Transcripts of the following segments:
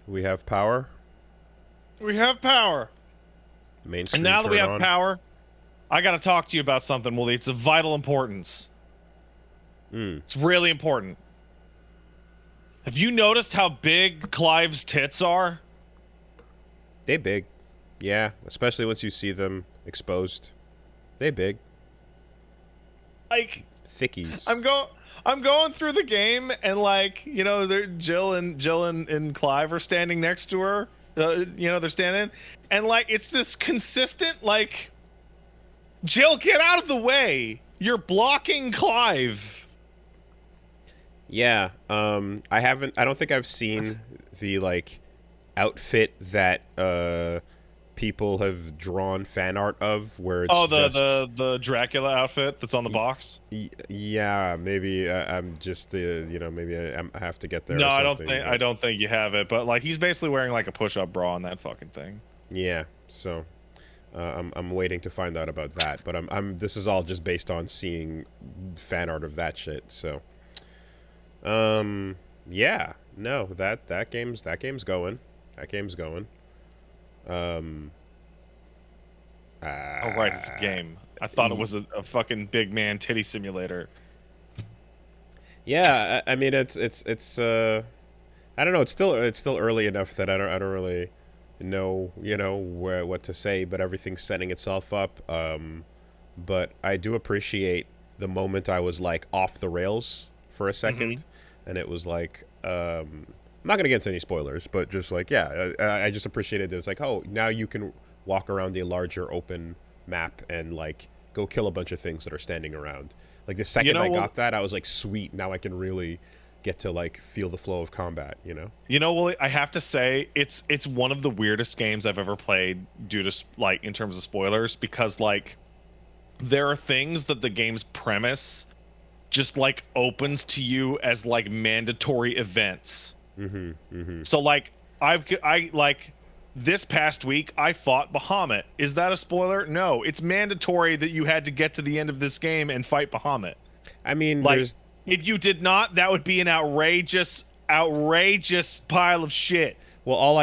We have power. We have power. Main screen And now that we turn have on. power, I gotta talk to you about something, Woolie. It's of vital importance. It's really important. Have you noticed how big Clive's tits are? They big. Yeah, especially once you see them exposed. They big. Like, Thickies. I'm going through the game, and like, you know, Jill and Clive are standing next to her. You know, they're standing, and like, it's this consistent like, Jill, get out of the way! You're blocking Clive. Yeah, I don't think I've seen the, like, outfit that, people have drawn fan art of, where it's Oh, just... the Dracula outfit that's on the box. Yeah, maybe I'm just, you know, maybe I have to get there No, or I don't something. think But you have it, but like, he's basically wearing like a push-up bra on that fucking thing. yeah, so I'm waiting to find out about that. But this is all just based on seeing fan art of that shit. So, yeah, no, that game's going. That game's going. Um, Oh right, it's a game. I thought it was a fucking big man titty simulator. Yeah, I mean it's I don't know. It's still early enough that I don't really know, you know, what to say. But everything's setting itself up. But I do appreciate the moment I was like off the rails for a second, and it was like I'm not gonna get into any spoilers, but just like, yeah, I just appreciated this. Like, oh, now you can walk around a larger open map and like go kill a bunch of things that are standing around. Like the second I got that, I was like, sweet, now I can really get to like feel the flow of combat, you know? You know, Woolie, I have to say it's one of the weirdest games I've ever played due to like in terms of spoilers, because like there are things that the game's premise just like opens to you as like mandatory events. So like I like this past week I fought Bahamut. Is that a spoiler? No, it's mandatory that you had to get to the end of this game and fight Bahamut. I mean, Like, there's if you did not, that would be an outrageous pile of shit. well, all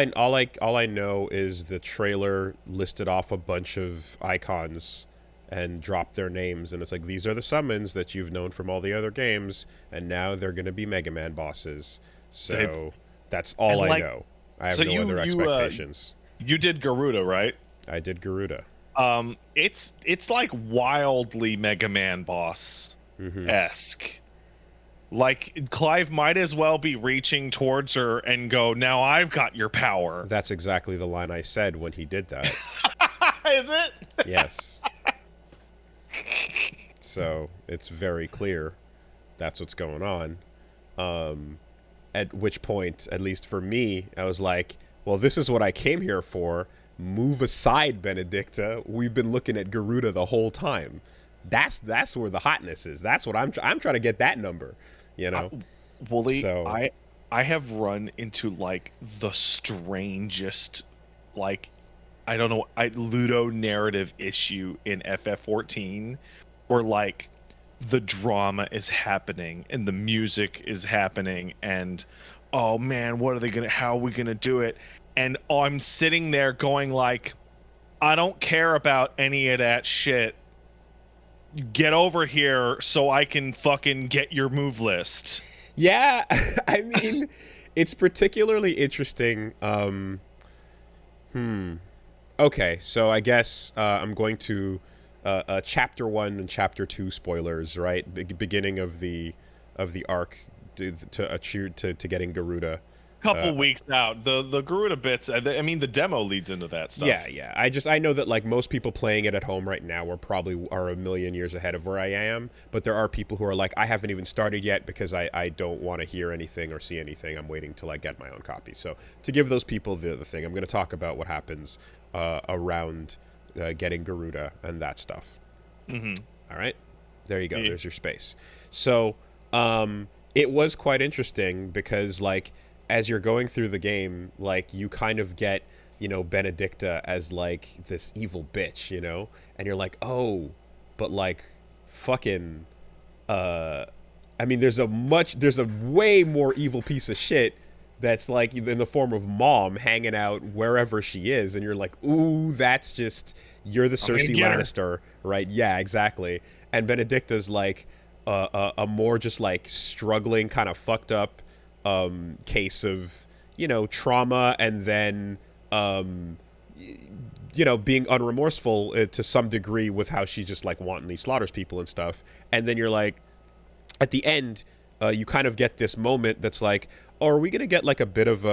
I know is the trailer listed off a bunch of icons and dropped their names, and it's like, these are the summons that you've known from all the other games, and now they're gonna be Mega Man bosses. So that's all I know. I have no other expectations. You did Garuda, right? I did Garuda. It's like wildly Mega Man boss esque. Like, Clive might as well be reaching towards her and go, "Now I've got your power." That's exactly the line I said when he did that. Is it? Yes. So it's very clear that's what's going on. At which point, at least for me, I was like, well, this is what I came here for. Move aside, Benedicta. We've been looking at Garuda the whole time. That's where the hotness is. That's what I'm trying to get that number, you know? Woolie, So, I have run into like the strangest, like, I don't know, Ludo narrative issue in FF14 where like the drama is happening and the music is happening and oh man, how are we gonna do it? And I'm sitting there going like, I don't care about any of that shit. Get over here so I can fucking get your move list. yeah, I mean, it's particularly interesting. Okay, so I guess I'm going to chapter 1 and chapter 2 spoilers, right? Beginning of the arc to getting Garuda. Couple weeks out, the Garuda bits. I mean, the demo leads into that stuff. Yeah. I know that like most people playing it at home right now are a million years ahead of where I am. But there are people who are like, I haven't even started yet because I don't want to hear anything or see anything. I'm waiting till I get my own copy. So to give those people the thing, I'm going to talk about what happens around getting Garuda and that stuff. All right, there you go. There's your space. So it was quite interesting because like, as you're going through the game, like, you kind of get, you know, Benedicta as like this evil bitch, you know, and you're like, oh, but like, fucking, I mean, there's a way more evil piece of shit that's like in the form of mom hanging out wherever she is, and you're like, ooh, that's just, you're the Cersei Lannister, right? Yeah, exactly. And Benedicta's like a more just like struggling, kind of fucked up case of, you know, trauma, and then you know, being unremorseful to some degree with how she just like wantonly slaughters people and stuff. And then you're like, at the end, you kind of get this moment that's like, oh, are we gonna get like a bit of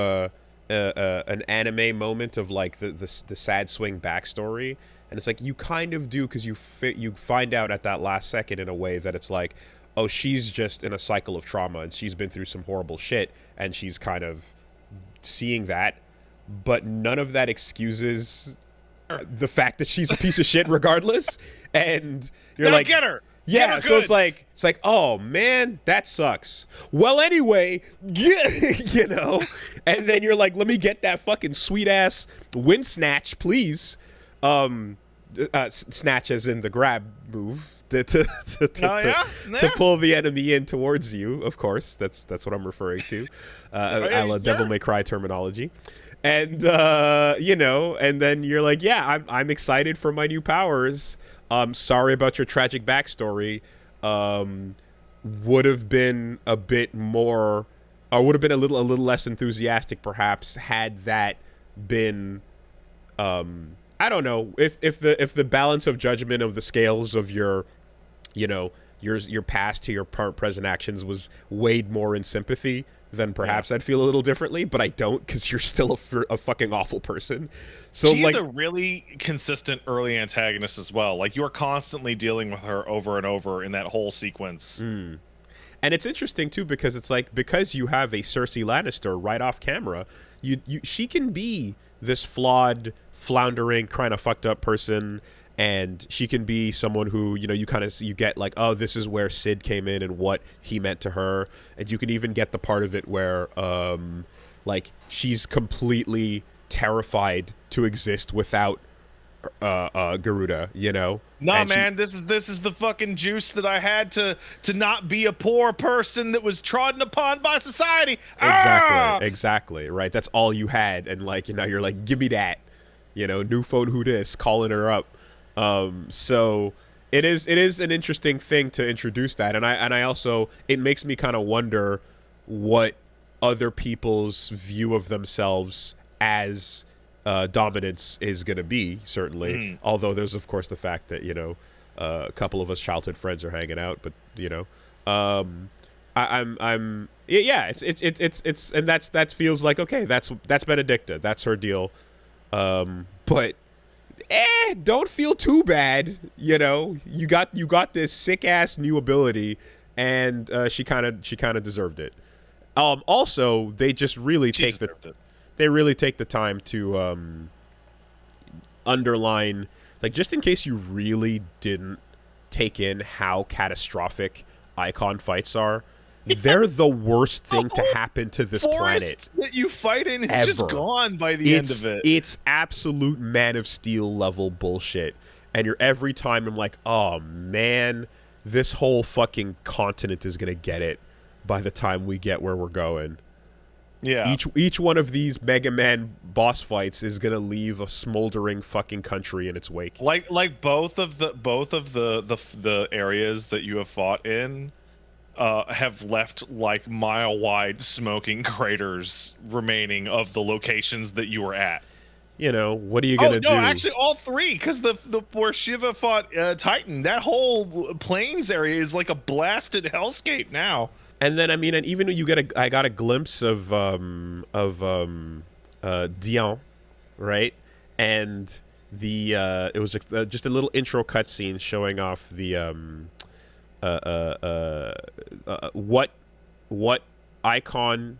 an anime moment of like the sad swing backstory? And it's like, you kind of do, because you find out at that last second in a way that it's like, oh, she's just in a cycle of trauma and she's been through some horrible shit, and she's kind of seeing that, but none of that excuses the fact that she's a piece of shit regardless. And you're like, get her. Yeah, so it's like, oh man, that sucks. Well, anyway, you know, and then you're like, let me get that fucking sweet ass wind snatch, please. Snatch as in the grab move to pull the enemy in towards you. Of course, that's what I'm referring to, a la Devil May Cry terminology. And you know, and then you're like, yeah, I'm excited for my new powers. Sorry about your tragic backstory. Would have been a bit more, or would have been a little less enthusiastic, perhaps, had that been, I don't know, if the balance of judgment of the scales of your, you know, your past to your present actions was weighed more in sympathy, then perhaps I'd feel a little differently, but I don't, because you're still a fucking awful person. So she's like, a really consistent early antagonist as well. Like, you're constantly dealing with her over and over in that whole sequence. And it's interesting too, because it's like, because you have a Cersei Lannister right off camera, she can be this flawed, floundering, kind of fucked up person, and she can be someone who, you know, you get like, oh, this is where Sid came in and what he meant to her. And you can even get the part of it where like, she's completely terrified to exist without Garuda, you know? Nah, man, this is the fucking juice that I had to not be a poor person that was trodden upon by society. Exactly, right? That's all you had, and like, you know, you're like, give me that, you know, new phone, who dis, calling her up. So it is an interesting thing to introduce that, and I also, it makes me kind of wonder what other people's view of themselves as dominance is going to be, certainly. Although there's of course the fact that, you know, a couple of us childhood friends are hanging out, but you know, it's and that feels like, okay, that's Benedicta, that's her deal, but don't feel too bad, you know. You got this sick ass new ability, and she kind of deserved it. Also, they just really take the time to underline, like, just in case you really didn't take in how catastrophic Icon fights are, they're the worst thing to happen to this planet that you fight in is just gone by the end of it. It's absolute Man of Steel level bullshit. And every time I'm like, oh man, this whole fucking continent is gonna get it by the time we get where we're going. Yeah. Each one of these Mega Man boss fights is gonna leave a smoldering fucking country in its wake. Like both of the areas that you have fought in have left like mile-wide smoking craters remaining of the locations that you were at. You know, what are you gonna do? No, actually, all three, because the where Shiva fought Titan, that whole plains area is like a blasted hellscape now. And then, I mean, and even when I got a glimpse of Dion, right? And it was just a little intro cutscene showing off the what Icon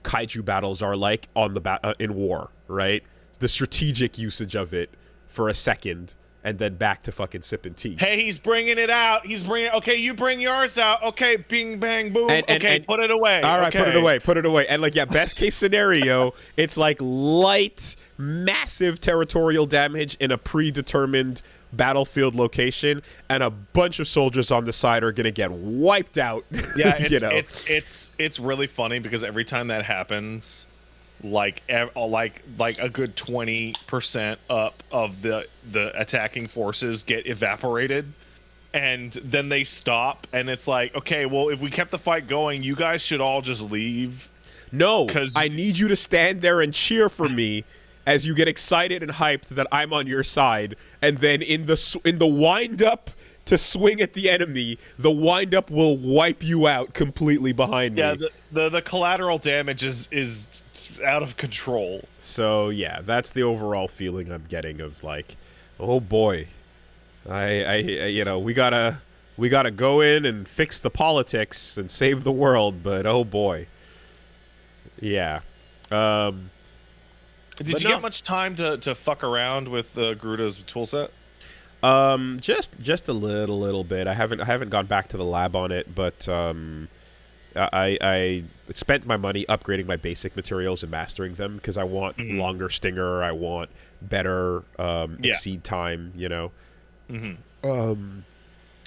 kaiju battles are like on the in war, right? The strategic usage of it for a second, and then back to fucking sipping tea. Hey, he's bringing it out. Okay, you bring yours out. Okay, bing, bang, boom. And put it away. All right, okay. Put it away. And like, yeah, best case scenario, it's like light, massive territorial damage in a predetermined battlefield location, and a bunch of soldiers on the side are gonna get wiped out. Yeah, it's really funny because every time that happens, like a good 20% up of the attacking forces get evaporated, and then they stop, and it's like, okay, well, if we kept the fight going, you guys should all just leave. No, I need you to stand there and cheer for me as you get excited and hyped that I'm on your side, and then in the wind up to swing at the enemy, the wind up will wipe you out completely behind me. Yeah, the collateral damage is out of control. So yeah, that's the overall feeling I'm getting of like, oh boy, I you know, we gotta go in and fix the politics and save the world, but oh boy. Yeah. Did you get much time to fuck around with Garuda's toolset? Just a little bit. I haven't gone back to the lab on it, but I spent my money upgrading my basic materials and mastering them because I want longer stinger. I want better exceed time. You know.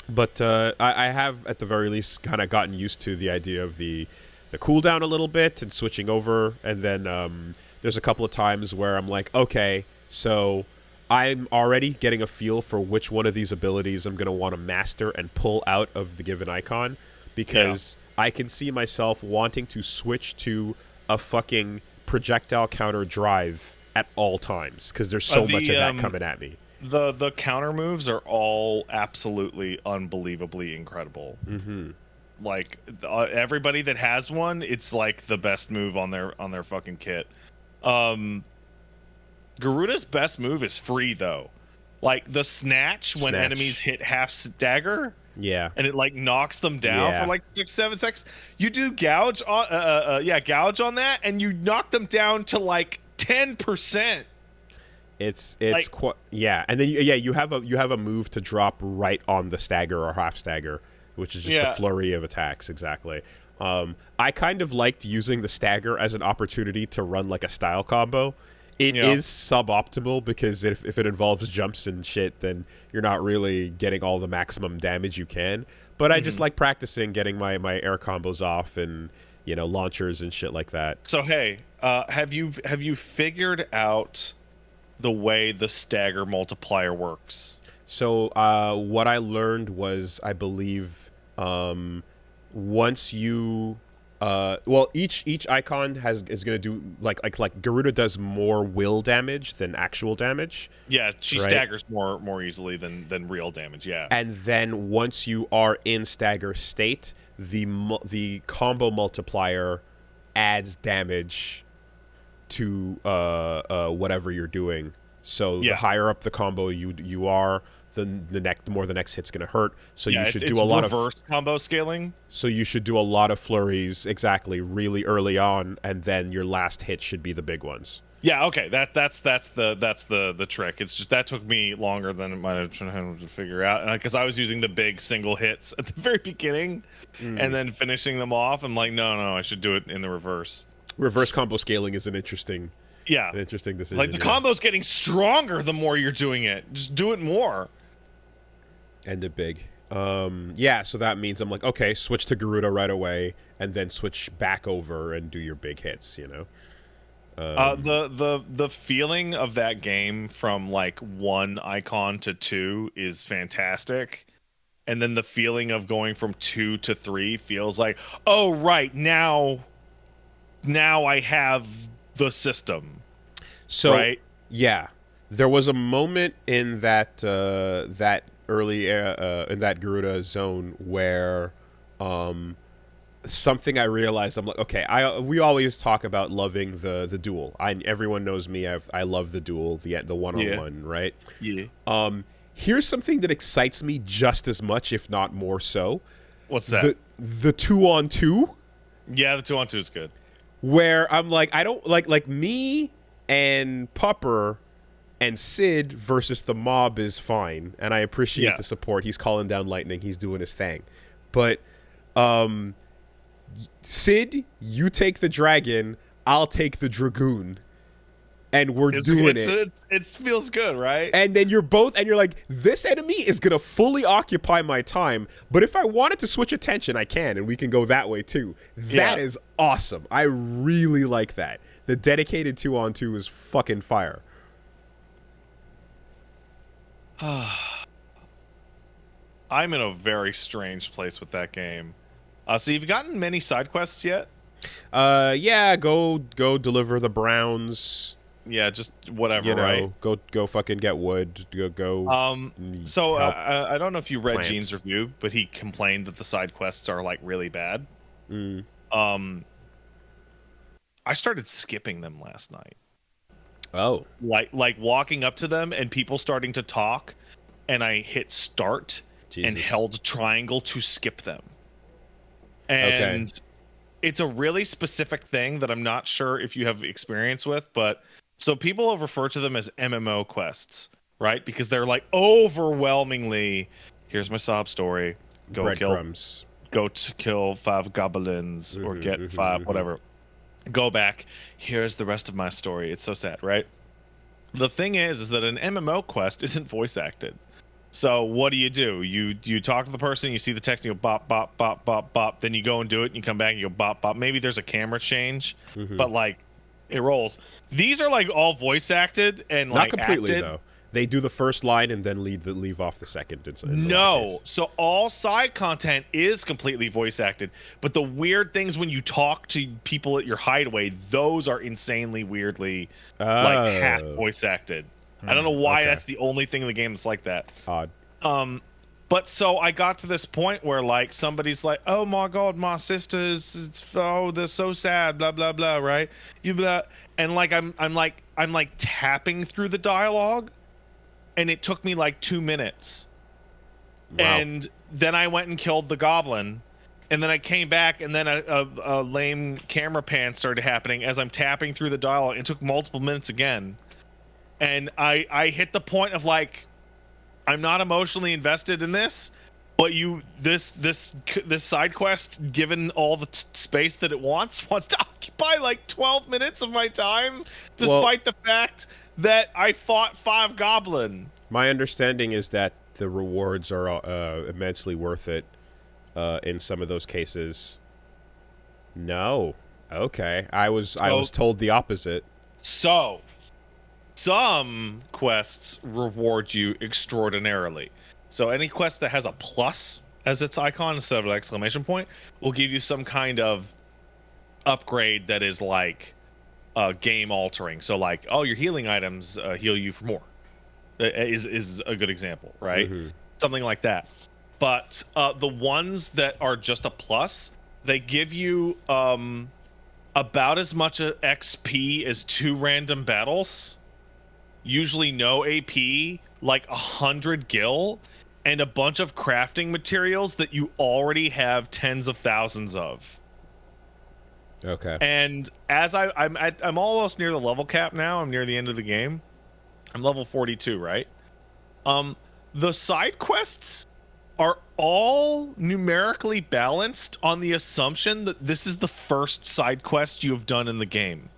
But I have at the very least kind of gotten used to the idea of the cooldown a little bit and switching over, and then there's a couple of times where I'm like, okay, so I'm already getting a feel for which one of these abilities I'm going to want to master and pull out of the given icon, because I can see myself wanting to switch to a fucking projectile counter drive at all times, because there's so much of that coming at me. The counter moves are all absolutely unbelievably incredible. Like everybody that has one, it's like the best move on their fucking kit. Garuda's best move is free though, like the snatch when enemies hit half stagger. Yeah, and it like knocks them down for like 6-7 seconds. You do gouge on gouge on that, and you knock them down to like 10%. It's like, and then you have a move to drop right on the stagger or half stagger, which is just a flurry of attacks. Exactly. I kind of liked using the stagger as an opportunity to run like a style combo. It is suboptimal because if it involves jumps and shit, then you're not really getting all the maximum damage you can. But I just like practicing getting my air combos off and, you know, launchers and shit like that. So hey, have you figured out the way the stagger multiplier works? So what I learned was, I believe, once you each icon is going to do like Garuda does more will damage than actual damage. Yeah, she staggers more easily than real damage. Yeah, and then once you are in stagger state, the combo multiplier adds damage to whatever you're doing. So the higher up the combo you are, the more the next hit's gonna hurt. So you should do a lot of reverse combo scaling. So you should do a lot of flurries really early on, and then your last hit should be the big ones. Yeah, okay. That's the trick. It's just that took me longer than it might have tried to figure out, because I was using the big single hits at the very beginning, and then finishing them off. I'm like, no, I should do it in the reverse. Reverse combo scaling is an interesting decision. Like the combo's getting stronger the more you're doing it. Just do it more. End it big. So that means I'm like, okay, switch to Garuda right away, and then switch back over and do your big hits, you know? The feeling of that game from like 1 icon to 2 is fantastic. And then the feeling of going from 2 to 3 feels like, oh, right, now I have the system. So, right? Yeah. There was a moment in that early in that Garuda zone where something I realized, I'm like, okay, we always talk about loving the duel. Everyone knows me. I love the duel, the one-on-one, right? Yeah. Here's something that excites me just as much, if not more so. What's that? The 2-on-2. Yeah, the 2-on-2 is good. Where I'm like, I don't like me and Pupper and Sid versus the mob is fine, and I appreciate the support. He's calling down lightning. He's doing his thing. But Sid, you take the dragon, I'll take the dragoon. and we're doing it. It feels good, right? And then you're like, this enemy is gonna fully occupy my time, but if I wanted to switch attention, I can, and we can go that way too. That is awesome. I really like that. The dedicated 2-on-2 is fucking fire. I'm in a very strange place with that game. So you've gotten many side quests yet? Yeah, go deliver the Browns. Yeah, just whatever, You know, right? go fucking get wood. Go. So help I don't know if you read plants. Gene's review, but he complained that the side quests are like really bad. Mm. I started skipping them last night. Oh. Like walking up to them and people starting to talk, and I hit start and held triangle to skip them. And it's a really specific thing that I'm not sure if you have experience with, but so people have referred to them as MMO quests, right? Because they're like overwhelmingly, here's my sob story. Go kill 5 goblins or get 5 whatever. Go back. Here's the rest of my story. It's so sad, right? The thing is that an MMO quest isn't voice acted. So what do? You talk to the person, you see the text, and you go bop, bop, bop, bop, bop. Then you go and do it, and you come back and you go bop, bop. Maybe there's a camera change, but like it rolls. These are like all voice acted and like not completely acted. though. They do the first line and then leave off the second. No, so all side content is completely voice acted, but the weird things when you talk to people at your hideaway, those are insanely weirdly like half voice acted. I don't know why that's the only thing in the game that's like that. Odd. But so I got to this point where like somebody's like, "Oh my god, my sisters, they're so sad, blah blah blah," right? And like I'm like tapping through the dialogue, and it took me like 2 minutes. Wow. And then I went and killed the goblin, and then I came back, and then a lame camera pan started happening as I'm tapping through the dialogue. It took multiple minutes again. And I hit the point of like, I'm not emotionally invested in this, but this side quest, given all the space that it wants to occupy like 12 minutes of my time, despite the fact that I fought 5 goblin. My understanding is that the rewards are immensely worth it in some of those cases. No. Okay. I was told the opposite. So some quests reward you extraordinarily. So any quest that has a plus as its icon instead of an exclamation point will give you some kind of upgrade that is like game altering. So like, oh, your healing items heal you for more is a good example, right? Something like that. But the ones that are just a plus, they give you about as much XP as 2 random battles. Usually no AP, like 100 gil, and a bunch of crafting materials that you already have tens of thousands of. Okay. And as I'm almost near the level cap now. I'm near the end of the game. I'm level 42, right? The side quests are all numerically balanced on the assumption that this is the first side quest you have done in the game.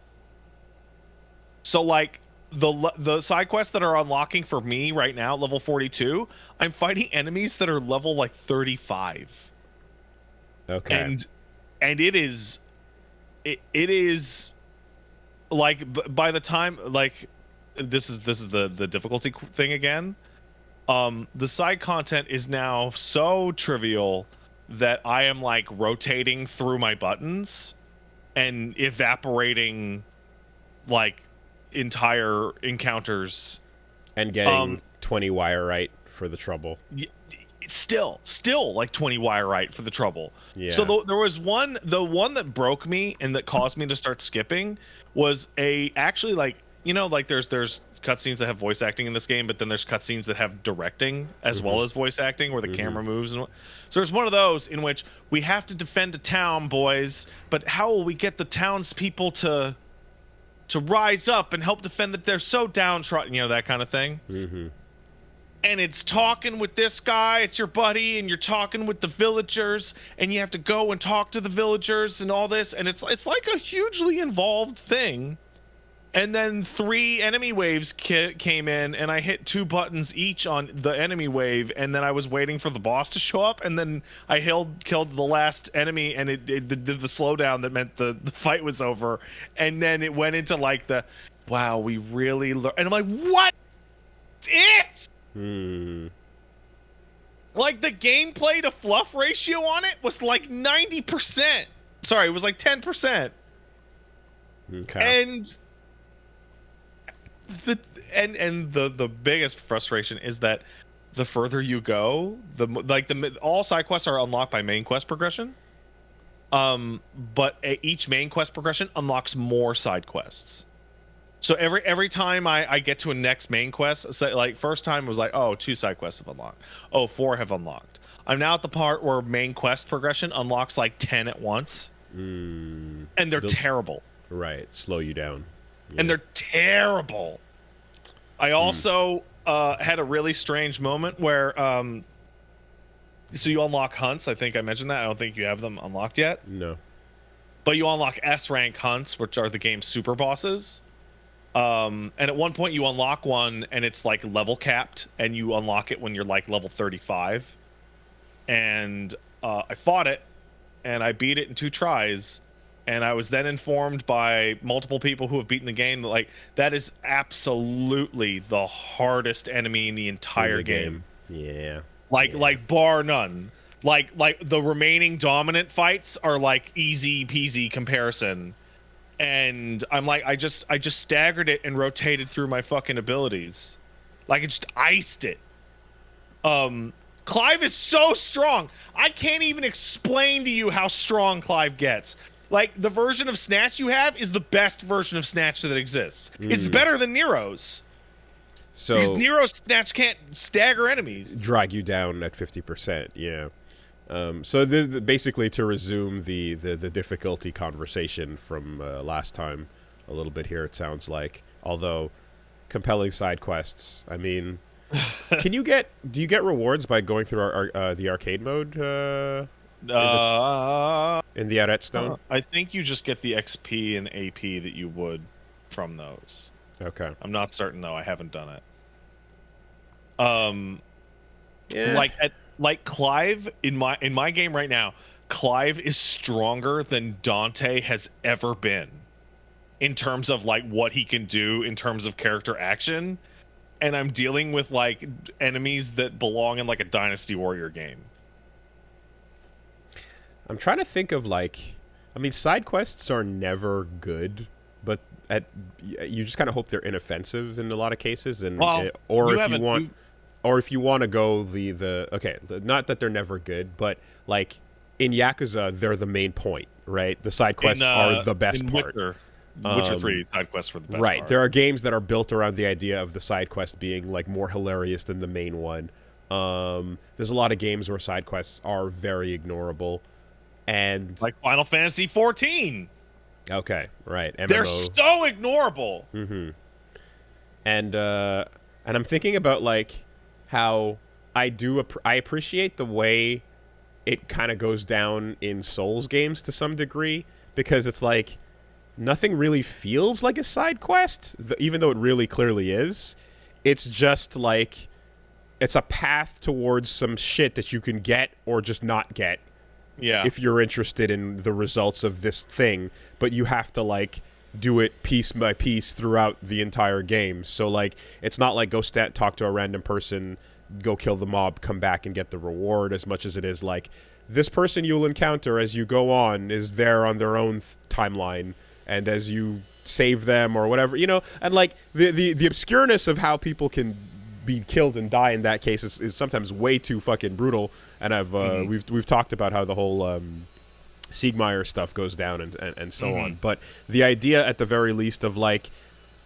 So like the side quests that are unlocking for me right now, level 42, I'm fighting enemies that are level like 35. Okay. And it is like by the time like this is the difficulty thing again. The side content is now so trivial that I am like rotating through my buttons and evaporating like entire encounters and getting 20 wire right for the trouble. Still like 20 wire right for the trouble. Yeah. So there was the one that broke me and that caused me to start skipping was actually like, you know, like there's cutscenes that have voice acting in this game, but then there's cutscenes that have directing as well as voice acting where the camera moves. So there's one of those in which we have to defend a town, boys, but how will we get the townspeople to rise up and help defend that they're so downtrodden, you know, that kind of thing. And it's talking with this guy, it's your buddy, and you're talking with the villagers, and you have to go and talk to the villagers and all this, and it's like a hugely involved thing. And then 3 enemy waves came in, and I hit 2 buttons each on the enemy wave, and then I was waiting for the boss to show up, and then I killed the last enemy, and it did the slowdown that meant the fight was over. And then it went into like the, wow, we really and I'm like, what? It? Like the gameplay to fluff ratio on it was like 90%. Sorry, it was like 10%. Okay. And the biggest frustration is that the further you go, all side quests are unlocked by main quest progression. But each main quest progression unlocks more side quests. So every time I get to a next main quest, so like first time was like, oh, 2 side quests have unlocked. Oh, 4 have unlocked. I'm now at the part where main quest progression unlocks like 10 at once. And they're terrible. Right, slow you down. Yeah. And they're terrible. I also had a really strange moment where so you unlock hunts. I think I mentioned that. I don't think you have them unlocked yet. No. But you unlock S rank hunts, which are the game's super bosses. And at one point you unlock one and it's like level capped, and you unlock it when you're like level 35. And I fought it and I beat it in 2 tries. And I was then informed by multiple people who have beaten the game that, like, that is absolutely the hardest enemy in the entire game. Yeah. Like bar none. Like the remaining dominant fights are like easy peasy comparison. And I'm like, I just staggered it and rotated through my fucking abilities. Like, I just iced it. Clive is so strong. I can't even explain to you how strong Clive gets. Like, the version of Snatch you have is the best version of Snatch that exists. It's better than Nero's. So because Nero's Snatch can't stagger enemies. Drag you down at 50%, yeah. So basically, to resume the difficulty conversation from last time a little bit here, it sounds like. Although, compelling side quests, I mean... do you get rewards by going through the arcade mode? In the Arret Stone? I think you just get the XP and AP that you would from those. Okay. I'm not certain though. I haven't done it. Yeah. Like Clive in my game right now, Clive is stronger than Dante has ever been in terms of like what he can do in terms of character action, and I'm dealing with like enemies that belong in like a Dynasty Warrior game. I'm trying to think of like, I mean, side quests are never good, but you just kind of hope they're inoffensive in a lot of cases, and or if you want to go not that they're never good, but like in Yakuza, they're the main point, right? The side quests are the best part. Witcher 3 side quests were the best right. part. There are games that are built around the idea of the side quest being like more hilarious than the main one. There's a lot of games where side quests are very ignorable. And like Final Fantasy 14. Okay, right. MMO. They're so ignorable. Mm-hmm. And I'm thinking about like how I appreciate the way it kind of goes down in Souls games to some degree, because it's like nothing really feels like a side quest, even though it really clearly is. It's just like it's a path towards some shit that you can get or just not get. Yeah. If you're interested in the results of this thing, but you have to like do it piece by piece throughout the entire game. So like it's not like go talk to a random person, go kill the mob, come back and get the reward, as much as it is like this person you'll encounter as you go on is there on their own timeline, and as you save them or whatever, you know, and like the obscureness of how people can be killed and die in that case is sometimes way too fucking brutal. And we've talked about how the whole Siegmeyer stuff goes down and so on. But the idea at the very least of like,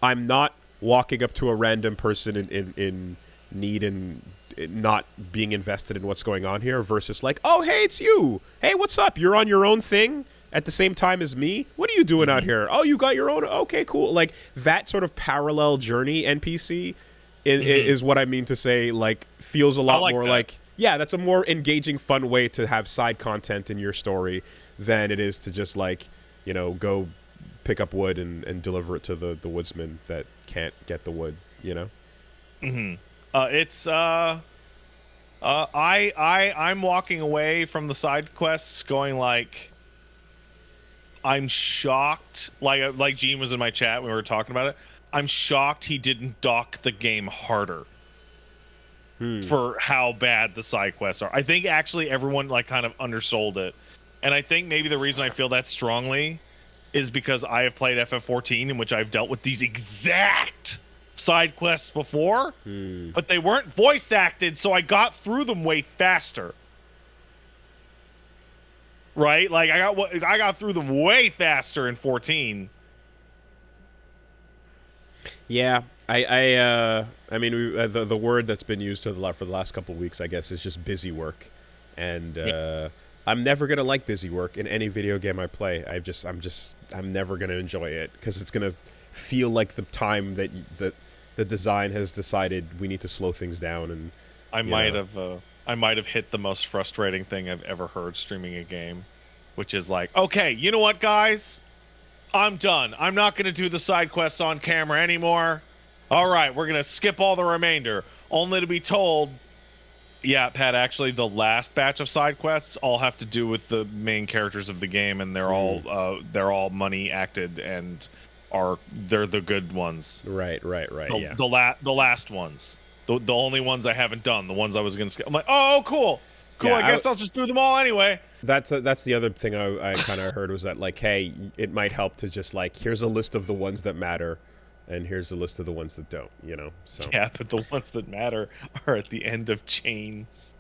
I'm not walking up to a random person in need and not being invested in what's going on here, versus like, oh, hey, it's you. Hey, what's up? You're on your own thing at the same time as me. What are you doing out here? Oh, you got your own. Okay, cool. Like that sort of parallel journey NPC is what I mean to say, like, feels a lot more like, yeah, that's a more engaging, fun way to have side content in your story than it is to just, like, you know, go pick up wood and deliver it to the woodsman that can't get the wood, you know? I'm walking away from the side quests going like, I'm shocked. Like Gene was in my chat when we were talking about it. I'm shocked he didn't dock the game harder for how bad the side quests are. I think actually everyone like kind of undersold it. And I think maybe the reason I feel that strongly is because I have played FF14 in which I've dealt with these exact side quests before, but they weren't voice acted, so I got through them way faster. Right? Like I got through them way faster in 14. Yeah, I mean, the word that's been used for the last couple of weeks, I guess, is just busy work, and I'm never gonna like busy work in any video game I play. I'm never gonna enjoy it because it's gonna feel like the time that the design has decided we need to slow things down. And I might have hit the most frustrating thing I've ever heard streaming a game, which is like, okay, you know what, guys? I'm done. I'm not going to do the side quests on camera anymore. All right, we're going to skip all the remainder, only to be told, yeah, Pat, actually, the last batch of side quests all have to do with the main characters of the game, and they're all money acted and they're the good ones. Right. Yeah. The last ones. The only ones I haven't done, the ones I was going to skip. I'm like, oh, cool. Yeah, I guess I'll just do them all anyway. That's the other thing I kind of heard was that, like, hey, it might help to just, like, here's a list of the ones that matter, and here's a list of the ones that don't, you know? So yeah, but the ones that matter are at the end of chains.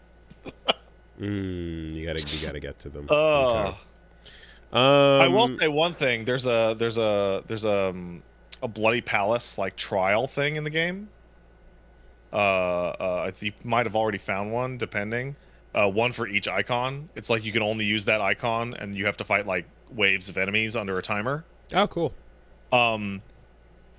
You gotta get to them. Okay. I will say one thing. There's a Bloody Palace like trial thing in the game. You might have already found one, depending. One for each icon. It's like you can only use that icon, and you have to fight like waves of enemies under a timer. Oh, cool.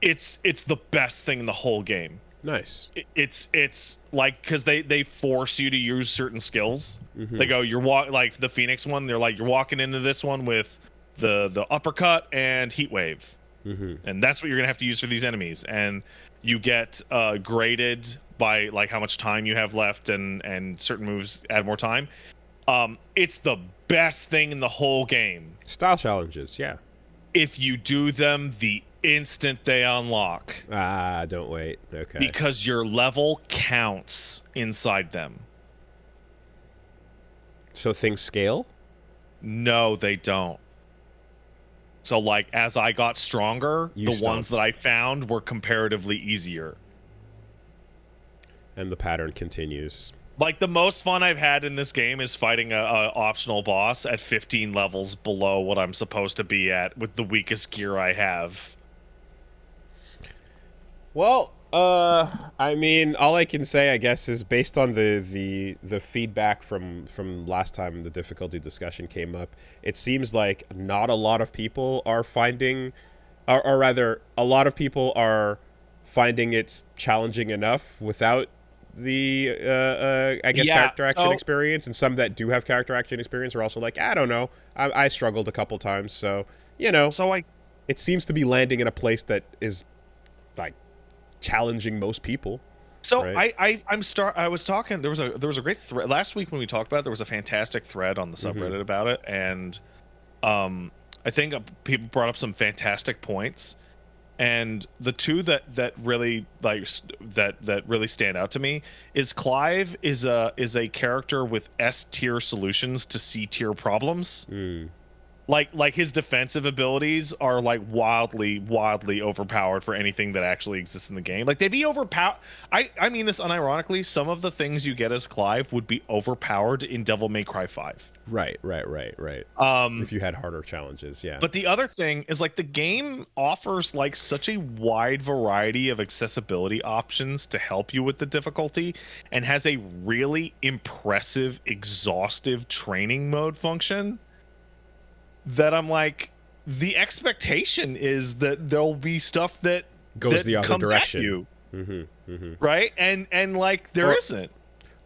It's the best thing in the whole game. Nice. It's like because they force you to use certain skills. They go like the Phoenix one. They're like you're walking into this one with the uppercut and heat wave, and that's what you're gonna have to use for these enemies. And you get graded by like how much time you have left, and certain moves add more time. It's the best thing in the whole game. Style challenges, yeah. If you do them the instant they unlock. Don't wait. Okay. Because your level counts inside them. So things scale? No, they don't. So like as I got stronger, ones that I found were comparatively easier. And the pattern continues. Like the most fun I've had in this game is fighting a optional boss at 15 levels below what I'm supposed to be at with the weakest gear I have. Well, I mean, all I can say, I guess, is based on the feedback from last time the difficulty discussion came up, it seems like not a lot of people are finding, or rather, a lot of people are finding it's challenging enough without the, I guess, character action experience, and some that do have character action experience are also like, I don't know, I struggled a couple times, so, you know, it seems to be landing in a place that is, like, challenging most people. So right? I was talking, there was a great thread last week when we talked about it. There was a fantastic thread on the subreddit about it, and I think people brought up some fantastic points, and the two that really really stand out to me is Clive is a character with S tier solutions to C tier problems. Like his defensive abilities are like wildly overpowered for anything that actually exists in the game. Like they'd be overpowered. I mean this unironically. Some of the things you get as Clive would be overpowered in Devil May Cry 5. Right. If you had harder challenges, yeah. But the other thing is like the game offers like such a wide variety of accessibility options to help you with the difficulty, and has a really impressive, exhaustive training mode function. That I'm like, the expectation is that there'll be stuff that goes the other comes direction. At you, right? And like there isn't.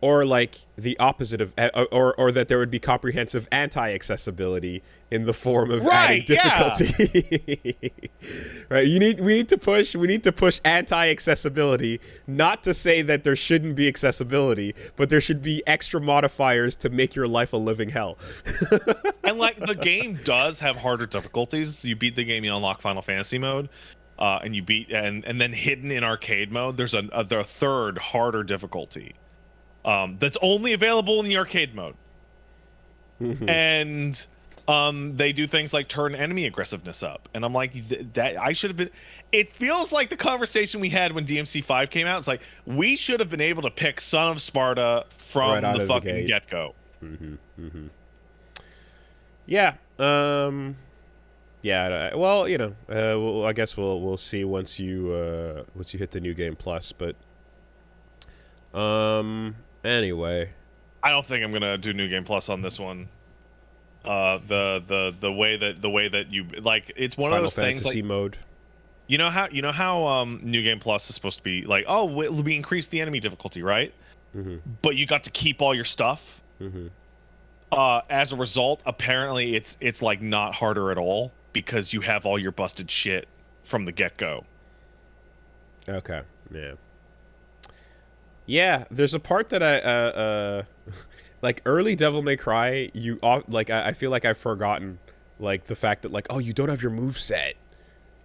or like the opposite of, or that there would be comprehensive anti-accessibility in the form of adding difficulty. Right? We need to push anti-accessibility, not to say that there shouldn't be accessibility, but there should be extra modifiers to make your life a living hell. And like the game does have harder difficulties. You beat the game, you unlock Final Fantasy mode, and you beat and then hidden in arcade mode, there's a third harder difficulty. That's only available in the arcade mode. And they do things like turn enemy aggressiveness up, and I'm like, that I should have been. It feels like the conversation we had when DMC5 came out. It's like we should have been able to pick Son of Sparta from right the fucking get-go. Yeah. Yeah. Well, you know, I guess we'll see once you hit the New Game Plus, but anyway, I don't think I'm gonna do New Game Plus on this one. The way that you like, it's one Final of those things Fantasy like mode. you know how New Game Plus is supposed to be like, oh, we increased the enemy difficulty, right? But you got to keep all your stuff. As a result, apparently it's like not harder at all because you have all your busted shit from the get-go. Okay. Yeah. Yeah, there's a part that I like early Devil May Cry, I feel like I've forgotten like the fact that like, oh, you don't have your move set.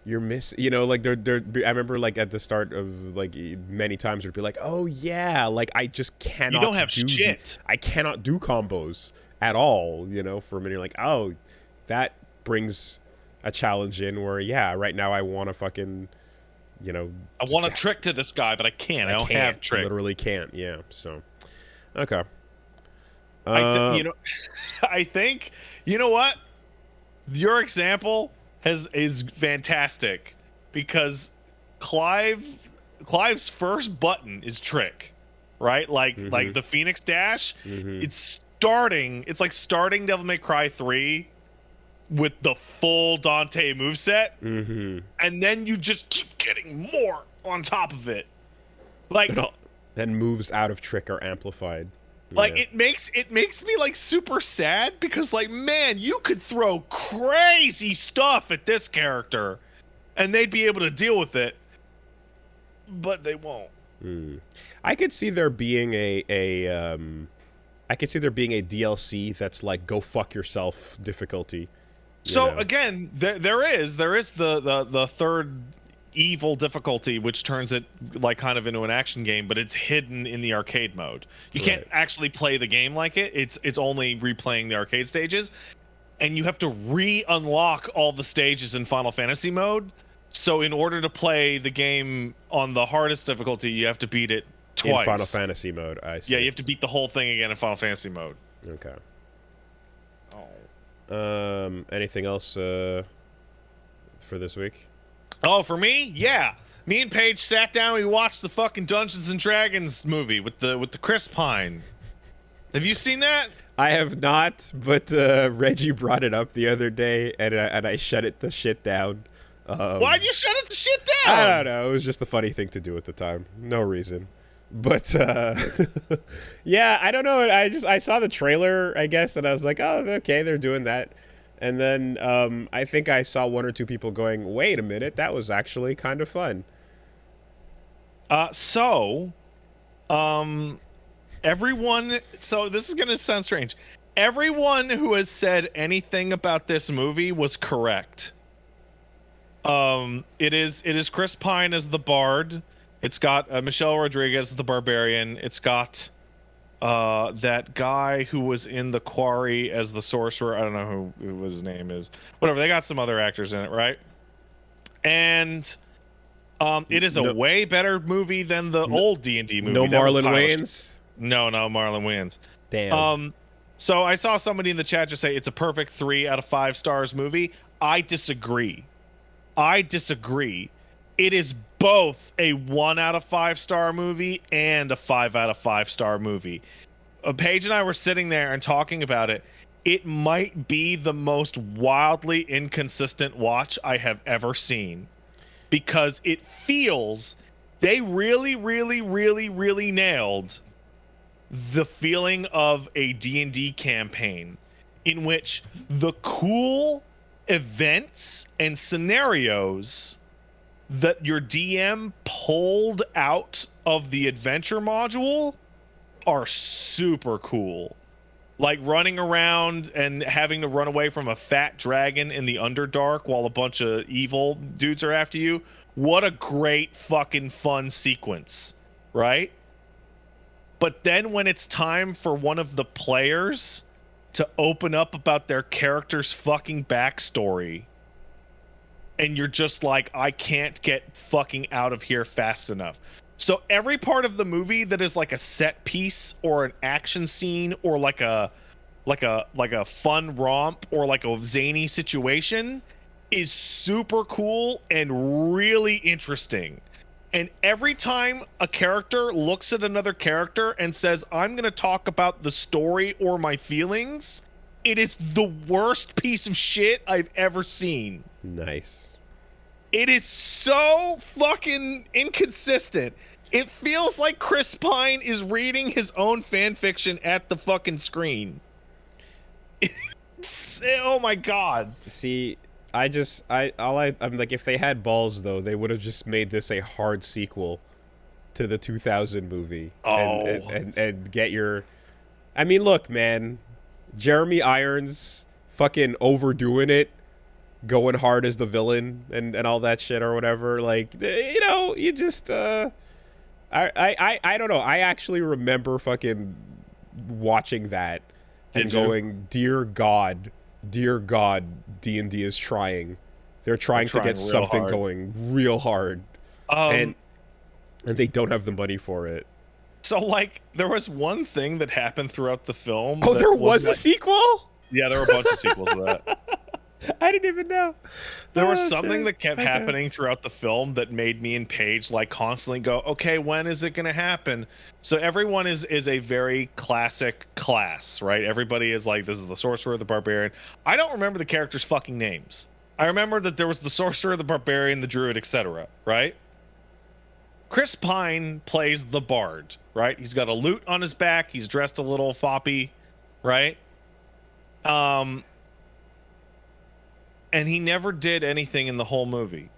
You're like I remember like at the start of like many times it'd be like, oh yeah, like I just cannot. You don't have shit. I cannot do combos at all. For a minute, you're like, oh, that brings a challenge in where right now I want to fucking, I want to trick to this guy, but I can't. I don't have trick. Literally can't. Yeah. So, okay. I think you know what, your example is fantastic because Clive's first button is trick, right? Like the Phoenix Dash. It's like starting Devil May Cry 3 with the full Dante moveset, and then you just keep getting more on top of it. Like then moves out of trick are amplified. Like it makes me like super sad because like, man, you could throw crazy stuff at this character and they'd be able to deal with it, but they won't. I could see there being a DLC that's like go fuck yourself difficulty. So again, there is the third evil difficulty, which turns it like kind of into an action game, but it's hidden in the arcade mode. You can't actually play the game like it. It's only replaying the arcade stages, and you have to re-unlock all the stages in Final Fantasy mode. So in order to play the game on the hardest difficulty, you have to beat it twice. In Final Fantasy mode, I see. Yeah, you have to beat the whole thing again in Final Fantasy mode. Okay. Anything else for this week? Oh, for me? Yeah. Me and Paige sat down, we watched the fucking Dungeons and Dragons movie with the Chris Pine. Have you seen that? I have not, but Reggie brought it up the other day, and I shut the shit down. Why'd you shut the shit down? I don't know. It was just a funny thing to do at the time. No reason. But yeah, I don't know. I saw the trailer, I guess, and I was like, oh, okay, they're doing that. And then I think I saw one or two people going, wait a minute, that was actually kind of fun. Everyone, so this is going to sound strange. Everyone who has said anything about this movie was correct. It is Chris Pine as the Bard. It's got Michelle Rodriguez as the Barbarian. It's got that guy who was in The Quarry as the Sorcerer. I don't know who his name is. Whatever. They got some other actors in it, right? And it is a way better movie than the old D&D movie. No Marlon Wayans? No Marlon Wayans. Damn. So I saw somebody in the chat just say it's a perfect 3 out of 5 stars movie. I disagree. It is both a 1 out of 5 star movie and a 5 out of 5 star movie. Paige and I were sitting there and talking about it. It might be the most wildly inconsistent watch I have ever seen, because it feels they really, really, really, really nailed the feeling of a D&D campaign in which the cool events and scenarios that your DM pulled out of the adventure module are super cool. Like running around and having to run away from a fat dragon in the Underdark while a bunch of evil dudes are after you. What a great fucking fun sequence, right? But then when it's time for one of the players to open up about their character's fucking backstory, and you're just like, I can't get fucking out of here fast enough. So every part of the movie that is like a set piece or an action scene or like a fun romp or like a zany situation is super cool and really interesting. And every time a character looks at another character and says, I'm going to talk about the story or my feelings, it is the worst piece of shit I've ever seen. Nice. It is so fucking inconsistent. It feels like Chris Pine is reading his own fan fiction at the fucking screen. Oh my god. See, I'm like, if they had balls though, they would have just made this a hard sequel to the 2000 movie. And get your, I mean, look, man, Jeremy Irons fucking overdoing it, going hard as the villain and all that shit or whatever. Like, you know, you just I don't know. I actually remember fucking watching that and going, dear God, D&D is trying. They're trying to get something going real hard. And they don't have the money for it. So, like, there was one thing that happened throughout the film. Oh, there was a sequel? Yeah, there were a bunch of sequels to that. I didn't even know. There was something that kept happening throughout the film that made me and Paige like constantly go, okay, when is it going to happen? So everyone is a very classic class, right? Everybody is like, this is the sorcerer, the barbarian. I don't remember the characters' fucking names. I remember that there was the sorcerer, the barbarian, the druid, etc., right? Chris Pine plays the bard, right? He's got a lute on his back. He's dressed a little foppy, right? And he never did anything in the whole movie.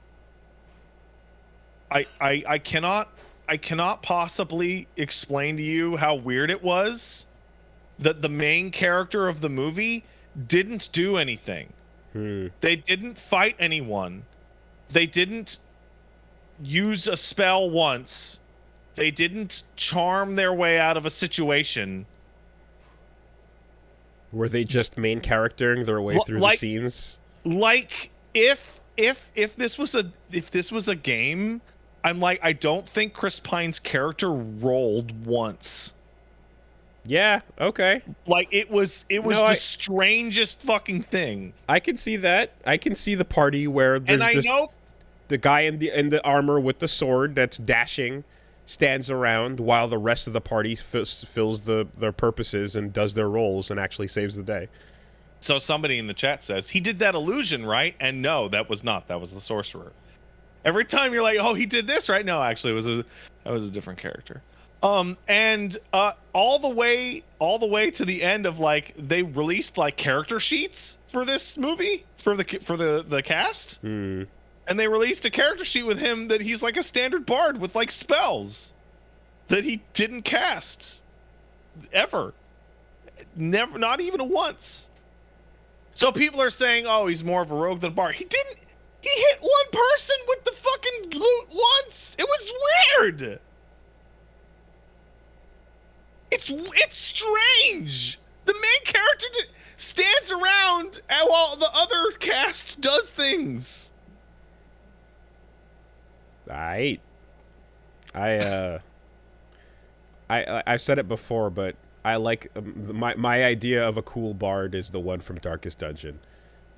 I cannot possibly explain to you how weird it was that the main character of the movie didn't do anything. They didn't fight anyone. They didn't use a spell once. They didn't charm their way out of a situation. Were they just main charactering their way through the scenes? Like if this was a game, I'm like, I don't think Chris Pine's character rolled once. Yeah, okay. Like it was the strangest fucking thing. I can see that. I can see the party where there's the guy in the armor with the sword that's dashing stands around while the rest of the party fills their purposes and does their roles and actually saves the day. So somebody in the chat says, he did that illusion, right? And no, that was not. That was the sorcerer. Every time you're like, oh, he did this, right? No, actually, that was a different character. And all the way to the end of like, they released like character sheets for this movie for the cast. And they released a character sheet with him that he's like a standard bard with like spells that he didn't cast ever. Never, not even once. So people are saying, oh, he's more of a rogue than a bard. He hit one person with the fucking loot once. It was weird. It's strange. The main character stands around while the other cast does things. I've said it before, but I like my idea of a cool bard is the one from Darkest Dungeon.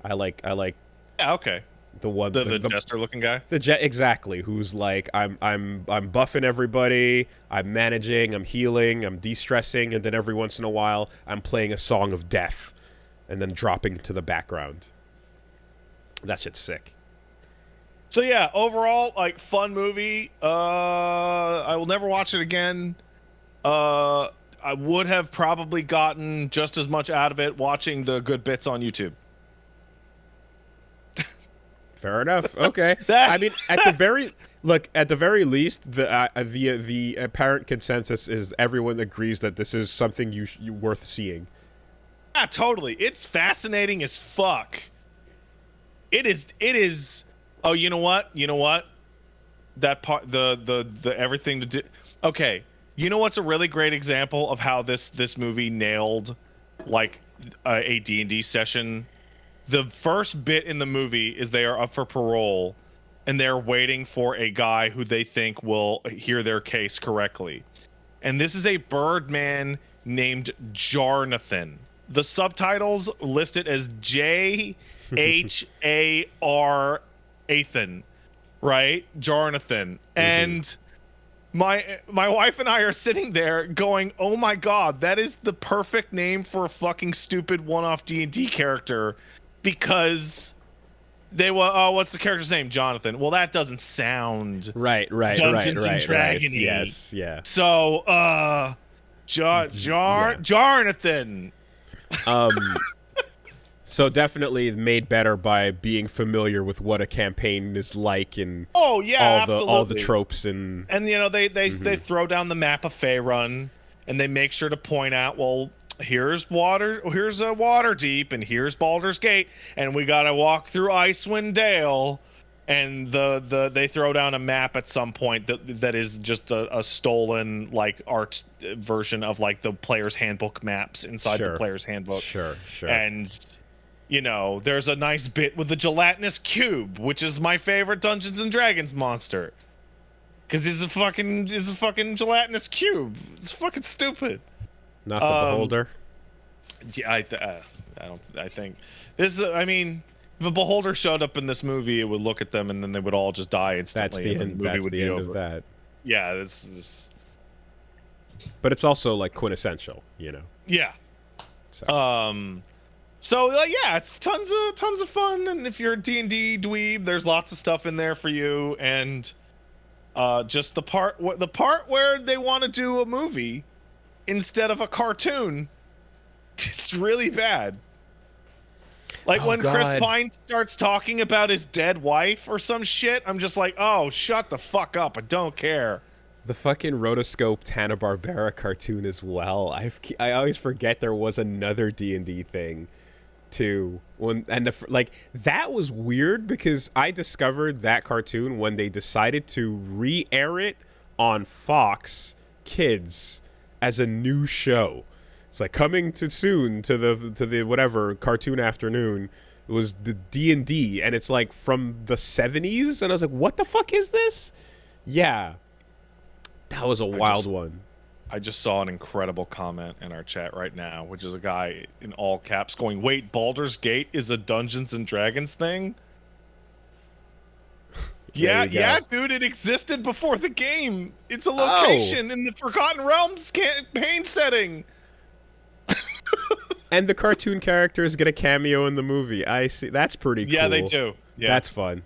I like Yeah, okay. The one the jester looking guy. Exactly, who's like I'm buffing everybody, I'm managing, I'm healing, I'm de-stressing, and then every once in a while I'm playing a song of death and then dropping to the background. That shit's sick. So yeah, overall, like, fun movie. I will never watch it again. I would have probably gotten just as much out of it watching the good bits on YouTube. Fair enough. Okay. I mean, at the very least, the apparent consensus is everyone agrees that this is something you worth seeing. Yeah, totally. It's fascinating as fuck. It is. Oh, you know what? That part, the everything to do. Okay, you know what's a really great example of how this movie nailed like a D&D session? The first bit in the movie is they are up for parole, and they're waiting for a guy who they think will hear their case correctly. And this is a Birdman named Jarnathan. The subtitles list it as Jhar Athan, right? Jarnathan. And my wife and I are sitting there going, "Oh my god, that is the perfect name for a fucking stupid one-off D&D character." Because they were, oh, what's the character's name? Jonathan. Well, that doesn't sound right. Dungeons and Dragons-y. Yes, yeah. So, Jarnathan. So definitely made better by being familiar with what a campaign is like and absolutely. all the tropes and you know they throw down the map of Faerun and they make sure to point out, well, here's Waterdeep and here's Baldur's Gate and we gotta walk through Icewind Dale, and they throw down a map at some point that is just a stolen like art version of like the player's handbook maps inside the player's handbook. Sure. And you know, there's a nice bit with the gelatinous cube, which is my favorite Dungeons and Dragons monster, because he's a fucking gelatinous cube. It's fucking stupid. Not the Beholder. Yeah, I think this. I mean, if a Beholder showed up in this movie, it would look at them and then they would all just die instantly. That's the end. That's the end of that. Yeah, this. But it's also like quintessential, you know. Yeah. So. So yeah, it's tons of fun, and if you're a D&D dweeb, there's lots of stuff in there for you, and just the part where they want to do a movie instead of a cartoon, it's really bad. Like when Chris Pine starts talking about his dead wife or some shit, I'm just like, oh, shut the fuck up, I don't care. The fucking rotoscoped Hanna-Barbera cartoon as well. I always forget there was another D&D thing too. That was weird because I discovered that cartoon when they decided to re-air it on Fox Kids as a new show. It's like coming to soon to the whatever cartoon afternoon. It was the D&D, and it's like from the 70s, and I was like, what the fuck is this? Yeah. That was a wild one. I just saw an incredible comment in our chat right now, which is a guy in all caps going, "Wait, Baldur's Gate is a Dungeons and Dragons thing?" Yeah, dude, it existed before the game. It's a location in the Forgotten Realms campaign setting. And the cartoon characters get a cameo in the movie. I see. That's pretty cool. Yeah, they do. Yeah. That's fun.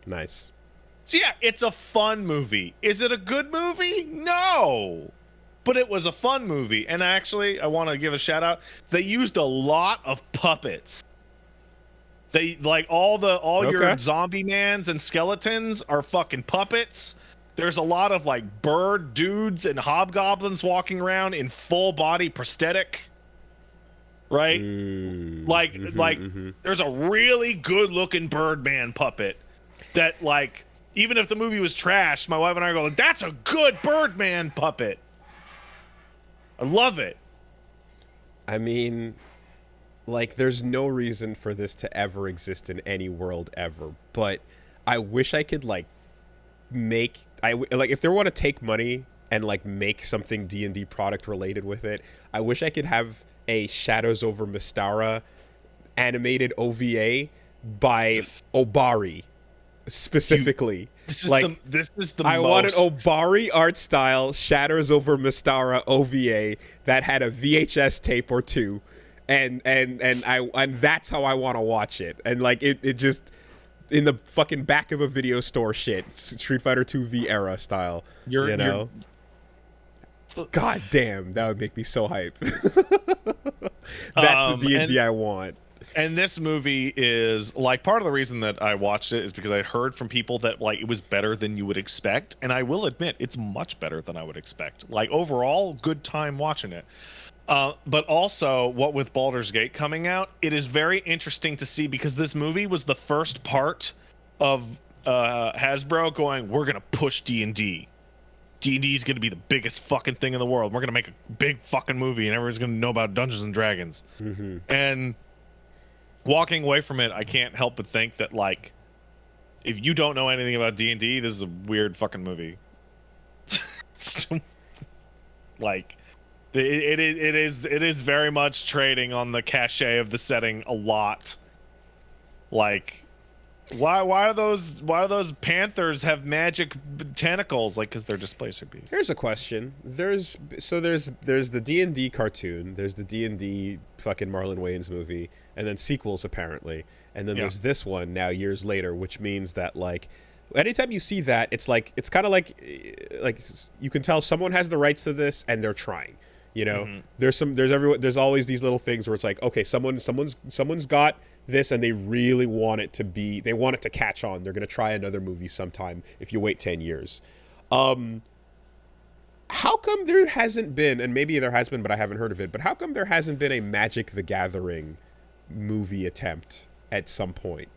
Nice. So yeah, it's a fun movie. Is it a good movie? No. But it was a fun movie. And actually, I want to give a shout out. They used a lot of puppets. They like all your zombie mans and skeletons are fucking puppets. There's a lot of like bird dudes and hobgoblins walking around in full body prosthetic. Right? There's a really good looking Birdman puppet that like, even if the movie was trash, my wife and I go, that's a good Birdman puppet. I love it. I mean, like, there's no reason for this to ever exist in any world ever. But I wish I could, like, if they want to take money and, like, make something D&D product related with it, I wish I could have a Shadows over Mystara animated OVA by Obari. Specifically, this is the I want an Obari art style Shadows over Mystara OVA that had a VHS tape or two, and that's how I want to watch it. And like it just in the fucking back of a video store shit, Street Fighter 2 V era style. God damn, that would make me so hype. That's the D&D I want. And this movie is like, part of the reason that I watched it is because I heard from people that like it was better than you would expect, and I will admit it's much better than I would expect. Like overall, good time watching it. But also, what with Baldur's Gate coming out, it is very interesting to see, because this movie was the first part of Hasbro going, we're gonna push D&D. D&D is gonna be the biggest fucking thing in the world. We're gonna make a big fucking movie, and everyone's gonna know about Dungeons and Dragons. Mm-hmm. And walking away from it, I can't help but think that, like, if you don't know anything about D&D, this is a weird fucking movie. Like, it is very much trading on the cachet of the setting a lot. Like, why do those panthers have magic tentacles? Like, because they're displacer beasts. Here's a question. There's the D&D cartoon, there's the D&D fucking Marlon Wayans movie, and then sequels apparently, and then there's this one now years later, which means that like anytime you see that, it's kind of like you can tell someone has the rights to this and they're trying. You know, there's always these little things where it's like, okay, someone's got this and they really want it to catch on. They're gonna try another movie sometime if you wait 10 years. How come there hasn't been, and maybe there has been, but I haven't heard of it, but how come there hasn't been a Magic the Gathering movie attempt at some point?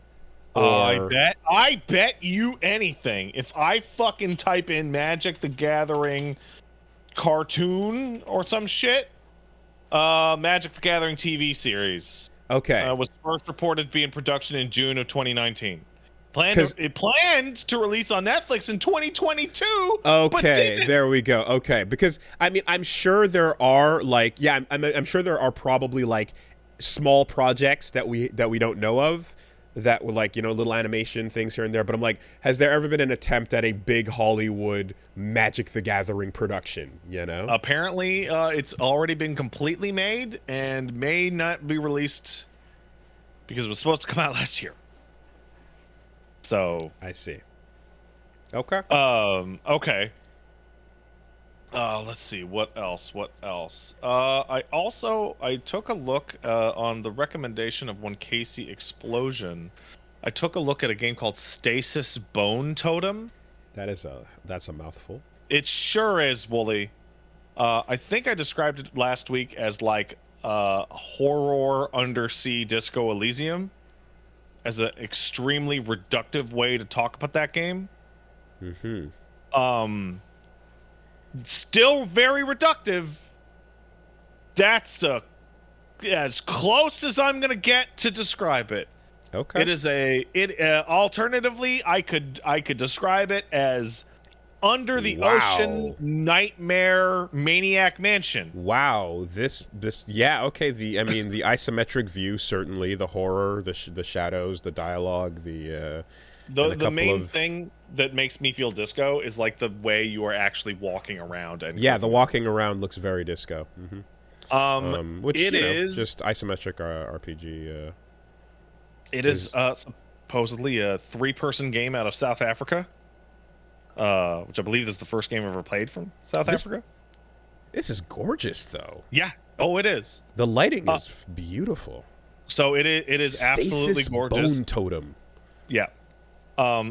I bet you anything. If I fucking type in Magic the Gathering cartoon or some shit, Magic the Gathering TV series. Okay. Was first reported to be in production in June of 2019. It planned to release on Netflix in 2022. Okay, there we go. Okay, because I mean, I'm sure there are like, I'm sure there are probably like small projects that we don't know of that were like, you know, little animation things here and there. But I'm like, has there ever been an attempt at a big Hollywood Magic the Gathering production? You know, apparently it's already been completely made and may not be released because it was supposed to come out last year. So I see. Okay. Okay. Let's see what else. I took a look on the recommendation of one Casey Explosion. I took a look at a game called Stasis Bone Totem. That's a mouthful. It sure is, Woolie. I think I described it last week as like horror undersea Disco Elysium, as an extremely reductive way to talk about that game. Still very reductive. That's as close as I'm gonna get to describe it. Okay. It is alternatively, I could describe it as under the ocean nightmare maniac mansion. Wow, this yeah, okay, the isometric view, certainly, the horror, the shadows, the dialogue, the main thing that makes me feel disco is like the way you are actually walking around, and the walking around looks very disco. Which is just isometric RPG. It is supposedly a 3-person game out of South Africa. Which I believe is the first game I've ever played from South Africa. This is gorgeous, though. Yeah. Oh, it is. The lighting is beautiful. So it is absolutely gorgeous. Bone Totem. Yeah.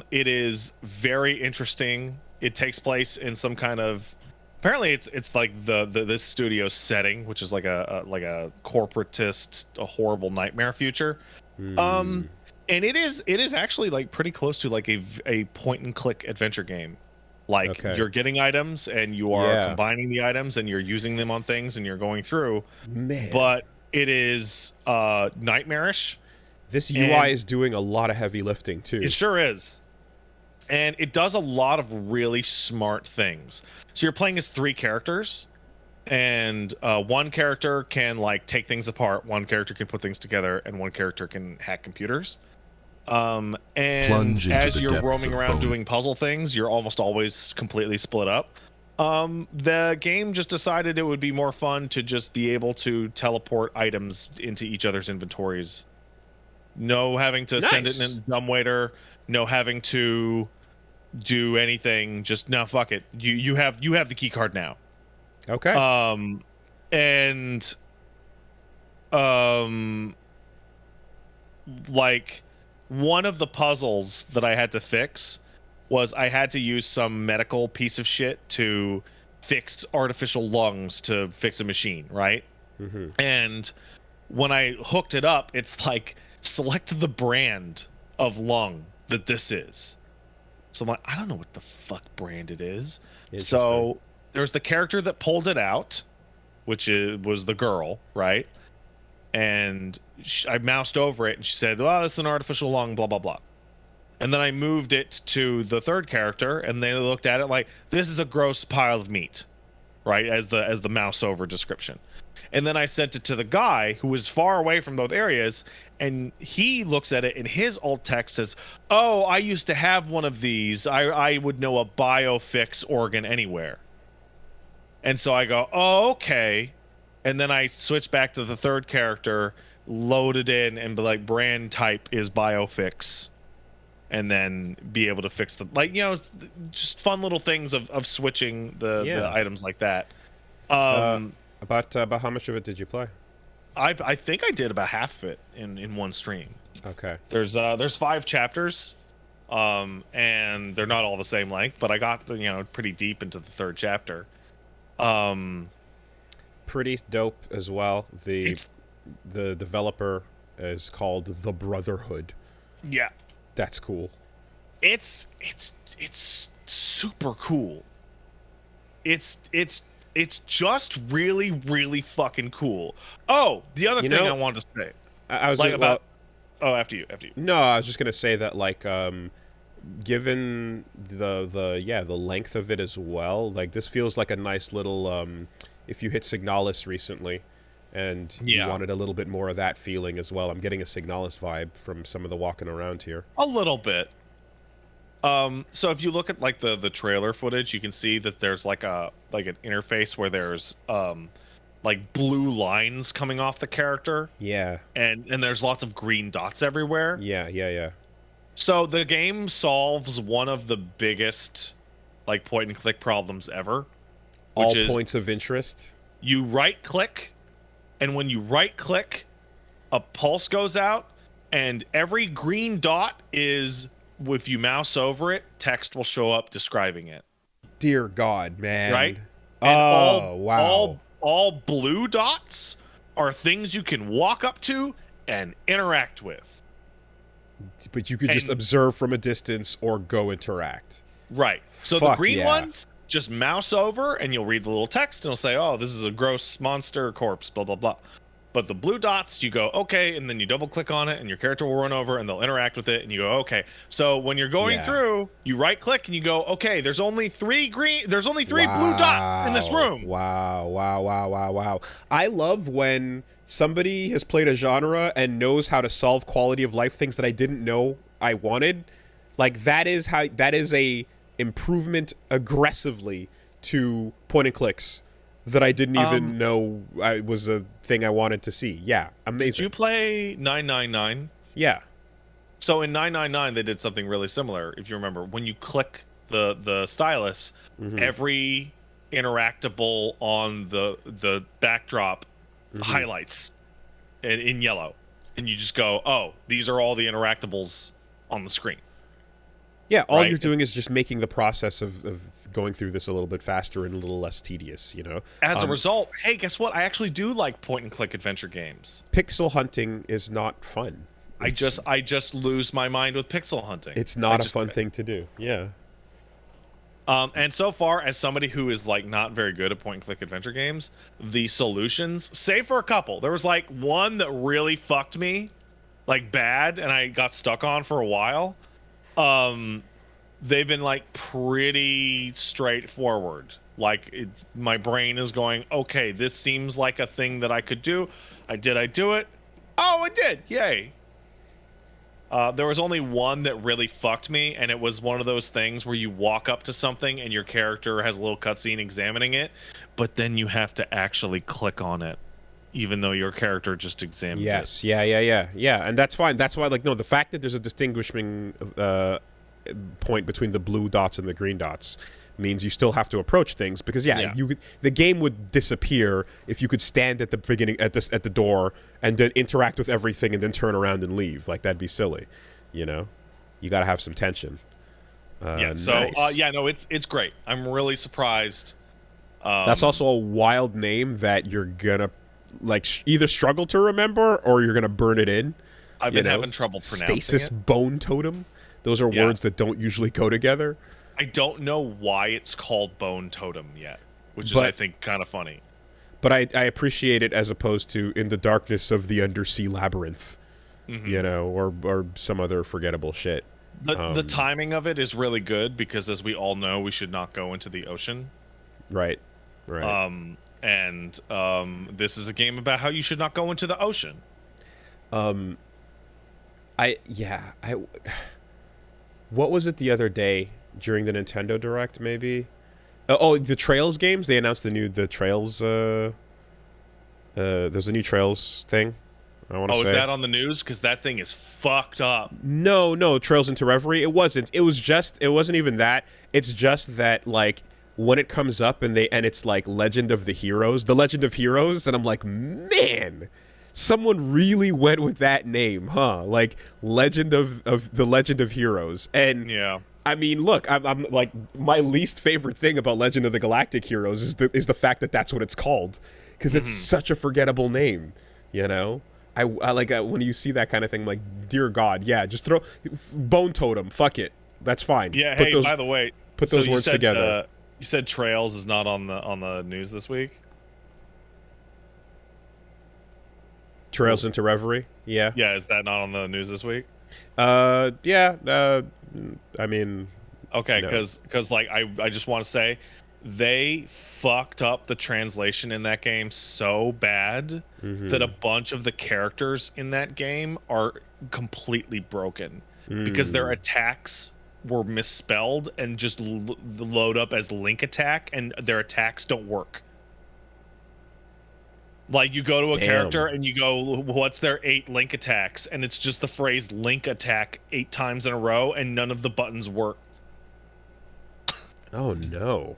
It is very interesting. It takes place in some kind of, apparently it's like this studio setting, which is like a corporatist, a horrible nightmare future. And it is actually like pretty close to like a point and click adventure game. Like you're getting items and you are combining the items and you're using them on things and you're going through. Man. But it is nightmarish. This UI is doing a lot of heavy lifting too. It sure is. And it does a lot of really smart things. So you're playing as 3 characters, and one character can like take things apart, one character can put things together, and one character can hack computers. And as you're roaming around doing puzzle things, you're almost always completely split up. The game just decided it would be more fun to just be able to teleport items into each other's inventories. No having to send it in a dumbwaiter, no having to do anything, just no, fuck it. You have the key card now. Okay. And um like one of the puzzles that I had to fix was I had to use some medical piece of shit to fix artificial lungs to fix a machine, right? Mm-hmm. And when I hooked it up, it's like, select the brand of lung that this is. So I'm like, I don't know what the fuck brand it is. So there's the character that pulled it out, which was the girl, right? And I moused over it, and she said, "Well, this is an artificial lung, blah blah blah." And then I moved it to the third character, and they looked at it like, "This is a gross pile of meat," right? As the mouse over description. And then I sent it to the guy who was far away from both areas, and he looks at it, and his alt text says, "Oh, I used to have one of these. I would know a biofix organ anywhere." And so I go, "Oh, okay." And then I switch back to the third character, load it in, and be like, brand type is biofix. And then be able to fix the, like, just fun little things of switching the items like that. About how much of it did you play? I think I did about half of it in one stream. Okay. There's 5 chapters, and they're not all the same length, but I got pretty deep into the third chapter. Pretty dope as well. The developer is called The Brotherhood. Yeah, that's cool. It's super cool. It's just really, really fucking cool. Oh, the other thing I wanted to say. I was like about. After you. No, I was just gonna say that, like, given the length of it as well, like, this feels like a nice little if you hit Signalis recently, and you wanted a little bit more of that feeling as well. I'm getting a Signalis vibe from some of the walking around here. A little bit. So if you look at like the trailer footage, you can see that there's like an interface where there's like blue lines coming off the character. Yeah. And there's lots of green dots everywhere. Yeah. So the game solves one of the biggest like point and click problems ever. All points of interest. You right click, and when you right click, a pulse goes out, and every green dot is, if you mouse over it, text will show up describing it. Dear God, man. Right? And wow. All blue dots are things you can walk up to and interact with. But you could just observe from a distance or go interact. Right. So the green ones, just mouse over and you'll read the little text and it'll say, "Oh, this is a gross monster corpse, blah, blah, blah." But the blue dots, you go, okay, and then you double click on it and your character will run over and they'll interact with it and you go, okay. So when you're going through, you right click and you go, okay, there's only 3 blue dots in this room. Wow. I love when somebody has played a genre and knows how to solve quality of life things that I didn't know I wanted. Like, that is a improvement aggressively to point and clicks that I didn't even know was a thing I wanted to see. Yeah, amazing. Did you play 999? Yeah. So in 999, they did something really similar. If you remember, when you click the stylus, every interactable on the backdrop highlights in yellow, and you just go, "Oh, these are all the interactables on the screen." Yeah, all you're doing is just making the process of going through this a little bit faster and a little less tedious, As a result, hey, guess what? I actually do like point-and-click adventure games. Pixel hunting is not fun. I just lose my mind with pixel hunting. It's not a fun thing to do. Yeah. And so far, as somebody who is like not very good at point-and-click adventure games, the solutions, save for a couple, there was like one that really fucked me, like bad, and I got stuck on for a while. They've been like pretty straightforward. Like my brain is going, okay, this seems like a thing that I could do. I do it? Oh, I did. Yay. There was only one that really fucked me, and it was one of those things where you walk up to something and your character has a little cutscene examining it, but then you have to actually click on it, even though your character just examined it. Yes, yeah, and that's fine. That's why, the fact that there's a distinguishing point between the blue dots and the green dots means you still have to approach things because the game would disappear if you could stand at the beginning at the door and then interact with everything and then turn around and leave. Like, that'd be silly, you know. You got to have some tension. Nice. It's great. I'm really surprised. That's also a wild name that you're gonna either struggle to remember or you're gonna burn it in. I've been having trouble pronouncing Stasis it. Bone Totem. Those are words that don't usually go together. I don't know why it's called Bone Totem yet, which is, I think, kind of funny. But I appreciate it as opposed to In the Darkness of the Undersea Labyrinth, you know, or some other forgettable shit. The timing of it is really good because, as we all know, we should not go into the ocean. Right. This is a game about how you should not go into the ocean. What was it the other day during the Nintendo Direct? Maybe. The Trails games. They announced the Trails. There's a new Trails thing. I want to say. Is that on the news? Because that thing is fucked up. No, Trails into Reverie. It wasn't. It wasn't even that. It's just that, like, when it comes up and it's like Legend of the Heroes, and I'm like, man, someone really went with that name, huh? Like, Legend of Heroes. And yeah, I mean, look, I'm like, my least favorite thing about Legend of the Galactic Heroes is the fact that that's what it's called, because it's such a forgettable name, you know. I like when you see that kind of thing, like, dear God, yeah, just throw Bone Totem, fuck it, that's fine. Yeah. By the way, put those words together. You said Trails is not on the news this week. Trails into Reverie, yeah. Yeah, is that not on the news this week? Yeah. I mean, okay, no. because like I just want to say, they fucked up the translation in that game so bad that a bunch of the characters in that game are completely broken because their attacks were misspelled and just load up as link attack, and their attacks don't work. Like, you go to a character and you go, what's their 8 link attacks? And it's just the phrase link attack 8 times in a row, and none of the buttons work. Oh, no.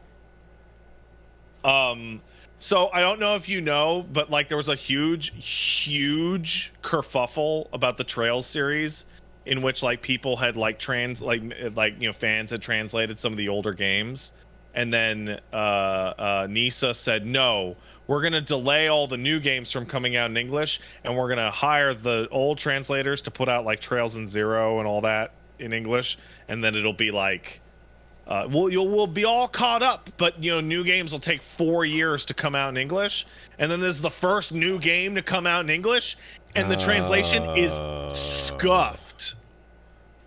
So I don't know if you know, but, like, there was a huge kerfuffle about the Trails series, in which, like, people had, like, fans had translated some of the older games, and then NISA said, no, we're going to delay all the new games from coming out in English, and we're going to hire the old translators to put out, like, Trails and Zero and all that in English, and then it'll be like, we'll be all caught up, but, you know, new games will take 4 years to come out in English, and then this is the first new game to come out in English, and the translation is scuffed.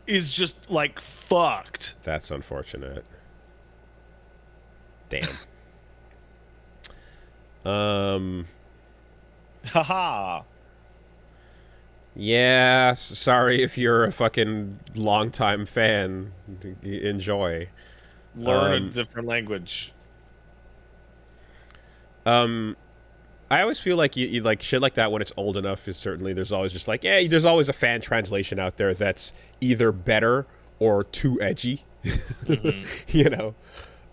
Is just, like, fucked. That's unfortunate. Damn. Haha. Yeah, sorry if you're a fucking longtime fan. Enjoy. Learn a different language. I always feel like you like shit like that when it's old enough is certainly there's always just like, yeah, there's always a fan translation out there that's either better or too edgy. You know?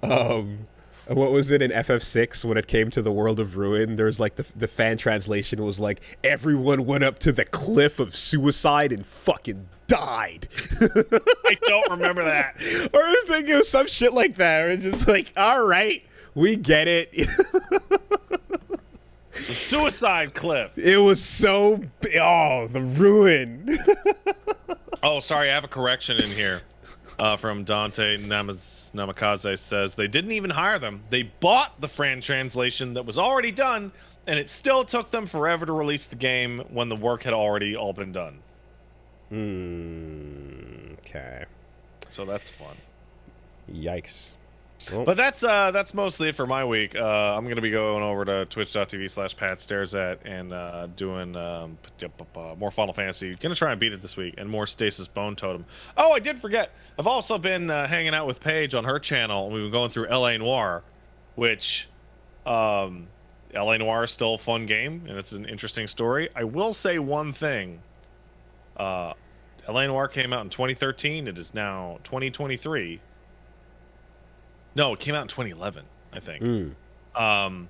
What was it in FF6 when it came to the World of Ruin? There's like the fan translation was like, everyone went up to the cliff of suicide and fucking died. I don't remember that. Or it was some shit like that. Or it's just like, all right, we get it. The suicide cliff. It was so... the ruin. Oh, sorry, I have a correction in here. From Dante Namikaze says, they didn't even hire them. They bought the Fran translation that was already done, and it still took them forever to release the game when the work had already all been done. Okay. So that's fun. Yikes. Well, but that's mostly it for my week. I'm going to be going over to twitch.tv/PatStaresAt and doing more Final Fantasy. Going to try and beat it this week, and more Stasis Bone Totem. Oh, I did forget. I've also been hanging out with Paige on her channel, and we've been going through L.A. Noire, which L.A. Noire is still a fun game, and it's an interesting story. I will say one thing. L.A. Noire came out in 2013. It is now 2023. No, it came out in 2011, I think. Mm.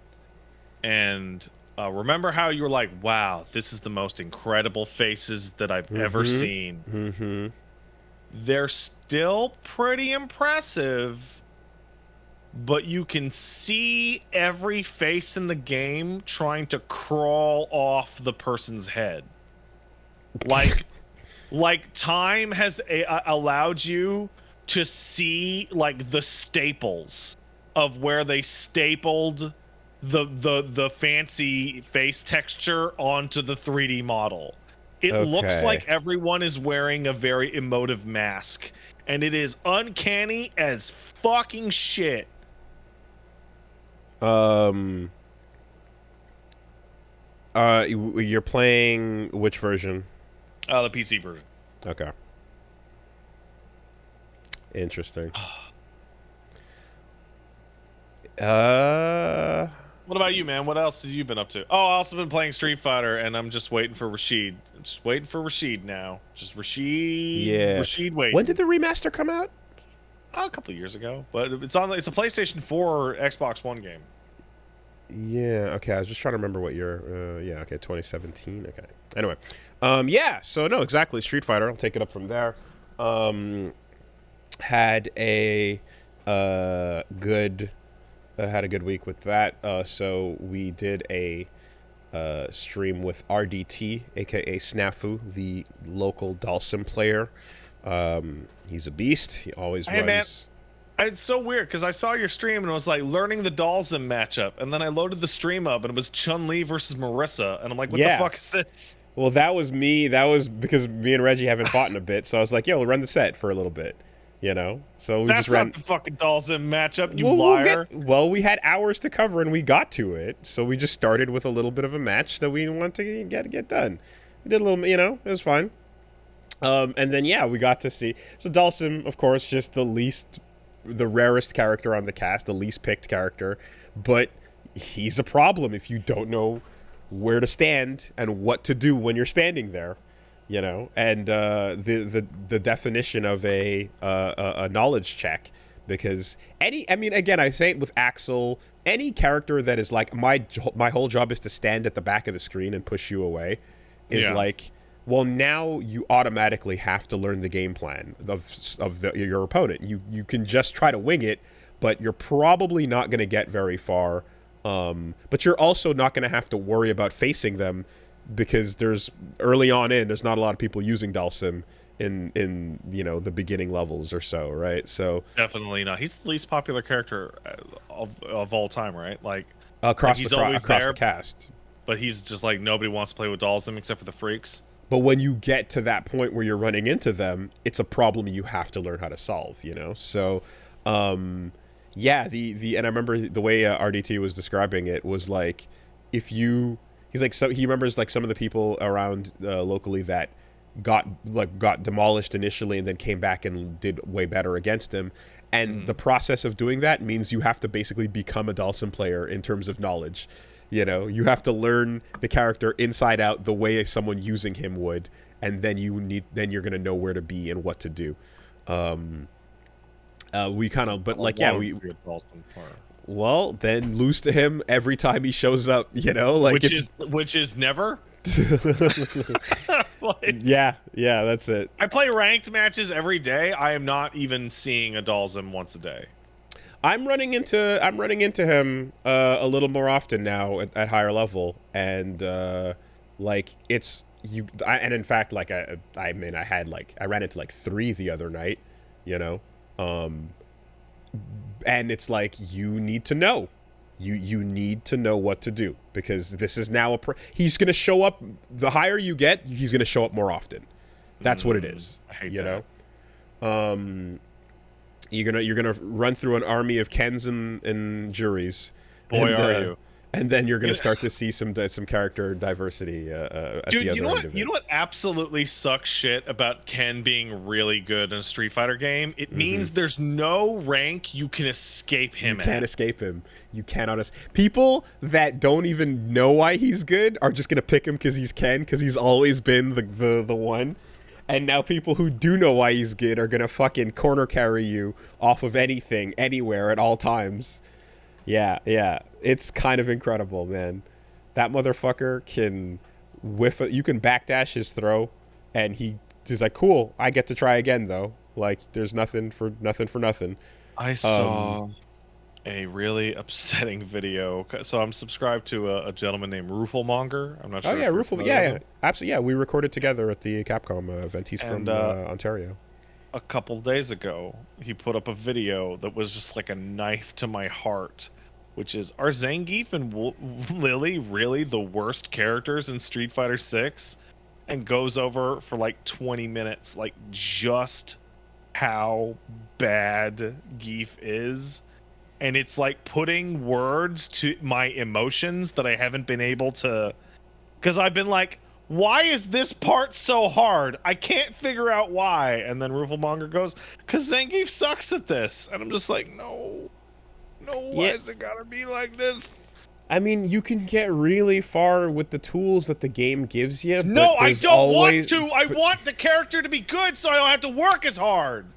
And remember how you were like, wow, this is the most incredible faces that I've ever seen. Mm-hmm. They're still pretty impressive, but you can see every face in the game trying to crawl off the person's head. Like time has allowed you to see like the staples of where they stapled the fancy face texture onto the 3D model. It looks like everyone is wearing a very emotive mask, and it is uncanny as fucking shit. You're playing which version? The PC version. Okay. Interesting. What about you, man? What else have you been up to? Oh, I also been playing Street Fighter, and I'm just waiting for Rashid. Just waiting for Rashid now. Just Rashid. Yeah. Rashid waiting. When did the remaster come out? A couple of years ago, but it's on. It's a PlayStation 4 or Xbox One game. Yeah. Okay. I was just trying to remember what year. Yeah. Okay. 2017. Okay. Anyway. Yeah. So no, exactly. Street Fighter. I'll take it up from there. Had a good. Had a good week with that. So we did a stream with RDT, aka Snafu, the local Dalsim player. He's a beast. He always runs. Man, it's so weird because I saw your stream and it was like learning the Dalsim matchup, and then I loaded the stream up and it was Chun-Li versus Marissa, and I'm like, what the fuck is this? Well, that was me. That was because me and Reggie haven't fought in a bit, so I was like, yo, we'll run the set for a little bit. You know, so we just ran. That's not the fucking Dalsim matchup, you liar. Well, we had hours to cover and we got to it, so we just started with a little bit of a match that we want to get done. We did a little, you know, it was fun. And then yeah, we got to see. So Dalsim, of course, just the rarest character on the cast, the least picked character, but he's a problem if you don't know where to stand and what to do when you're standing there. You know, and the definition of a knowledge check, because again, I say it with Axel, any character that is like my whole job is to stand at the back of the screen and push you away, is like, well, now you automatically have to learn the game plan of your opponent. You can just try to wing it, but you're probably not going to get very far. But you're also not going to have to worry about facing them, because there's not a lot of people using Dalsim in you know, the beginning levels or so, right? So definitely not. He's the least popular character of all time, right? Like across he's the cast. But he's just like, nobody wants to play with Dalsim except for the freaks. But when you get to that point where you're running into them, it's a problem you have to learn how to solve, you know? So yeah, and I remember the way RDT was describing it was like, if you he's like, so he remembers like some of the people around locally that got demolished initially and then came back and did way better against him. And the process of doing that means you have to basically become a Dalsim player in terms of knowledge. You know, you have to learn the character inside out the way someone using him would, and then you're gonna know where to be and what to do. We kind of, but like, yeah, well, then lose to him every time he shows up, you know, like which is never. Like, yeah, that's it. I play ranked matches every day. I am not even seeing a Dalsim once a day. I'm running into him a little more often now at higher level, and like it's you. And in fact, like I ran into like 3 the other night, you know. And it's like, you need to know. You need to know what to do, because this is now he's going to show up. The higher you get, he's going to show up more often. That's what it is. I hate you that. know. You're gonna run through an army of Kens and juries. Boy, are you. And then you're going to start to see some character diversity at Dude, the other end of it. You know what absolutely sucks shit about Ken being really good in a Street Fighter game? It means there's no rank you can escape him at. You can't escape him. You cannot. People that don't even know why he's good are just going to pick him because he's Ken, because he's always been the one. And now people who do know why he's good are gonna fucking corner carry you off of anything, anywhere, at all times. Yeah, yeah. It's kind of incredible, man. That motherfucker can whiff you can backdash his throw, and he's like, cool, I get to try again, though. Like, there's nothing for nothing. I saw a really upsetting video. So I'm subscribed to a gentleman named Rooflemonger. I'm not sure. Oh, yeah, Roofle. Yeah, absolutely. Yeah, we recorded together at the Capcom event. He's from Ontario. A couple days ago, he put up a video that was just like a knife to my heart, which is, are Zangief and Lily really the worst characters in Street Fighter 6? And goes over for like 20 minutes, like just how bad Geef is. And it's like putting words to my emotions that I haven't been able to, because I've been like, why is this part so hard? I can't figure out why. And then Rooflemonger goes, because Zangief sucks at this. And I'm just like, no, why is it gotta be like this? I mean, you can get really far with the tools that the game gives you. No, I don't want to. I want the character to be good so I don't have to work as hard.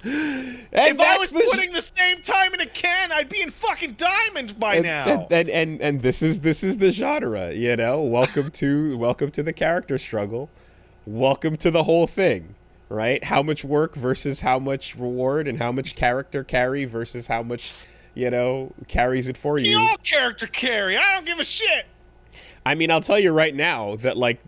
If I was putting the same time in a can, I'd be in fucking diamond by now. And this is the genre, you know. Welcome to the character struggle. Welcome to the whole thing, right? How much work versus how much reward, and how much character carry versus how much, you know, carries it for you. All character carry. I don't give a shit. I mean, I'll tell you right now that like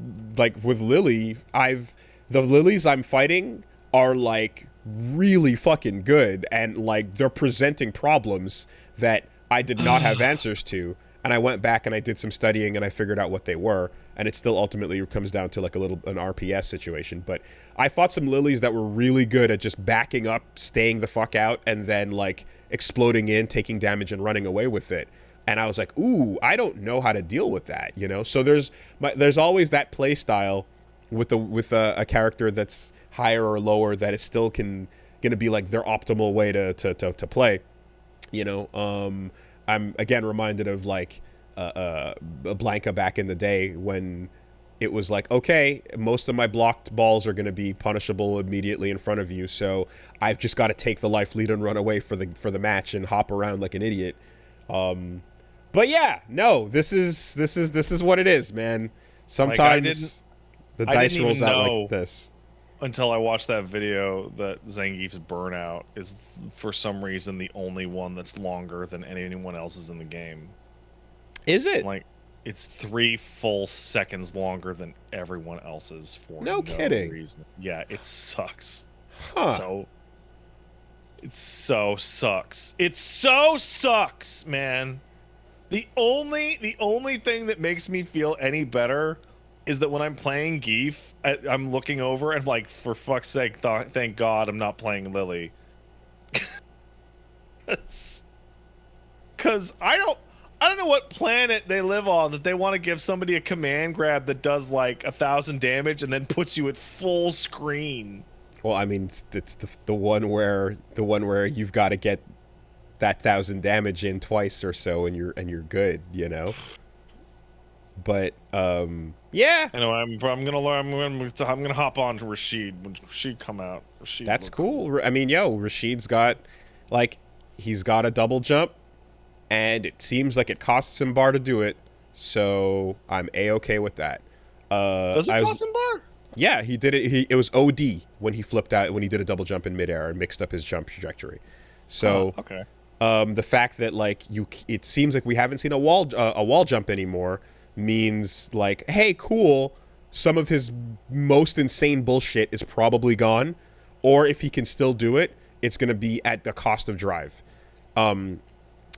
with Lily, the Lilies I'm fighting are like really fucking good, and like they're presenting problems that I did not have answers to, and I went back and I did some studying and I figured out what they were, and it still ultimately comes down to like an RPS situation. But I fought some Lilies that were really good at just backing up, staying the fuck out, and then like exploding in, taking damage and running away with it. And I was like, ooh, I don't know how to deal with that, you know. So there's always that play style with a character that's higher or lower that is still gonna be like their optimal way to play, you know. I'm again reminded of like Blanca back in the day when it was like, okay, most of my blocked balls are gonna be punishable immediately in front of you, so I've just got to take the life lead and run away for the match and hop around like an idiot. But yeah, no, this is what it is, man. Sometimes the dice rolls out like this. Until I watched that video that Zangief's burnout is for some reason the only one that's longer than anyone else's in the game. Is it? Like, it's 3 full seconds longer than everyone else's for no kidding reason. Yeah, it sucks. Huh. So it so sucks. It so sucks, man. The only thing that makes me feel any better is that when I'm playing Geef, I'm looking over and like, for fuck's sake, thank God I'm not playing Lily. Because I don't know what planet they live on that they want to give somebody a command grab that does like 1,000 damage and then puts you at full screen. Well, I mean, it's the one where you've got to get that 1,000 damage in twice or so, and you're good, you know. But yeah. Anyway, I'm gonna hop on to Rashid when Rashid come out. Rashid, that's cool. I mean, Rashid's got he's got a double jump, and it seems like it costs him bar to do it, so I'm A-okay with that. Does it cost him bar? Yeah, he did it. It was OD when he flipped out, when he did a double jump in midair and mixed up his jump trajectory. So okay. The fact that like it seems like we haven't seen a wall jump anymore means like, hey, cool, some of his most insane bullshit is probably gone, or if he can still do it, it's going to be at the cost of drive. And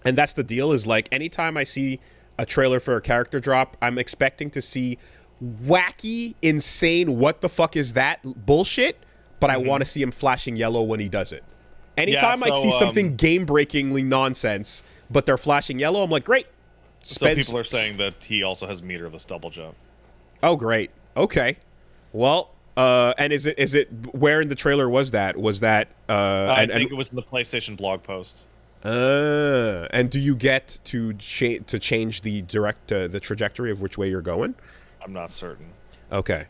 that's the deal, is like anytime I see a trailer for a character drop, I'm expecting to see wacky, insane, what the fuck is that bullshit, but I want to see him flashing yellow when he does it. Anytime I see something game-breakingly nonsense, but they're flashing yellow, I'm like, great. So people are saying that he also has meterless double jump. Oh, great. Okay. Well, and is it where in the trailer was that? Was that I think it was in the PlayStation blog post. And do you get to change the the trajectory of which way you're going? I'm not certain. Okay.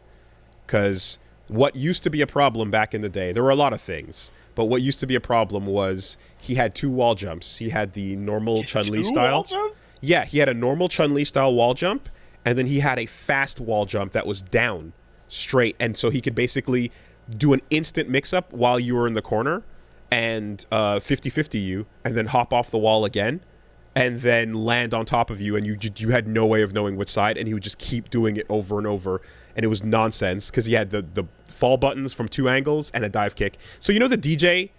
Because what used to be a problem back in the day, there were a lot of things, but what used to be a problem was he had 2 wall jumps. He had the normal Chun-Li style. Yeah, he had a normal Chun-Li style wall jump, and then he had a fast wall jump that was down straight, and so he could basically do an instant mix-up while you were in the corner and 50-50 you, and then hop off the wall again, and then land on top of you, and you had no way of knowing which side, and he would just keep doing it over and over, and it was nonsense because he had the fall buttons from 2 angles and a dive kick. So you know the DJ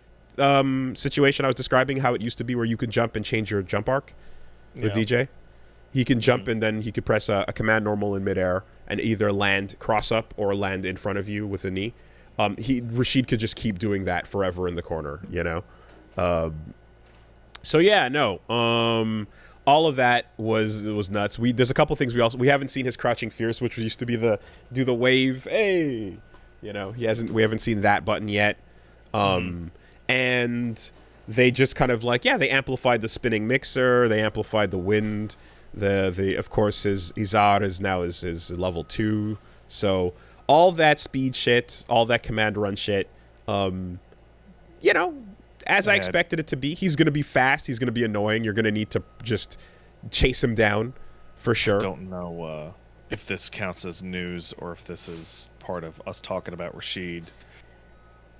situation I was describing, how it used to be where you could jump and change your jump arc with DJ? He can jump and then he could press a command normal in midair and either land cross up or land in front of you with a knee. Rashid could just keep doing that forever in the corner, you know? So yeah, no. All of that was nuts. There's a couple things we haven't seen his crouching fierce, which used to be do the wave, hey, you know. We haven't seen that button yet. And they just kind of like, they amplified the spinning mixer, they amplified the wind. Of course his Izar is now is level 2. So all that speed shit, all that command run shit, you know, as I expected it to be. He's going to be fast, he's going to be annoying, you're going to need to just chase him down for sure. I don't know if this counts as news or if this is part of us talking about Rashid,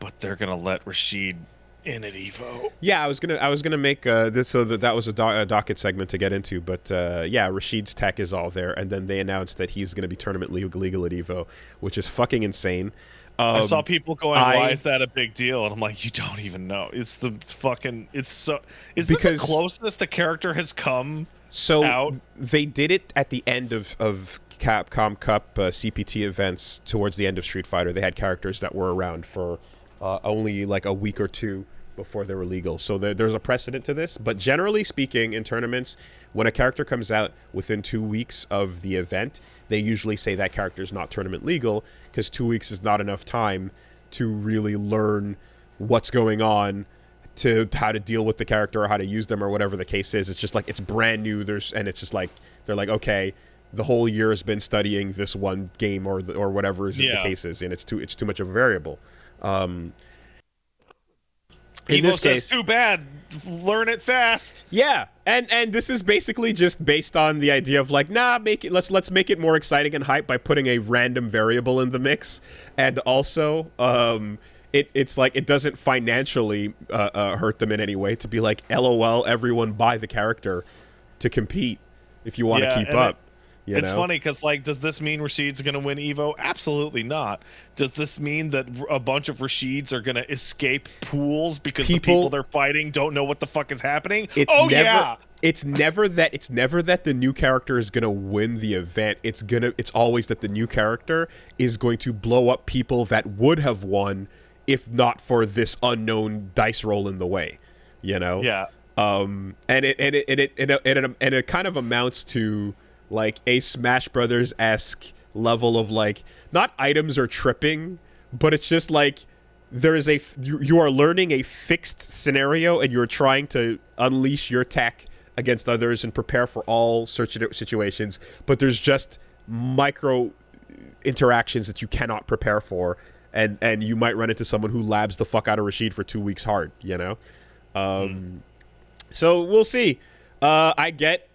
but they're going to let Rashid in at Evo. Yeah, I was gonna make this so that was a docket segment to get into, but Rashid's tech is all there, and then they announced that he's gonna be tournament legal at Evo, which is fucking insane. I saw people going, "Why is that a big deal?" And I'm like, "You don't even know. It's the fucking. It's so. Is this the closest the character has come?" So out? They did it at the end of Capcom Cup CPT events towards the end of Street Fighter. They had characters that were around for only like a week or 2 before they were legal. So there's a precedent to this. But generally speaking, in tournaments, when a character comes out within 2 weeks of the event, they usually say that character is not tournament legal because 2 weeks is not enough time to really learn what's going on, to how to deal with the character or how to use them or whatever the case is. It's just like it's brand new. And it's just like they're like, okay, the whole year has been studying this one game or whatever is the case is, and it's too much of a variable. In this case, too bad. Learn it fast. Yeah, and this is basically just based on the idea of like, let's make it more exciting and hype by putting a random variable in the mix, and also it's like it doesn't financially hurt them in any way to be like, LOL, everyone buy the character to compete if you want to keep up. It's funny because, like, does this mean Rashid's going to win Evo? Absolutely not. Does this mean that a bunch of Rashids are going to escape pools because the people they're fighting don't know what the fuck is happening? It's never that the new character is going to win the event. It's always that the new character is going to blow up people that would have won if not for this unknown dice roll in the way, you know? Yeah. And it kind of amounts to like a Smash Brothers-esque level of like, not items are tripping, but it's just like you are learning a fixed scenario and you're trying to unleash your tech against others and prepare for all situations, but there's just micro interactions that you cannot prepare for, and you might run into someone who labs the fuck out of Rashid for 2 weeks hard, you know? So we'll see. I get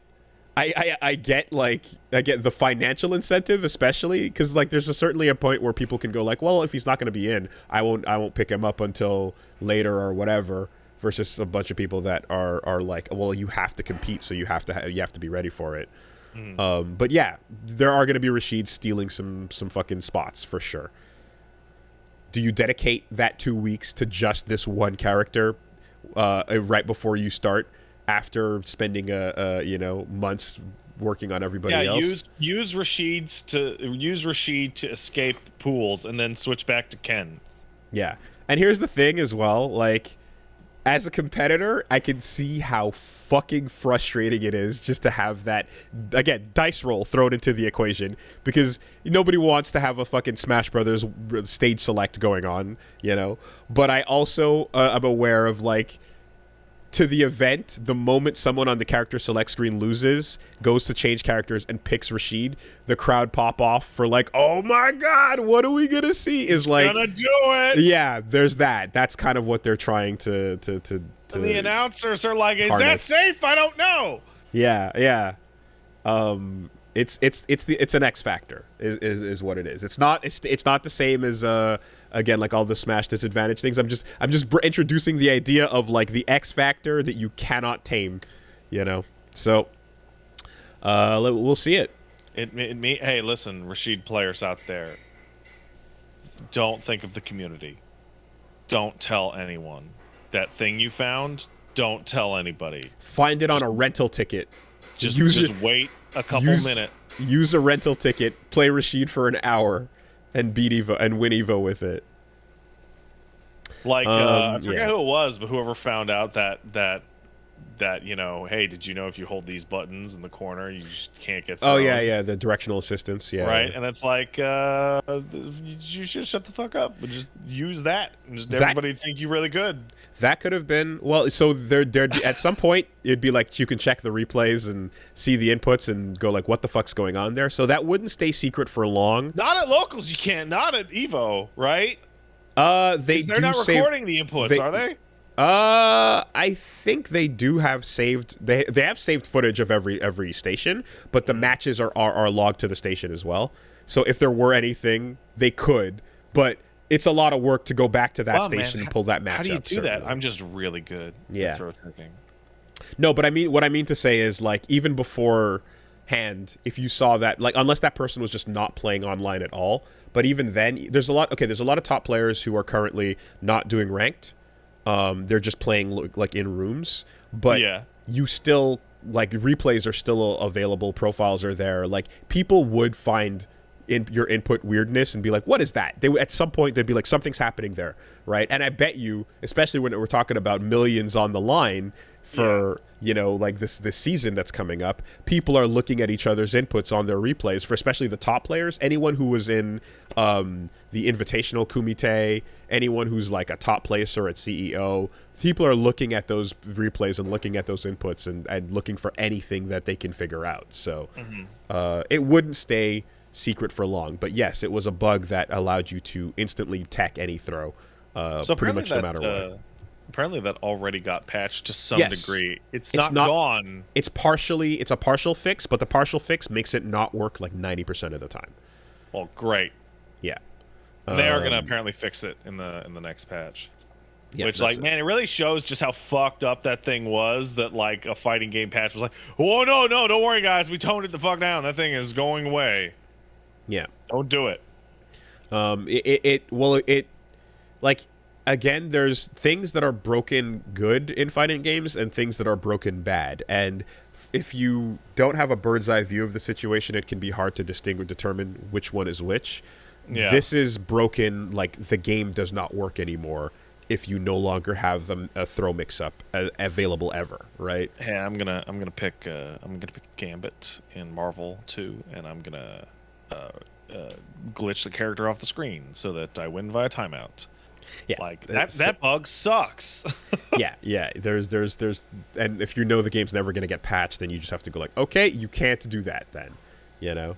the financial incentive, especially because like there's certainly a point where people can go like, well, if he's not going to be in, I won't pick him up until later or whatever. Versus a bunch of people that are like, well, you have to compete, so you have to be ready for it. But yeah, there are going to be Rashids stealing some fucking spots for sure. Do you dedicate that 2 weeks to just this one character right before you start? After spending months working on everybody else. Use Rashid to escape pools and then switch back to Ken. Yeah. And here's the thing as well, like as a competitor, I can see how fucking frustrating it is just to have that, again, dice roll thrown into the equation, because nobody wants to have a fucking Smash Brothers stage select going on, you know? But I also am aware of like, to the event, the moment someone on the character select screen loses, goes to change characters and picks Rashid, the crowd pop off for like, oh my god, what are we gonna see? Is like, gonna do it. Yeah, there's that. That's kind of what they're trying to and the announcers are like, is harness. that safe? I don't know. Yeah. It's an X factor is what it is. It's not the same as again, like all the Smash disadvantage things. I'm just introducing the idea of like the X factor that you cannot tame, you know. So we'll see it. Hey, listen, Rashid players out there, don't think of the community. Don't tell anyone. That thing you found, don't tell anybody. Find it on a rental ticket. Just wait a couple minutes. Use a rental ticket, play Rashid for an hour, and beat Evo and win Evo with it. Like I forget who it was, but whoever found out that you know, hey, did you know if you hold these buttons in the corner, you just can't get through? Oh yeah, the directional assistance, yeah. Right, and it's like you should shut the fuck up and just use that, and just everybody think you really good. That could have been so there at some point it'd be like you can check the replays and see the inputs and go like, what the fuck's going on there? So that wouldn't stay secret for long. Not at locals, you can't. Not at Evo, right? They're not recording the inputs, are they? I think they do have saved. They have saved footage of every station, but the matches are logged to the station as well. So if there were anything, they could. But it's a lot of work to go back to that station and pull that match up. How do you do that? I'm just really good at throw taking. No, but what I mean to say is like even beforehand, if you saw that, like unless that person was just not playing online at all, but even then, there's a lot of top players who are currently not doing ranked. They're just playing like in rooms, but you still like replays are still available. Profiles are there. Like people would find your input weirdness and be like, what is that? At some point they'd be like, something's happening there, right? And I bet you, especially when we're talking about millions on the line for you know, like this season that's coming up, people are looking at each other's inputs on their replays for especially the top players. Anyone who was in the Invitational Kumite, anyone who's like a top placer at CEO, people are looking at those replays and looking at those inputs and looking for anything that they can figure out. So it wouldn't stay secret for long. But yes, it was a bug that allowed you to instantly tech any throw, so pretty much no matter what. Apparently that already got patched to some degree. It's not gone. It's a partial fix, but the partial fix makes it not work like 90% of the time. Well, great. Yeah. And they are going to apparently fix it in the next patch. Yeah, which, like, man, it really shows just how fucked up that thing was, that, like, a fighting game patch was like, oh, no, don't worry, guys. We toned it the fuck down. That thing is going away. Yeah. Don't do it. Like, again, there's things that are broken good in fighting games and things that are broken bad. And if you don't have a bird's eye view of the situation, it can be hard to determine which one is which. Yeah. This is broken, like the game does not work anymore if you no longer have a throw mix-up available ever, right? Hey, I'm gonna pick Gambit in Marvel 2, and I'm gonna glitch the character off the screen so that I win via timeout. Yeah, like that bug sucks. yeah. There's, and if you know the game's never gonna get patched, then you just have to go like, okay, you can't do that then, you know,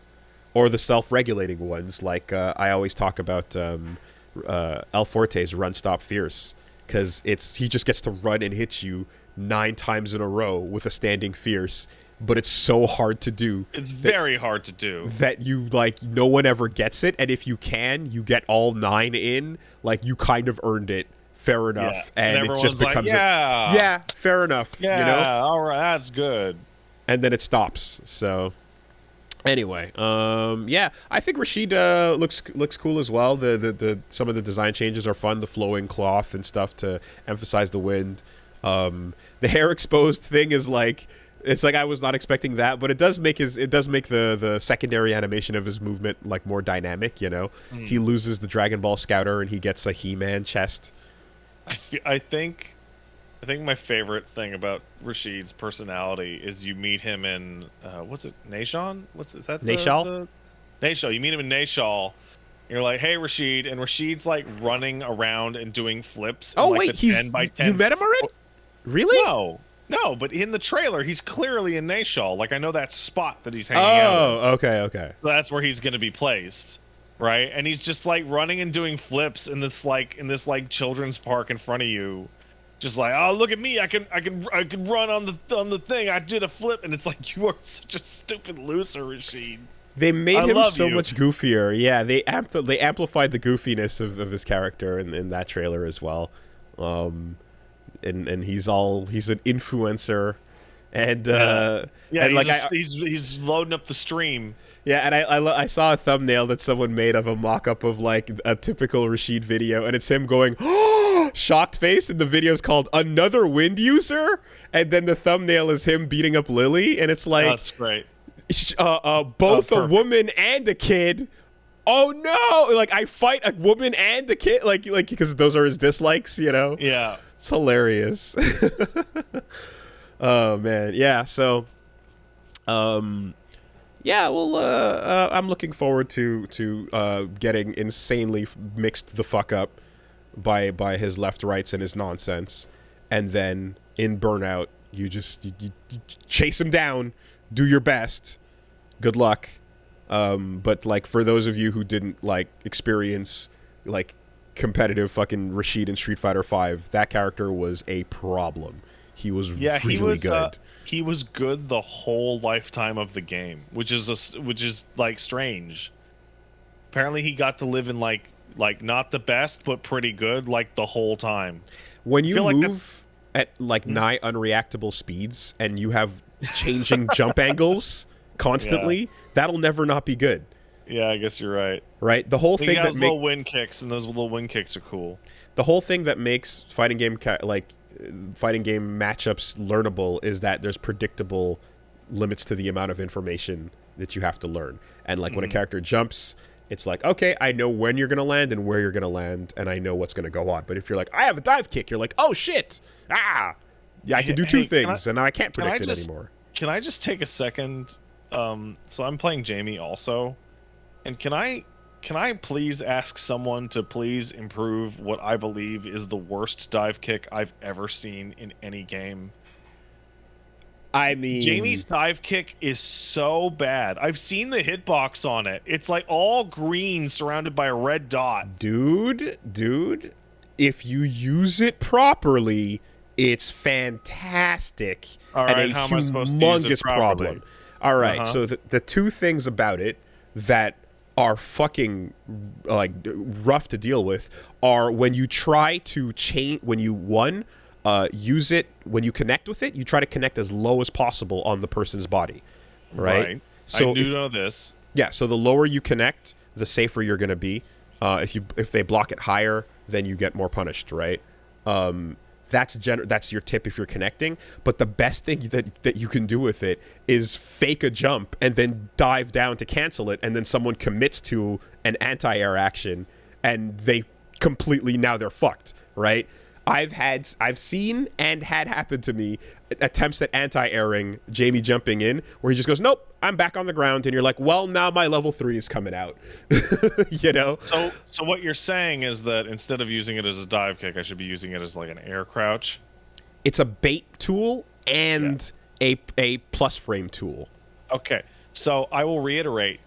or the self-regulating ones. Like I always talk about El Forte's Run Stop Fierce, because he just gets to run and hit you 9 times in a row with a standing Fierce. But it's so hard to do. It's very hard to do. That you, like, no one ever gets it. And if you you get all 9 in, like, you kind of earned it. Fair enough. Yeah. And it just becomes like, yeah, fair enough. Yeah, you know? All right, that's good. And then it stops. So, anyway, yeah, I think Rashid looks cool as well. The some of the design changes are fun. The flowing cloth and stuff to emphasize the wind. The hair exposed thing is like... It's like I was not expecting that, but it does make the secondary animation of his movement like more dynamic, you know. He loses the Dragon Ball Scouter and he gets a He-Man chest. I think my favorite thing about Rashid's personality is you meet him in what's it, Nashon? Is that Nashal? Nashal. You meet him in Nashal. You're like, hey, Rashid, and Rashid's like running around and doing flips. Oh, in, like, wait, the 10 by 10 you met him already? Really? No, but in the trailer, he's clearly in Nashal. Like, I know that spot that he's hanging out in. Oh, okay. So that's where he's going to be placed, right? And he's just like running and doing flips in this children's park in front of you, just like, oh, look at me, I can run on the thing. I did a flip, and it's like, you are such a stupid loser, Rashid. They made him so you. much goofier. Yeah, they amplified the goofiness of his character in that trailer as well. And he's an influencer, and he's loading up the stream. Yeah, and I saw a thumbnail that someone made of a mock-up of like a typical Rashid video, and it's him going, oh, shocked face, and the video's called Another Wind User, and then the thumbnail is him beating up Lily, and it's like, that's great. Both a woman and a kid. Oh no! Like, I fight a woman and a kid, like because those are his dislikes, you know? Yeah. It's hilarious. Oh man, yeah. So, yeah. Well, I'm looking forward to getting insanely mixed the fuck up by his left rights and his nonsense, and then in Burnout, you chase him down, do your best, good luck. But like, for those of you who didn't like experience like competitive fucking Rashid in Street Fighter V, that character was a problem. He was really good. He was good the whole lifetime of the game, which is like strange. Apparently, he got to live in like not the best, but pretty good like the whole time. When you move at like nigh unreactable speeds and you have changing jump angles constantly, that'll never not be good. Yeah, I guess you're right. Right? The whole thing that little wind kicks, and those little wind kicks are cool. The whole thing that makes fighting game matchups learnable is that there's predictable limits to the amount of information that you have to learn. And like when a character jumps, it's like, okay, I know when you're gonna land and where you're gonna land, and I know what's gonna go on. But if you're like, I have a dive kick, you're like, oh shit, yeah, I can do two things, and now I can't predict it anymore. Can I just take a second? So I'm playing Jamie also, and can I please ask someone to please improve what I believe is the worst dive kick I've ever seen in any game? I mean, Jamie's dive kick is so bad. I've seen the hitbox on it. It's like all green surrounded by a red dot. Dude, if you use it properly, it's fantastic. All right, and how am I supposed to use it properly? Problem. All right, so the two things about it that are fucking like rough to deal with are when you try to change, when you use it, when you connect with it, you try to connect as low as possible on the person's body, right? So I do know this. Yeah, so the lower you connect, the safer you're going to be. If they block it higher, then you get more punished, right? That's your tip if you're connecting. But the best thing that you can do with it is fake a jump and then dive down to cancel it, and then someone commits to an anti-air action, and they completely, now they're fucked, right? I've seen and had happen to me attempts at anti-airing Jamie jumping in where he just goes, nope, I'm back on the ground, and you're like, well, now my level 3 is coming out. You know? So what you're saying is that instead of using it as a dive kick, I should be using it as like an air crouch? It's a bait tool and a plus frame tool. Okay, so I will reiterate.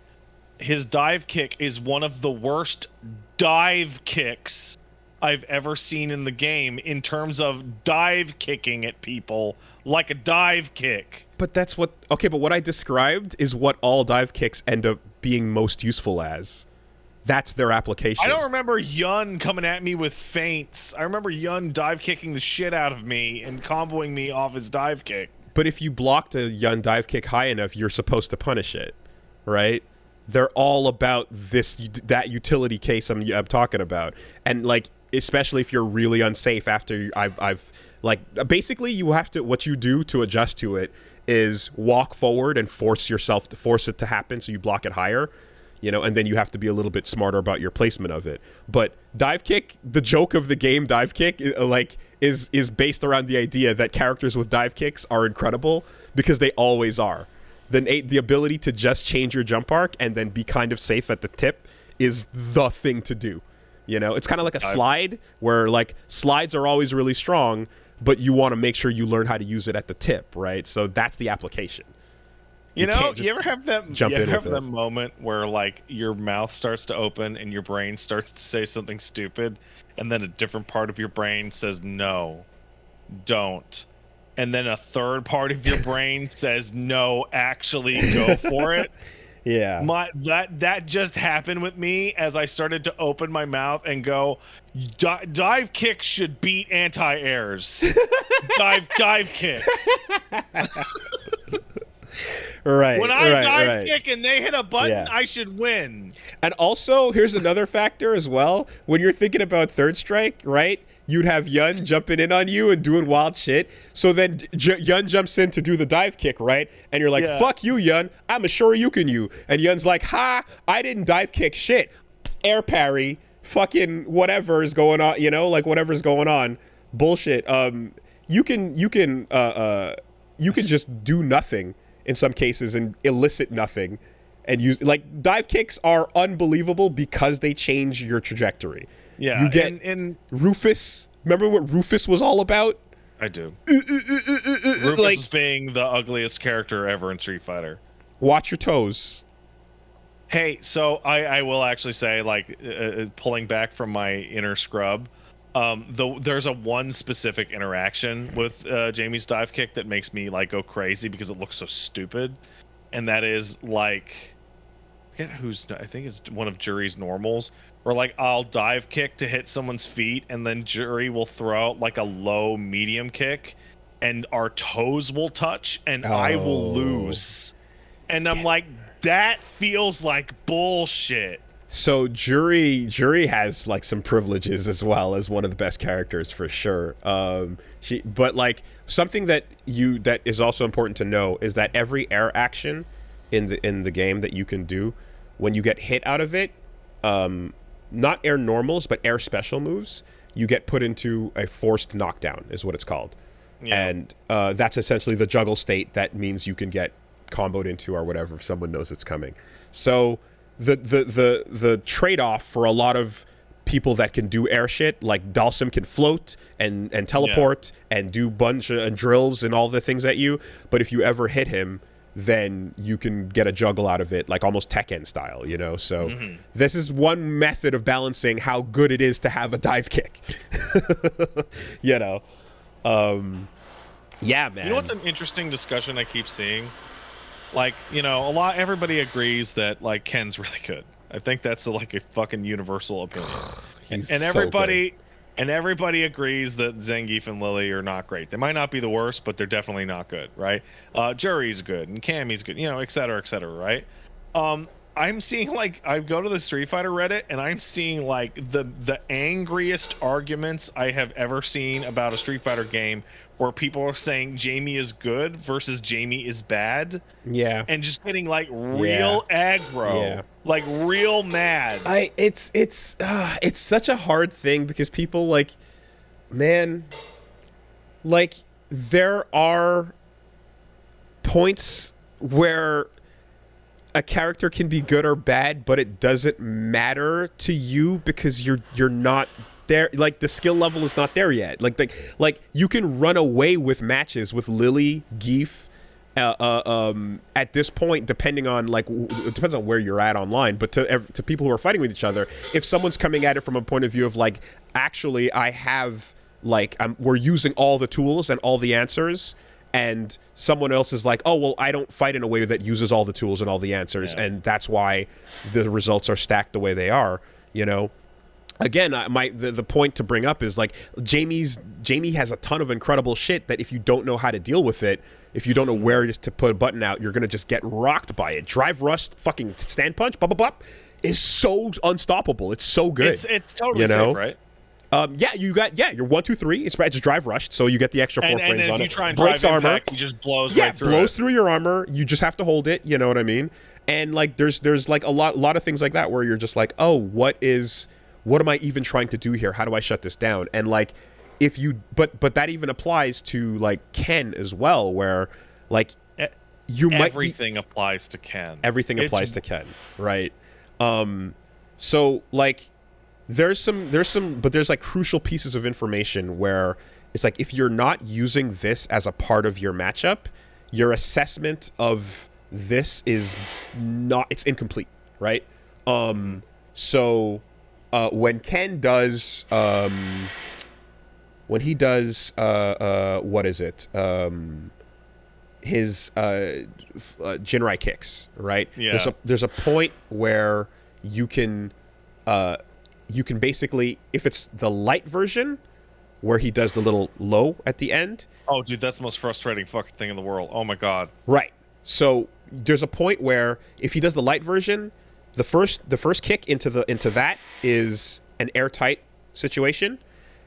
His dive kick is one of the worst dive kicks I've ever seen in the game in terms of dive kicking at people like a dive kick. But that's what... Okay, but what I described is what all dive kicks end up being most useful as. That's their application. I don't remember Yun coming at me with feints. I remember Yun dive kicking the shit out of me and comboing me off his dive kick. But if you blocked a Yun dive kick high enough, you're supposed to punish it, right? They're all about that utility case I'm talking about. And like... especially if you're really unsafe after I've like, basically you have to, what you do to adjust to it is walk forward and force it to happen so you block it higher, you know, and then you have to be a little bit smarter about your placement of it. But dive kick, the joke of the game dive kick, like is based around the idea that characters with dive kicks are incredible because they always are. Then the ability to just change your jump arc and then be kind of safe at the tip is the thing to do. You know, it's kind of like a slide where like slides are always really strong, but you want to make sure you learn how to use it at the tip, right? So that's the application. You know, can't just you ever have that jump in with that it. moment where like your mouth starts to open and your brain starts to say something stupid, and then a different part of your brain says no, don't, and then a third part of your brain says no, actually go for it. Yeah. That just happened with me as I started to open my mouth and go, dive kick should beat anti-airs. dive kick. Right. When I dive right. kick and they hit a button, Yeah. I should win. And also, here's another factor as well. When you're thinking about third strike, right? You'd have Yun jumping in on you and doing wild shit. So then Yun jumps in to do the dive kick, right? And you're like, Yeah. fuck you, Yun. I'm a Shoryuken you. And Yun's like, ha, I didn't dive kick shit. Air parry, fucking whatever is going on, you know, like whatever's going on. Bullshit. You can just do nothing in some cases and elicit nothing. And use, like, dive kicks are unbelievable because they change your trajectory. Yeah, you get and Rufus. Remember what Rufus was all about? I do. Rufus like, is being the ugliest character ever in Street Fighter. watch your toes. Hey, so I will actually say, like, pulling back from my inner scrub, there's a one specific interaction with Jamie's dive kick that makes me like go crazy because it looks so stupid, and that is like, I think it's one of Jury's normals, where like I'll dive kick to hit someone's feet, and then Jury will throw out like a low medium kick, and our toes will touch, and I will lose, and I'm like, that feels like bullshit. So Jury has like some privileges as well as one of the best characters for sure. But like something that is also important to know is that every air action in the game that you can do, when you get hit out of it, not air normals but air special moves, you get put into a forced knockdown is what it's called. Yeah. And that's essentially the juggle state that means you can get comboed into or whatever if someone knows it's coming. So the trade-off for a lot of people that can do air shit, like Dalsum can float and teleport and do bunch of drills and all the things at you, but if you ever hit him, then you can get a juggle out of it, like almost Tekken style, you know? So this is one method of balancing how good it is to have a dive kick. You know? Yeah, man. You know what's an interesting discussion I keep seeing? Like, you know, everybody agrees that like Ken's really good. I think that's like a fucking universal opinion. and everybody agrees that Zangief and Lily are not great. They might not be the worst, but they're definitely not good, right? Jury's good and Cammy's good, you know, et cetera, right? I'm seeing like, I go to the Street Fighter Reddit and I'm seeing like the angriest arguments I have ever seen about a Street Fighter game, where people are saying Jamie is good versus Jamie is bad. Yeah. And just getting like real aggro, like real mad. It's such a hard thing because people like, man, like there are points where a character can be good or bad, but it doesn't matter to you because you're not there. Like the skill level is not there yet. Like you can run away with matches with Lily, Geef, at this point, depending on like it depends on where you're at online. But to people who are fighting with each other, if someone's coming at it from a point of view of like, actually, I have like we're using all the tools and all the answers. And someone else is like, oh, well, I don't fight in a way that uses all the tools and all the answers. Yeah. And that's why the results are stacked the way they are, you know? Again, the point to bring up is like Jamie has a ton of incredible shit that if you don't know how to deal with it, if you don't know where to put a button out, you're going to just get rocked by it. Drive rush, fucking stand punch, blah, blah, blah, is so unstoppable. It's so good. It's totally safe, right? You're 1, 2, 3. It's just drive rushed, so you get the extra 4 frames on it. And if you try and breaks drive armor, impact, he just blows right through blows it. through your armor. You just have to hold it. You know what I mean? And like, there's like a lot of things like that where you're just like, oh, what am I even trying to do here? How do I shut this down? And like, if you, but that even applies to like Ken as well, where like everything applies to Ken. Everything applies to Ken, right? So like. There's like crucial pieces of information where it's like if you're not using this as a part of your matchup, your assessment of this is not, it's incomplete, right? So when Ken does when he does what is it, his Jinrai kicks, right? Yeah. There's a point where you can basically, if it's the light version where he does the little low at the end. Oh, dude, that's the most frustrating fucking thing in the world. Oh my god. Right. So there's a point where if he does the light version, the first kick into that is an airtight situation.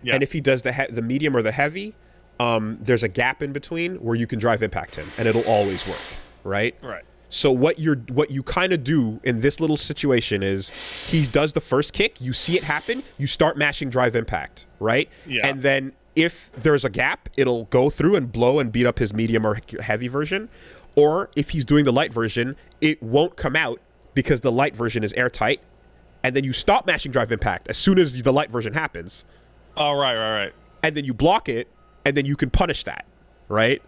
Yeah. And if he does the medium or the heavy, there's a gap in between where you can drive impact him, and it'll always work, right? Right. So what you kind of do in this little situation is he does the first kick, you see it happen, you start mashing drive impact, right? Yeah. And then if there's a gap, it'll go through and blow and beat up his medium or heavy version. Or if he's doing the light version, it won't come out because the light version is airtight. And then you stop mashing drive impact as soon as the light version happens. Oh, right. And then you block it, and then you can punish that, right?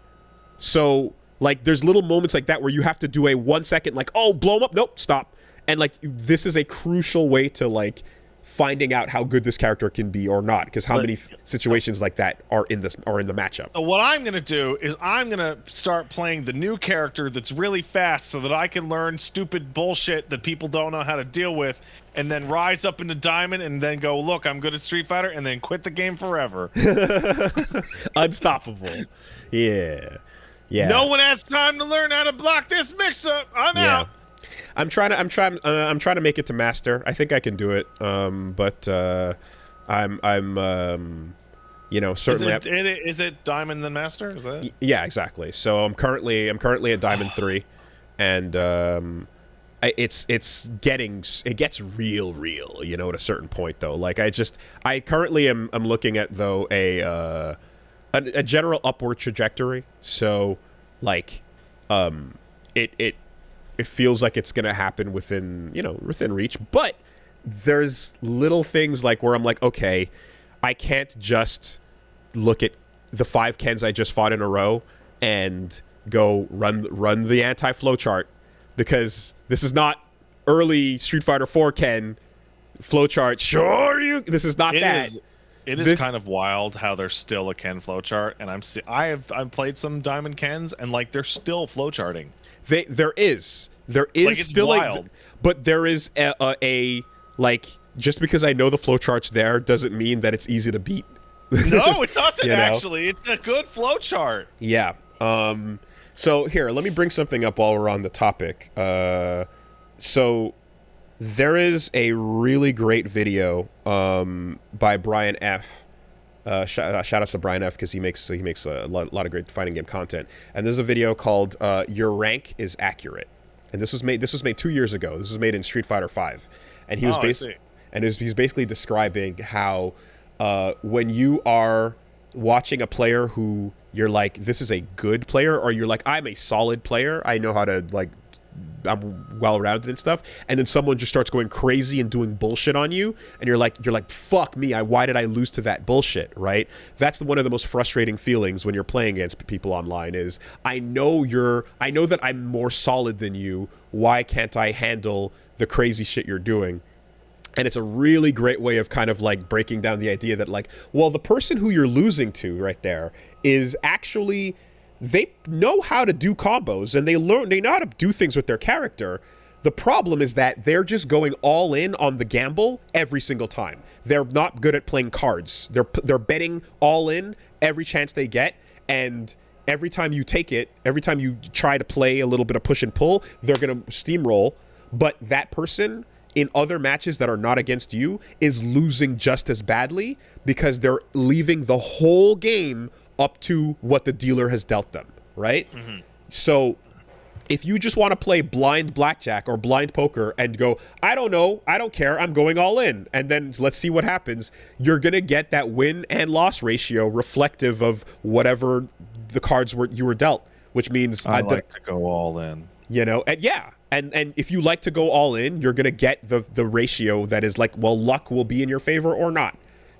So, like, there's little moments like that where you have to do a 1 second, like, oh, blow him up, nope, stop. And, like, this is a crucial way to, like, finding out how good this character can be or not, because how many situations like that are in the matchup. So what I'm gonna do is I'm gonna start playing the new character that's really fast, so that I can learn stupid bullshit that people don't know how to deal with, and then rise up into Diamond, and then go, look, I'm good at Street Fighter, and then quit the game forever. Unstoppable. Yeah. No one has time to learn how to block this mix-up. I'm out. I'm trying to make it to master. I think I can do it. But I'm you know, certainly. Is it Diamond then Master? Is that? Yeah, exactly. So I'm currently at Diamond 3, and it gets real, you know, at a certain point though. Like I currently am looking at though a general upward trajectory. So like it feels like it's gonna happen within reach, but there's little things like where I'm like, okay, I can't just look at the 5 Kens I just fought in a row and go run the anti-flow chart, because this is not early Street Fighter 4 Ken flowchart. Sure, this is not that. It is kind of wild how there's still a Ken flowchart, and I've played some Diamond Kens, and like they're still flowcharting. There is like, still wild. But there is a like, just because I know the flowchart's there doesn't mean that it's easy to beat. No, it doesn't You know? actually. It's a good flowchart. Yeah. So here, let me bring something up while we're on the topic. So there is a really great video by Brian F. Shout out to Brian F, because he makes a lot of great fighting game content. And there's a video called "Your Rank is Accurate," and this was made 2 years ago. This was made in Street Fighter V, and he's basically describing how when you are watching a player who you're like, this is a good player, or you're like, I'm a solid player, I know how to, like, I'm well-rounded and stuff, and then someone just starts going crazy and doing bullshit on you, and you're like, fuck me, why did I lose to that bullshit, right? That's one of the most frustrating feelings when you're playing against people online, is I know that I'm more solid than you, why can't I handle the crazy shit you're doing? And it's a really great way of kind of like breaking down the idea that, like, well, the person who you're losing to right there is actually, they know how to do combos, and they know how to do things with their character. The problem is that they're just going all in on the gamble every single time. They're not good at playing cards. They're betting all in every chance they get, and every time you take it, every time you try to play a little bit of push and pull, they're going to steamroll. But that person in other matches that are not against you is losing just as badly, because they're leaving the whole game up to what the dealer has dealt them, right? Mm-hmm. So if you just want to play blind blackjack or blind poker and go, I don't know, I don't care, I'm going all in, and then let's see what happens, you're going to get that win and loss ratio reflective of whatever the cards you were dealt, which means I like to go all in. You know, and yeah. And if you like to go all in, you're going to get the ratio that is like, well, luck will be in your favor or not.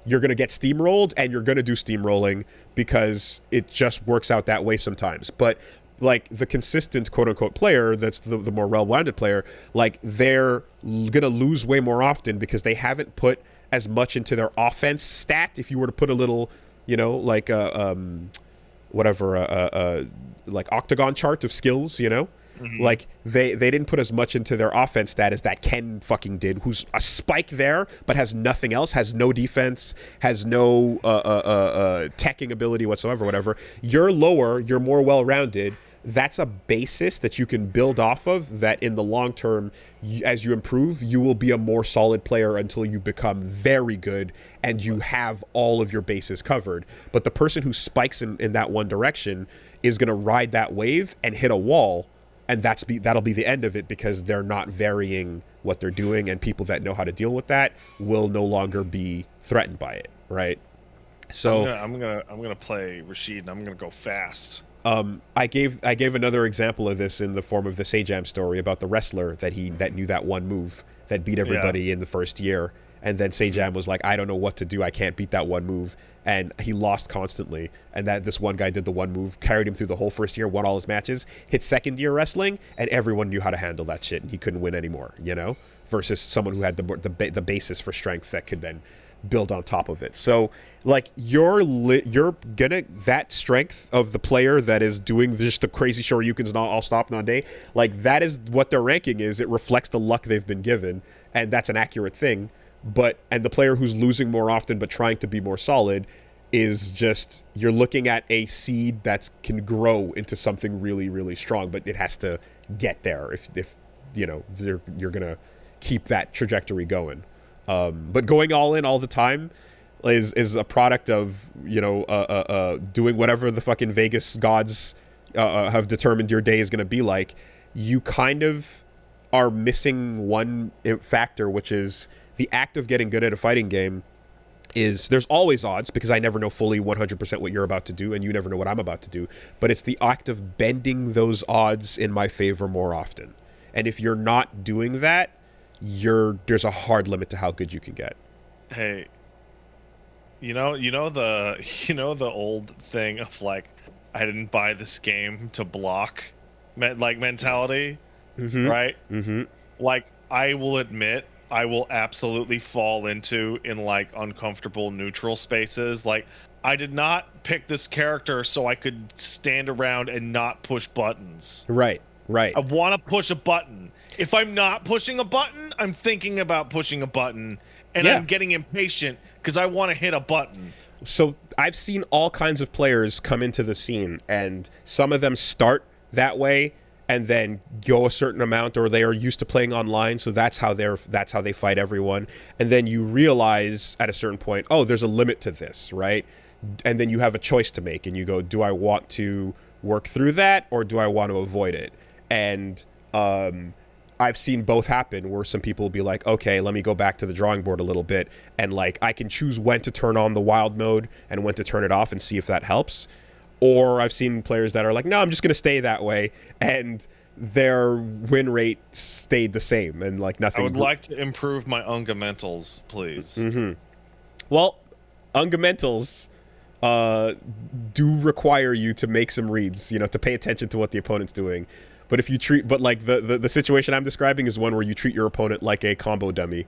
you're going to get steamrolled, and you're going to do steamrolling because it just works out that way sometimes. But like the consistent quote unquote player, that's the more well-rounded player, like they're going to lose way more often because they haven't put as much into their offense stat. If you were to put a little, you know, like like octagon chart of skills, you know, like they didn't put as much into their offense stat as that Ken fucking did, who's a spike there but has nothing else, has no defense, has no teching ability whatsoever, whatever. You're lower, you're more well-rounded. That's a basis that you can build off of, that in the long term, as you improve, you will be a more solid player until you become very good and you have all of your bases covered. But the person who spikes in that one direction is going to ride that wave and hit a wall, and that'll be the end of it, because they're not varying what they're doing, and people that know how to deal with that will no longer be threatened by it, right? So I'm gonna play Rashid, and I'm gonna go fast. I gave another example of this in the form of the Sajam story about the wrestler that knew that one move that beat everybody in the first year, and then Sajam was like, I don't know what to do, I can't beat that one move, and he lost constantly, and that this one guy did the one move, carried him through the whole first year, won all his matches, hit second year wrestling, and everyone knew how to handle that shit, and he couldn't win anymore, you know, versus someone who had the basis for strength that could then build on top of it. So like you're gonna, that strength of the player that is doing just the crazy shoryukens and all stop on day, like that is what their ranking is. It reflects the luck they've been given, and that's an accurate thing. And the player who's losing more often but trying to be more solid is just, you're looking at a seed that can grow into something really, really strong, but it has to get there if you know you're gonna keep that trajectory going. But going all in all the time is a product of, you know, doing whatever the fucking Vegas gods have determined your day is going to be like. You kind of are missing one factor, which is the act of getting good at a fighting game. There's always odds, because I never know fully 100% what you're about to do, and you never know what I'm about to do. But it's the act of bending those odds in my favor more often. And if you're not doing that, there's a hard limit to how good you can get. Hey, you know the old thing of like, I didn't buy this game to block, mentality, right? Like, I will admit, I will absolutely fall into in like uncomfortable neutral spaces. Like, I did not pick this character so I could stand around and not push buttons. Right. I want to push a button. If I'm not pushing a button, I'm thinking about pushing a button, and I'm getting impatient because I want to hit a button. So I've seen all kinds of players come into the scene, and some of them start that way and then go a certain amount, or they are used to playing online, so that's how they fight everyone. And then you realize at a certain point, oh, there's a limit to this, right? And then you have a choice to make, and you go, do I want to work through that, or do I want to avoid it? And I've seen both happen, where some people will be like, okay, let me go back to the drawing board a little bit, and like I can choose when to turn on the wild mode and when to turn it off and see if that helps. Or I've seen players that are like, no, I'm just going to stay that way, and their win rate stayed the same, and like nothing. I would like to improve my ungamentals, please. Well, ungamentals do require you to make some reads, you know, to pay attention to what the opponent's doing. But if you like the situation I'm describing is one where you treat your opponent like a combo dummy,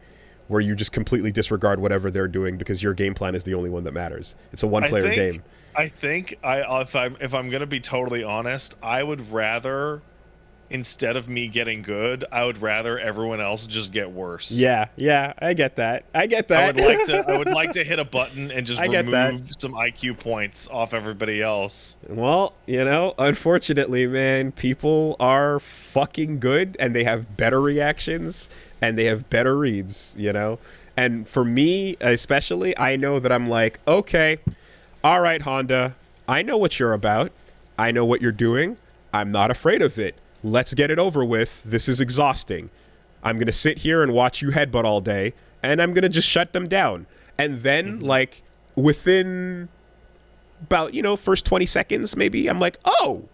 where you just completely disregard whatever they're doing because your game plan is the only one that matters. It's a one-player game. I think if I'm gonna be totally honest, I would rather, instead of me getting good, I would rather everyone else just get worse. Yeah, I get that. I would like to hit a button and just remove some IQ points off everybody else. Well, you know, unfortunately, man, people are fucking good, and they have better reactions, and they have better reads, you know? And for me, especially, I know that I'm like, okay, all right, Honda, I know what you're about. I know what you're doing. I'm not afraid of it. Let's get it over with. This is exhausting. I'm going to sit here and watch you headbutt all day, and I'm going to just shut them down. And then, like, within about, you know, first 20 seconds, maybe, I'm like, oh,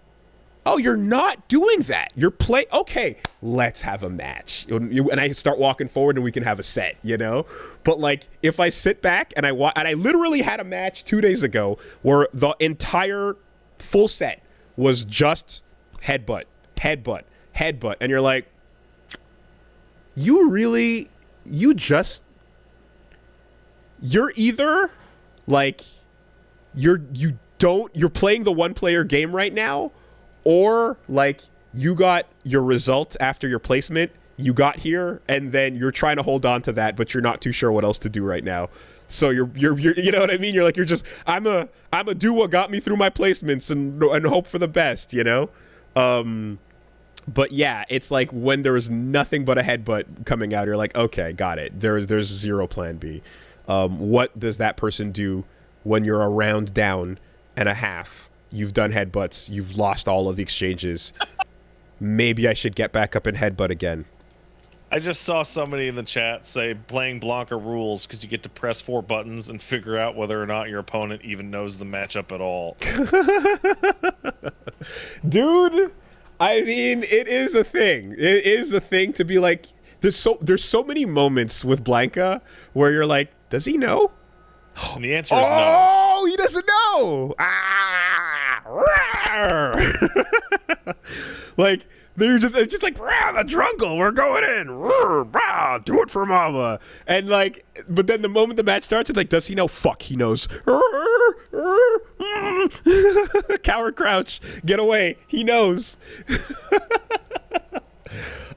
oh, you're not doing that. You're okay, let's have a match. And I start walking forward and we can have a set, you know? But like, if I sit back and I literally had a match 2 days ago where the entire full set was just headbutt, headbutt, headbutt. And you're like, you're either like, you're playing the one player game right now, or like you got your result after your placement, you got here, and then you're trying to hold on to that, but you're not too sure what else to do right now. So you're you know what I mean? You're like, I'm a do what got me through my placements and hope for the best, you know? But yeah, it's like when there is nothing but a headbutt coming out, you're like, okay, got it. There's zero plan B. What does that person do when you're a round down and a half? You've done headbutts. You've lost all of the exchanges. Maybe I should get back up and headbutt again. I just saw somebody in the chat say playing Blanca rules because you get to press 4 buttons and figure out whether or not your opponent even knows the matchup at all. Dude, I mean, it is a thing. It is a thing to be like, there's so many moments with Blanca where you're like, does he know? And the answer is no. Oh, he doesn't know. Like, they're just like, the drungle, we're going in. Do it for mama. And like, but then the moment the match starts, it's like, does he know? Fuck, he knows. Coward crouch, get away. He knows.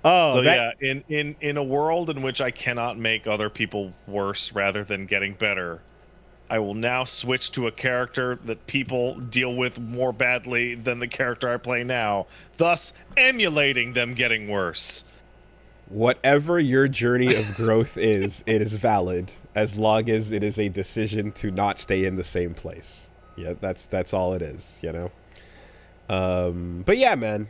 So yeah, in a world in which I cannot make other people worse rather than getting better, I will now switch to a character that people deal with more badly than the character I play now, thus emulating them getting worse. Whatever your journey of growth is, it is valid as long as it is a decision to not stay in the same place. Yeah, that's all it is, you know. But yeah, man.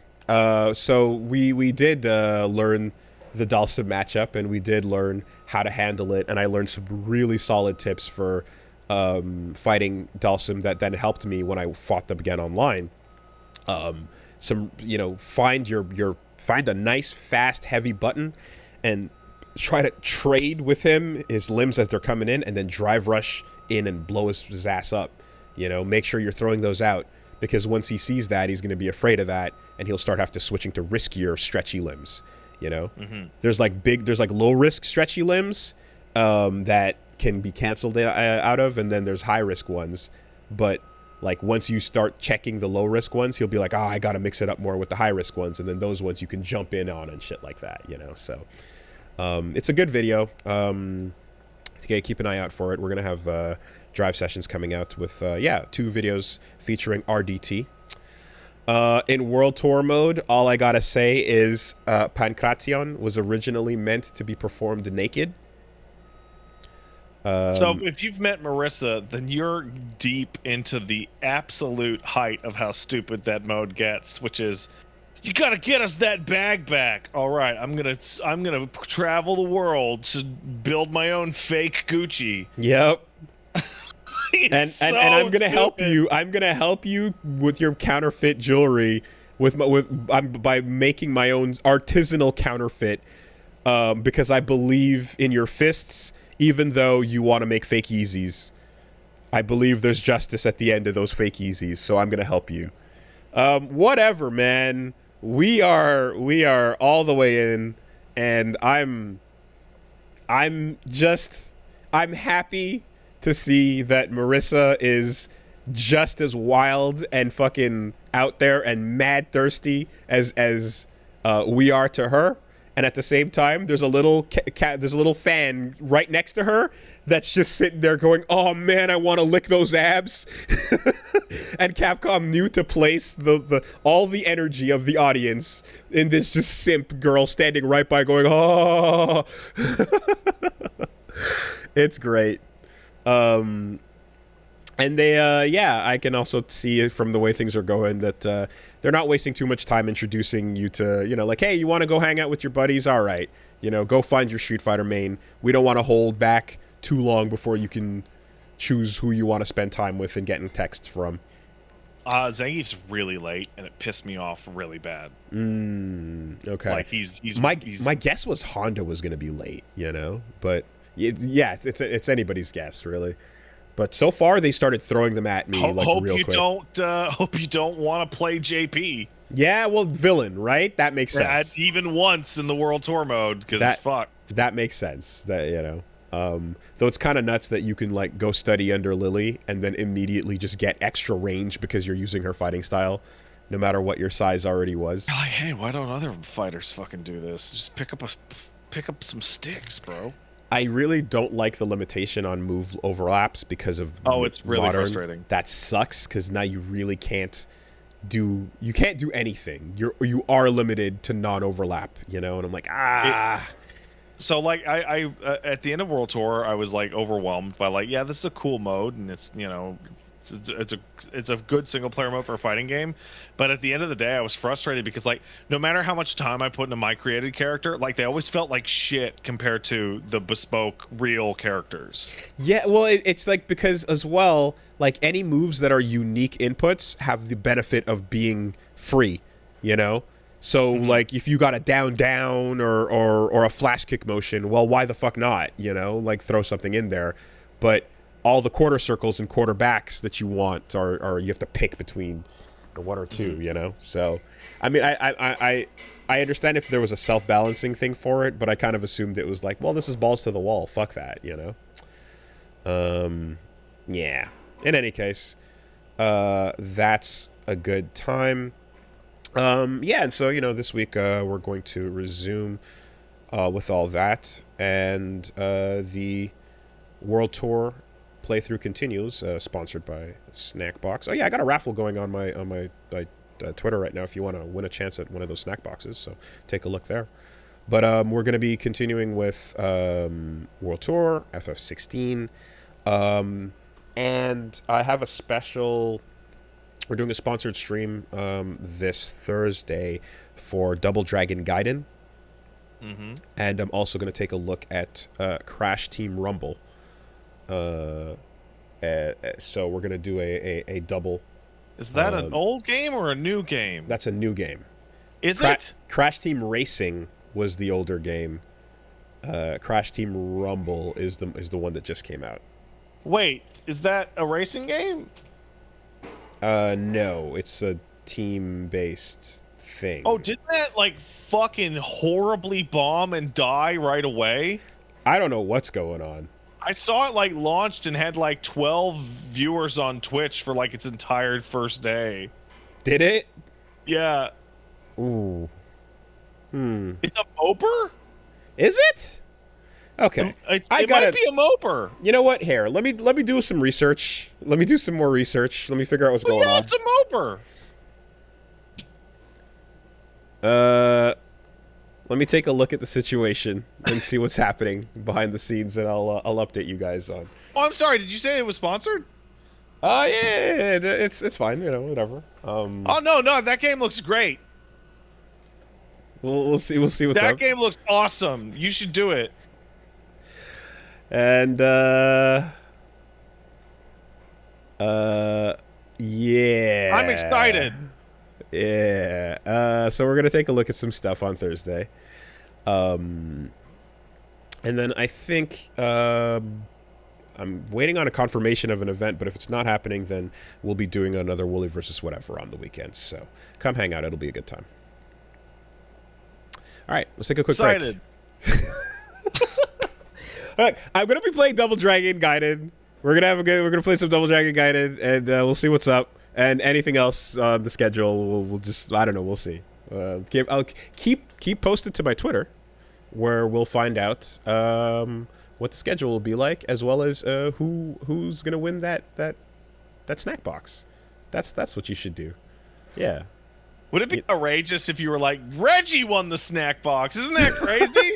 So we did learn the Dalsim matchup, and we did learn how to handle it, and I learned some really solid tips for fighting Dalsim that then helped me when I fought them again online. Some, you know, find a nice, fast, heavy button and try to trade with him, his limbs as they're coming in, and then drive rush in and blow his ass up. You know, make sure you're throwing those out, because once he sees that, he's going to be afraid of that, and he'll start have to switching to riskier, stretchy limbs. You know, there's like low risk stretchy limbs that can be canceled out of, and then there's high risk ones. But like once you start checking the low risk ones, he'll be like, I got to mix it up more with the high risk ones, and then those ones you can jump in on and shit like that. You know, so it's a good video. Okay, keep an eye out for it. We're gonna have drive sessions coming out with 2 videos featuring RDT. In World Tour mode, all I gotta say is Pankration was originally meant to be performed naked. So if you've met Marissa, then you're deep into the absolute height of how stupid that mode gets, which is, you gotta get us that bag back. All right, I'm gonna travel the world to build my own fake Gucci. Yep. and so I'm gonna help stupid. you. I'm gonna help you with your counterfeit jewelry by making my own artisanal counterfeit, because I believe in your fists, even though you want to make fake Yeezys. I believe there's justice at the end of those fake Yeezys, so I'm gonna help you. Whatever, man. We are all the way in, and I'm happy to see that Marissa is just as wild and fucking out there and mad thirsty as we are to her. And at the same time, there's a little fan right next to her that's just sitting there going, "Oh man, I want to lick those abs." And Capcom knew to place all the energy of the audience in this just simp girl standing right by, going, "Oh." It's great. And they, I can also see it from the way things are going that they're not wasting too much time introducing you to, you know, like, hey, you want to go hang out with your buddies? All right. You know, go find your Street Fighter main. We don't want to hold back too long before you can choose who you want to spend time with and getting texts from. Zangief's really late, and it pissed me off really bad. Okay. Like he's my guess was Honda was going to be late, but yeah, it's anybody's guess really. But so far they started throwing them at me real quick. Hope you don't want to play JP. Yeah, well, villain, right? That makes sense. Even once in the World Tour mode, because fuck. That makes sense. That though it's kind of nuts that you can like go study under Lily and then immediately just get extra range because you're using her fighting style, no matter what your size already was. Like, hey, why don't other fighters fucking do this? Just pick up some sticks, bro. I really don't like the limitation on move overlaps because of it's really modern. frustrating. That sucks because now you really can't do anything. You are limited to non-overlap, and I'm like So like I at the end of World Tour, I was like overwhelmed by like, yeah, this is a cool mode, and it's it's a good single player mode for a fighting game. But at the end of the day, I was frustrated because like no matter how much time I put into my created character, like they always felt like shit compared to the bespoke real characters. Yeah, well, it's like because as well, like any moves that are unique inputs have the benefit of being free, So like if you got a down or a flash kick motion, well, why the fuck not? Like throw something in there. But all the quarter circles and quarterbacks that you want are you have to pick between the one or two, So I mean I understand if there was a self-balancing thing for it, but I kind of assumed it was like, well, this is balls to the wall, fuck that, Yeah. In any case, that's a good time. Yeah, and so this week we're going to resume with all that, and the World Tour playthrough continues, sponsored by Snack Box. Oh yeah, I got a raffle going on my Twitter right now if you want to win a chance at one of those snack boxes, so take a look there. But we're going to be continuing with World Tour FF16, and I have a special. We're doing a sponsored stream this Thursday for Double Dragon Gaiden. And I'm also going to take a look at Crash Team Rumble. So we're going to do a double. Is that an old game or a new game? That's a new game. Is it? Crash Team Racing was the older game. Crash Team Rumble is the one that just came out. Wait, is that a racing game? No, it's a team-based thing. Oh, didn't that, like, fucking horribly bomb and die right away? I don't know what's going on. I saw it, like, launched and had, like, 12 viewers on Twitch for, like, its entire first day. Did it? Yeah. Ooh. It's a moper? Is it? Okay. It might be a moper. You know what? Here, let me do some research. Let me do some more research. Let me figure out what's going on. It's a moper. Let me take a look at the situation and see what's happening behind the scenes, and I'll update you guys on. Oh, I'm sorry. Did you say it was sponsored? Yeah, it's fine. Whatever. Oh no, that game looks great. We'll see what's up. That game looks awesome. You should do it. And yeah. I'm excited. Yeah. So we're gonna take a look at some stuff on Thursday. And then I think I'm waiting on a confirmation of an event, but if it's not happening, then we'll be doing another Woolie versus whatever on the weekends. So come hang out; it'll be a good time. All right, let's take a quick break. Look, I'm gonna be playing Double Dragon Gaiden. We're gonna play some Double Dragon Gaiden, and we'll see what's up. And anything else on the schedule, we'll just, I don't know, we'll see. I'll keep posted to my Twitter, where we'll find out what the schedule will be like, as well as who's gonna win that snack box. That's what you should do. Yeah. Would it be outrageous if you were like, Reggie won the snack box? Isn't that crazy?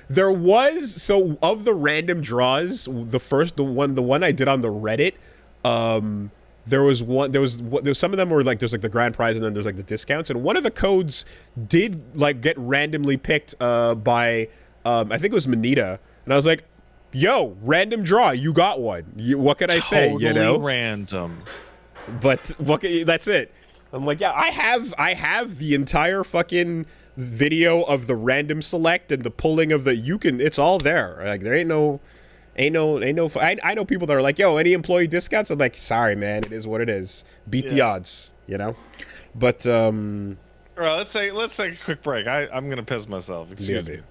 There was, so of the random draws, the one I did on the Reddit, there was some of them were like, there's like the grand prize and then there's like the discounts, and one of the codes did like get randomly picked by I think it was Manita, and I was like, yo, random draw, you got one. What can I say, Totally random. But that's it. I'm like, yeah, I have the entire fucking video of the random select and the pulling of the it's all there. Like there ain't no I know people that are like, yo, any employee discounts? I'm like, sorry man, it is what it is. Beat the odds, you know? But All right, let's take a quick break. I'm gonna piss myself. Excuse me.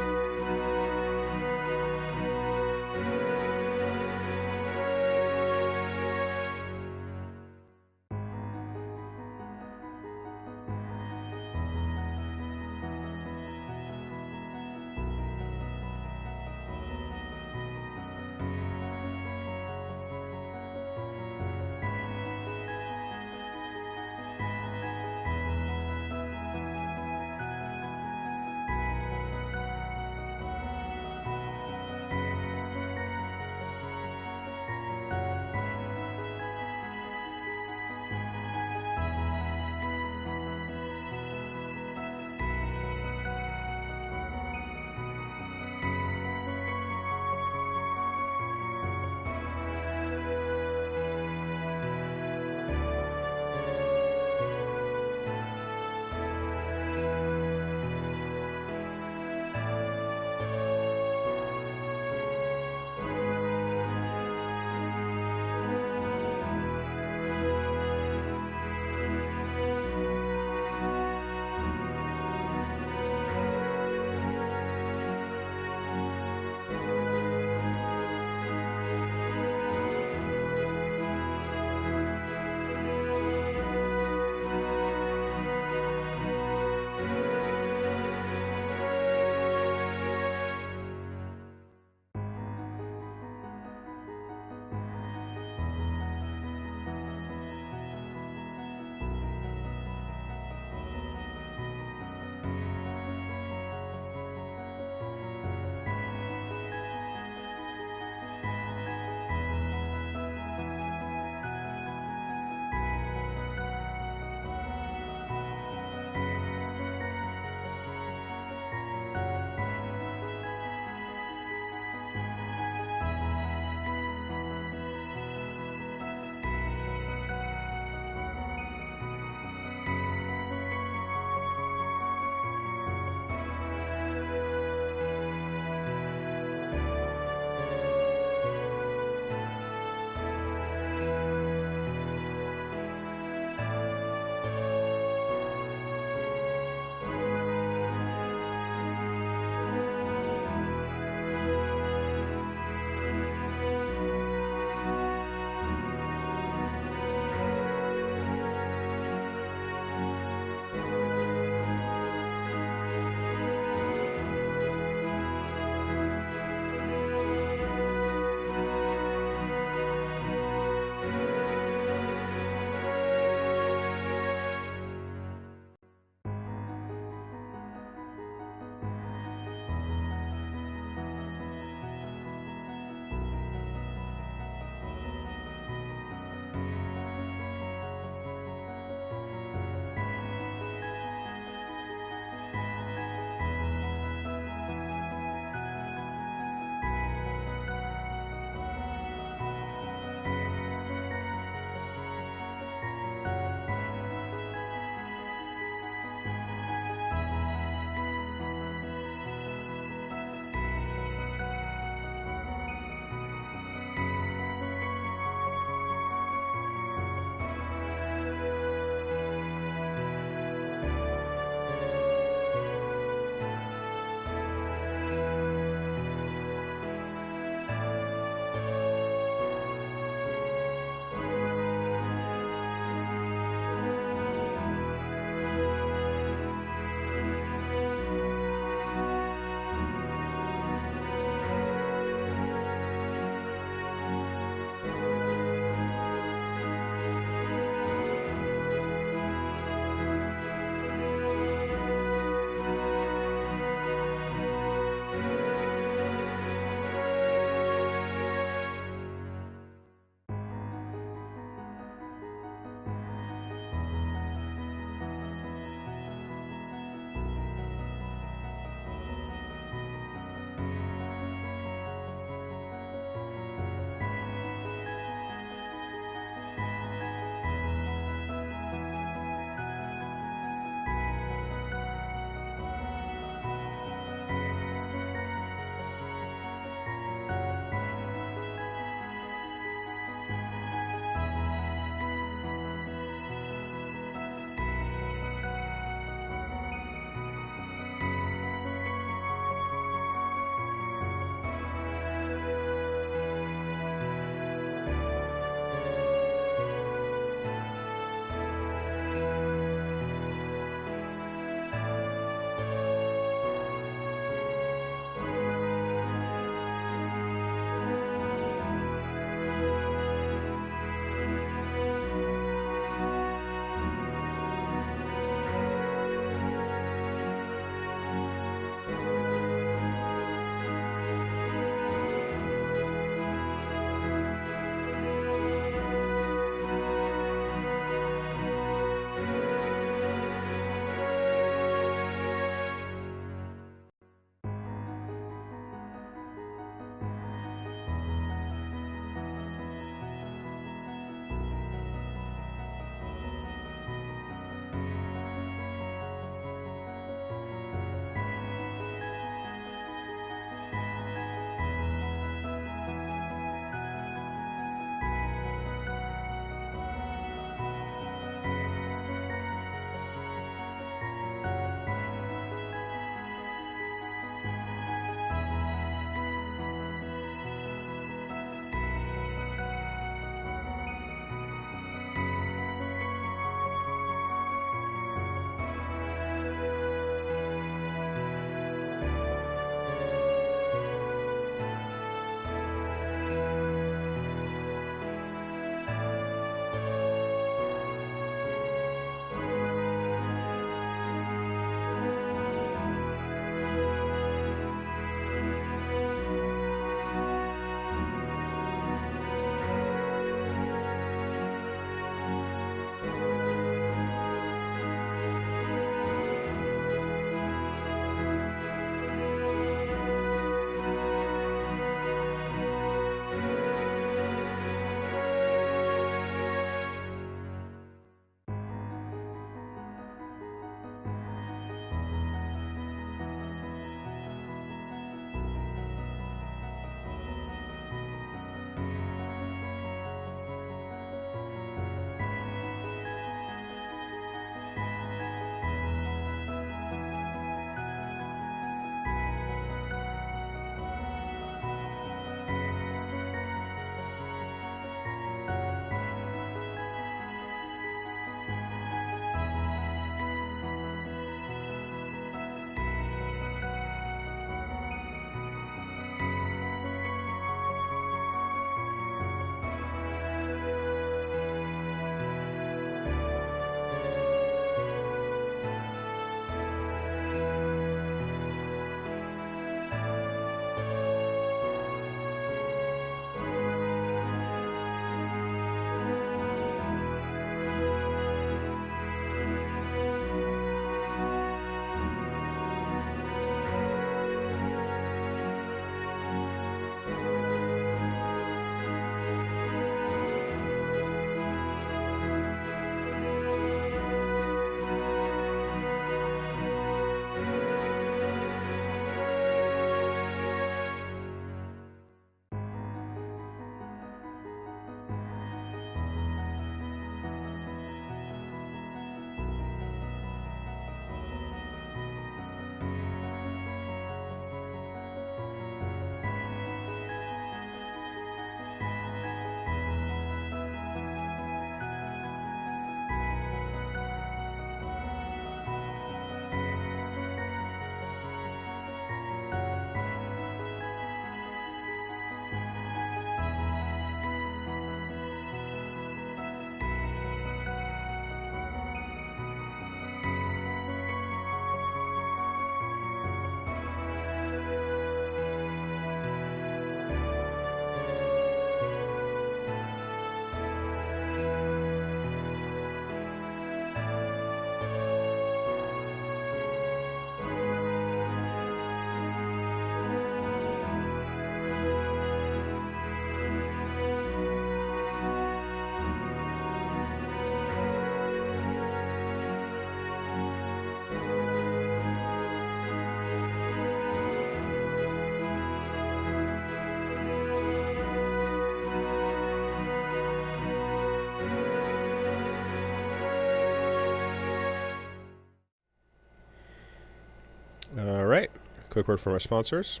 quick word from our sponsors.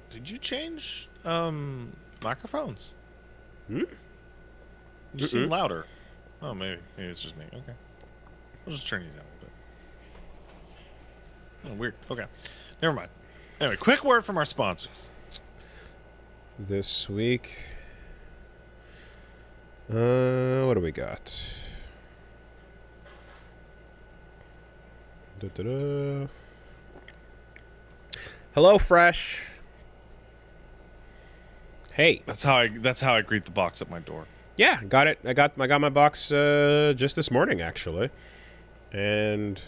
Did you change microphones? Hmm? You seem louder. Oh, maybe it's just me. Okay, I'll just turn you down a little bit. Oh, weird. Okay, never mind. Anyway, quick word from our sponsors. This week, what do we got? Da-da-da. Hello, Fresh. Hey. That's how I greet the box at my door. Yeah, got it. I got my box just this morning, actually, and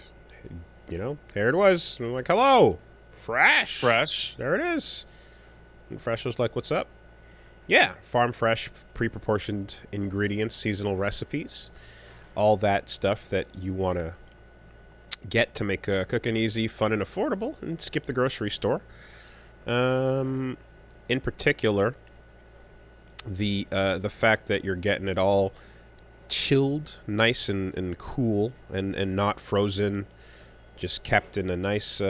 there it was. I'm like, hello, Fresh. Fresh. There it is. And Fresh was like, what's up? Yeah, farm fresh, pre-proportioned ingredients, seasonal recipes, all that stuff that you want to get to make cooking easy, fun, and affordable, and skip the grocery store. In particular, the fact that you're getting it all chilled, nice and cool, and not frozen, just kept in a nice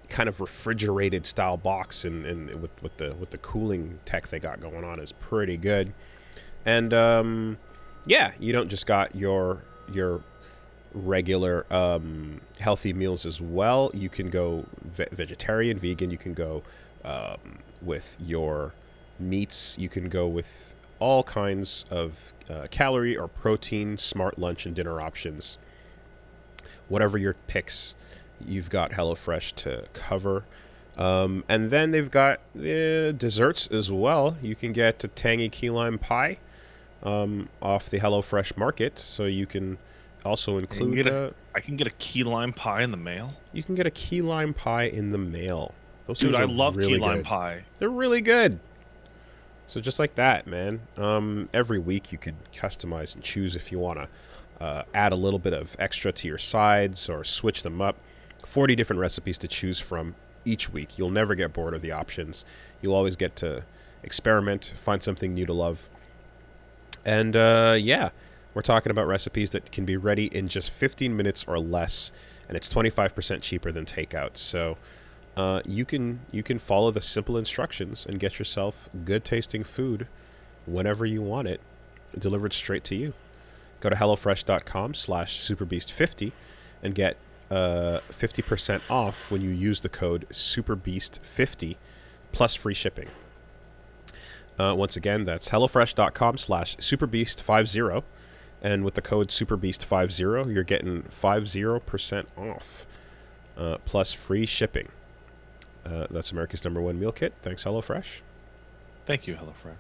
kind of refrigerated style box, and with the cooling tech they got going on is pretty good. And yeah, you don't just got your regular healthy meals as well. You can go vegetarian, vegan. You can go with your meats. You can go with all kinds of calorie or protein smart lunch and dinner options. Whatever your picks, you've got HelloFresh to cover. And then they've got desserts as well. You can get a tangy key lime pie off the HelloFresh market, so you can also include... I can get a key lime pie in the mail? You can get a key lime pie in the mail. Those Dude, I love really key lime good. pie. They're really good. So just like that, man. Every week you could customize and choose if you want to add a little bit of extra to your sides or switch them up. 40 different recipes to choose from each week. You'll never get bored of the options. You'll always get to experiment, find something new to love. And yeah, we're talking about recipes that can be ready in just 15 minutes or less, and it's 25% cheaper than takeout. So you can follow the simple instructions and get yourself good tasting food whenever you want it, delivered straight to you. Go to hellofresh.com/superbeast50 and get 50% off when you use the code superbeast50 plus free shipping. Once again, that's hellofresh.com/superbeast50, and with the code superbeast50 you're getting 50% off plus free shipping. That's America's #1 meal kit. Thanks, HelloFresh. Thank you, HelloFresh.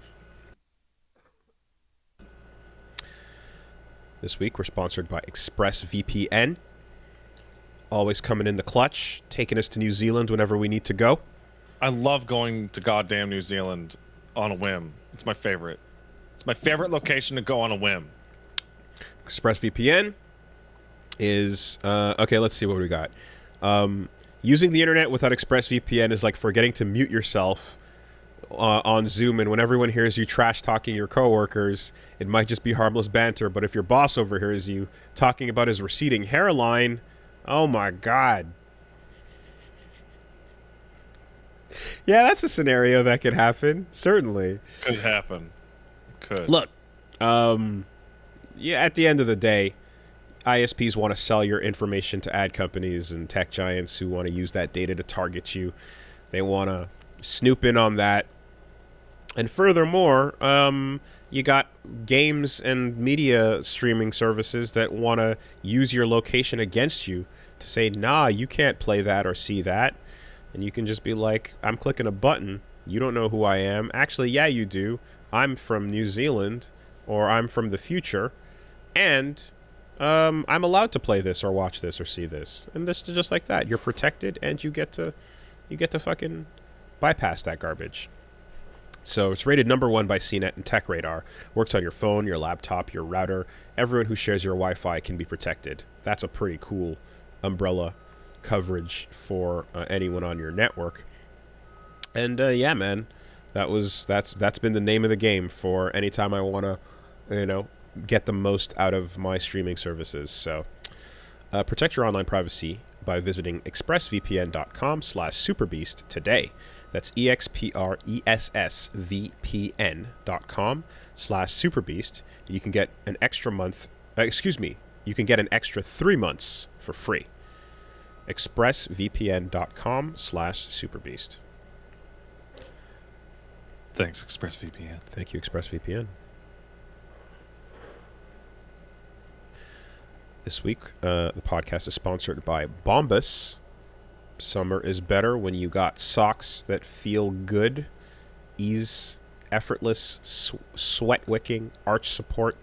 This week we're sponsored by ExpressVPN. Always coming in the clutch, taking us to New Zealand whenever we need to go. I love going to goddamn New Zealand on a whim. It's my favorite. It's my favorite location to go on a whim. ExpressVPN is... okay, let's see what we got. Using the internet without ExpressVPN is like forgetting to mute yourself on Zoom, and when everyone hears you trash-talking your coworkers, it might just be harmless banter, but if your boss overhears you talking about his receding hairline, oh my god. Yeah, that's a scenario that could happen, certainly. Could happen. Could. Look, yeah, at the end of the day, ISPs want to sell your information to ad companies and tech giants who want to use that data to target you. They want to snoop in on that. And furthermore, you got games and media streaming services that want to use your location against you to say, nah, you can't play that or see that. And you can just be like, I'm clicking a button. You don't know who I am. Actually, yeah, you do. I'm from New Zealand, or I'm from the future. And I'm allowed to play this or watch this or see this. And this is just like that. You're protected, and you get to fucking bypass that garbage. So it's rated #1 by CNET and TechRadar. Works on your phone, your laptop, your router. Everyone who shares your Wi-Fi can be protected. That's a pretty cool umbrella coverage for anyone on your network. And yeah, man, that's been the name of the game for any time I want to, get the most out of my streaming services. So protect your online privacy by visiting expressvpn.com/superbeast today. That's expressvpn.com/superbeast. You can get an extra month, you can get an extra 3 months for free. expressvpn.com/superbeast. Thanks, ExpressVPN. Thank you, ExpressVPN. This week, the podcast is sponsored by Bombas. Summer is better when you got socks that feel good, ease, effortless, sweat-wicking, arch support,